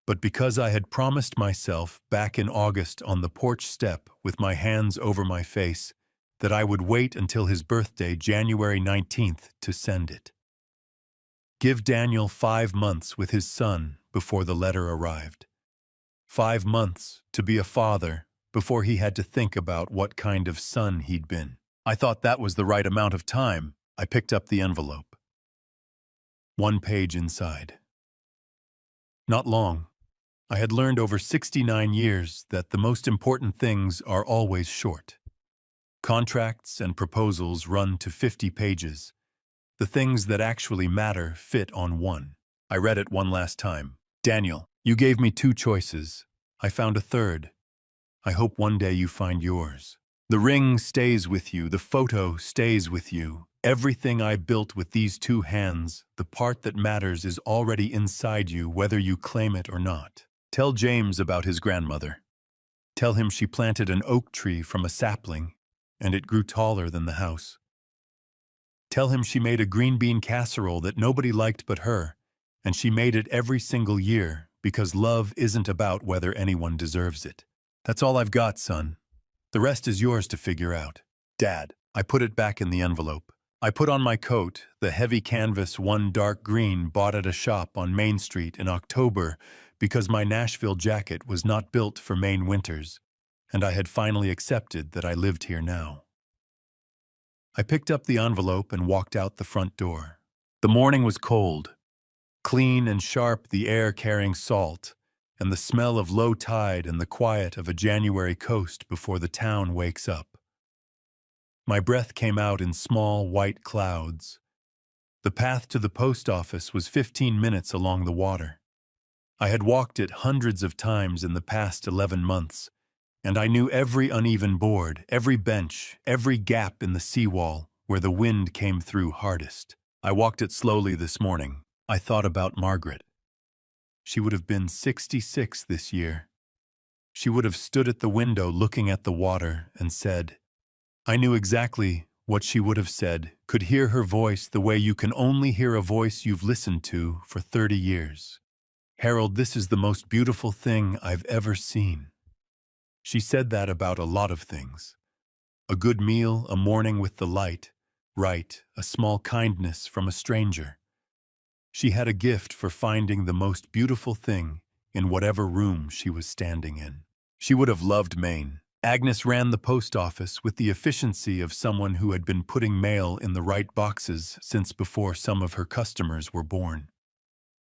but because I had promised myself back in August on the porch step with my hands over my face that I would wait until his birthday, January 19th, to send it. Give Daniel 5 months with his son before the letter arrived. 5 months to be a father before he had to think about what kind of son he'd been. I thought that was the right amount of time. I picked up the envelope. 1 page inside. Not long. I had learned over 69 years that the most important things are always short. Contracts and proposals run to 50 pages. The things that actually matter fit on 1. I read it one last time. "Daniel, you gave me 2 choices. I found a third. I hope one day you find yours. The ring stays with you. The photo stays with you. Everything I built with these 2 hands, the part that matters is already inside you, whether you claim it or not. Tell James about his grandmother. Tell him she planted an oak tree from a sapling, and it grew taller than the house. Tell him she made a green bean casserole that nobody liked but her, and she made it every single year because love isn't about whether anyone deserves it. That's all I've got, son. The rest is yours to figure out. Dad, I put it back in the envelope. I put on my coat, the heavy canvas one dark green bought at a shop on Main Street in October because my Nashville jacket was not built for Maine winters, and I had finally accepted that I lived here now. I picked up the envelope and walked out the front door. The morning was cold, clean and sharp, the air carrying salt, and the smell of low tide and the quiet of a January coast before the town wakes up. My breath came out in small white clouds. The path to the post office was 15 minutes along the water. I had walked it hundreds of times in the past 11 months, and I knew every uneven board, every bench, every gap in the seawall where the wind came through hardest. I walked it slowly this morning. I thought about Margaret. She would have been 66 this year. She would have stood at the window looking at the water and said, I knew exactly what she would have said, could hear her voice the way you can only hear a voice you've listened to for 30 years. Harold, this is the most beautiful thing I've ever seen. She said that about a lot of things. A good meal, a morning with the light, right, a small kindness from a stranger. She had a gift for finding the most beautiful thing in whatever room she was standing in. She would have loved Maine. Agnes ran the post office with the efficiency of someone who had been putting mail in the right boxes since before some of her customers were born.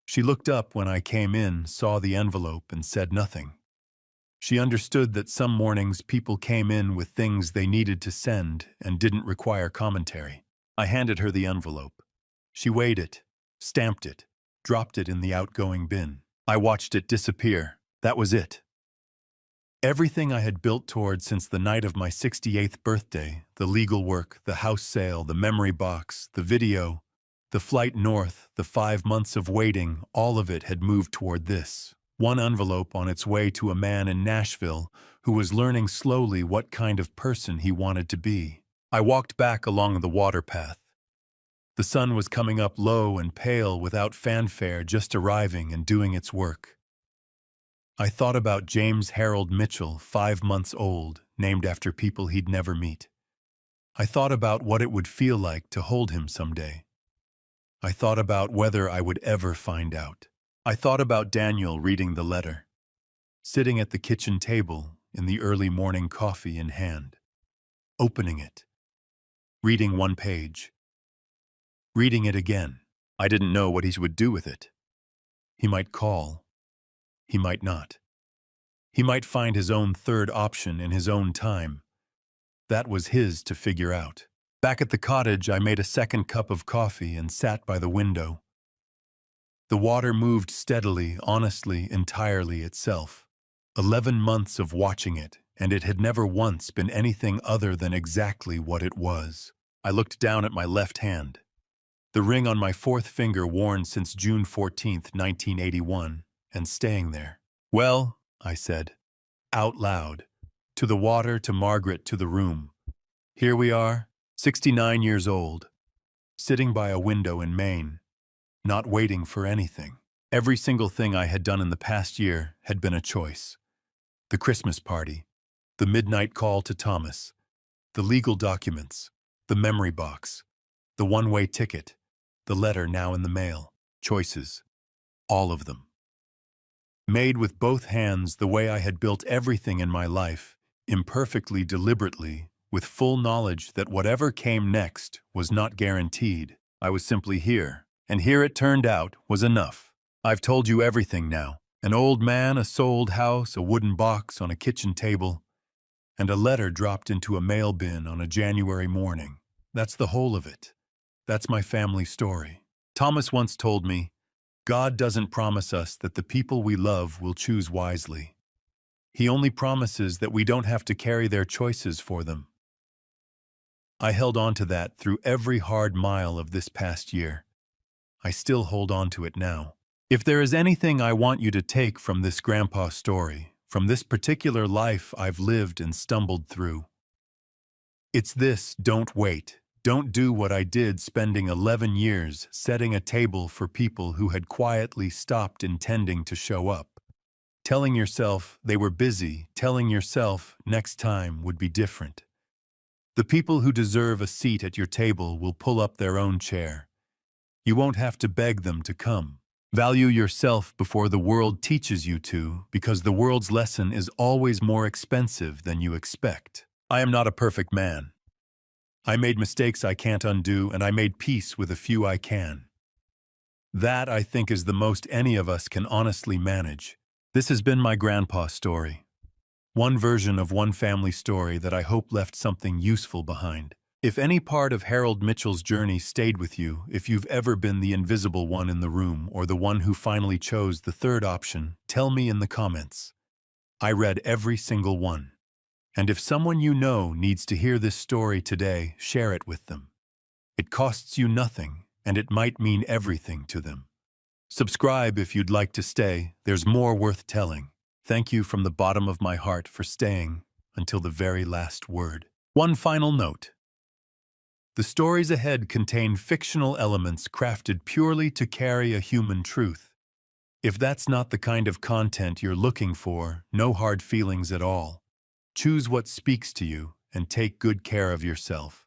She looked up when I came in, saw the envelope, and said nothing. She understood that some mornings people came in with things they needed to send and didn't require commentary. I handed her the envelope. She weighed it, stamped it, dropped it in the outgoing bin. I watched it disappear. That was it. Everything I had built toward since the night of my 68th birthday, the legal work, the house sale, the memory box, the video, the flight north, the 5 months of waiting, all of it had moved toward this. One envelope on its way to a man in Nashville who was learning slowly what kind of person he wanted to be. I walked back along the water path. The sun was coming up low and pale without fanfare, just arriving and doing its work. I thought about James Harold Mitchell, 5 months old, named after people he'd never meet. I thought about what it would feel like to hold him someday. I thought about whether I would ever find out. I thought about Daniel reading the letter, sitting at the kitchen table in the early morning coffee in hand, opening it, reading one page, reading it again. I didn't know what he would do with it. He might call. He might not. He might find his own third option in his own time. That was his to figure out. Back at the cottage, I made a second cup of coffee and sat by the window. The water moved steadily, honestly, entirely itself. 11 months of watching it, and it had never once been anything other than exactly what it was. I looked down at my left hand. The ring on my fourth finger worn since June 14th, 1981. And staying there. Well, I said, out loud, to the water, to Margaret, to the room. Here we are, 69 years old, sitting by a window in Maine, not waiting for anything. Every single thing I had done in the past year had been a choice. The Christmas party, the midnight call to Thomas, the legal documents, the memory box, the one-way ticket, the letter now in the mail. Choices. All of them. Made with both hands the way I had built everything in my life, imperfectly, deliberately, with full knowledge that whatever came next was not guaranteed. I was simply here, and here it turned out was enough. I've told you everything now. An old man, a sold house, a wooden box on a kitchen table, and a letter dropped into a mail bin on a January morning. That's the whole of it. That's my family story. Thomas once told me, God doesn't promise us that the people we love will choose wisely. He only promises that we don't have to carry their choices for them. I held on to that through every hard mile of this past year. I still hold on to it now. If there is anything I want you to take from this grandpa story, from this particular life I've lived and stumbled through, it's this: don't wait. Don't do what I did, spending 11 years setting a table for people who had quietly stopped intending to show up. Telling yourself they were busy, telling yourself next time would be different. The people who deserve a seat at your table will pull up their own chair. You won't have to beg them to come. Value yourself before the world teaches you to, because the world's lesson is always more expensive than you expect. I am not a perfect man. I made mistakes I can't undo, and I made peace with a few I can. That, I think, is the most any of us can honestly manage. This has been my grandpa's story. One version of one family story that I hope left something useful behind. If any part of Harold Mitchell's journey stayed with you, if you've ever been the invisible one in the room or the one who finally chose the third option, tell me in the comments. I read every single one. And if someone you know needs to hear this story today, share it with them. It costs you nothing, and it might mean everything to them. Subscribe if you'd like to stay. There's more worth telling. Thank you from the bottom of my heart for staying until the very last word. One final note. The stories ahead contain fictional elements crafted purely to carry a human truth. If that's not the kind of content you're looking for, no hard feelings at all. Choose what speaks to you and take good care of yourself.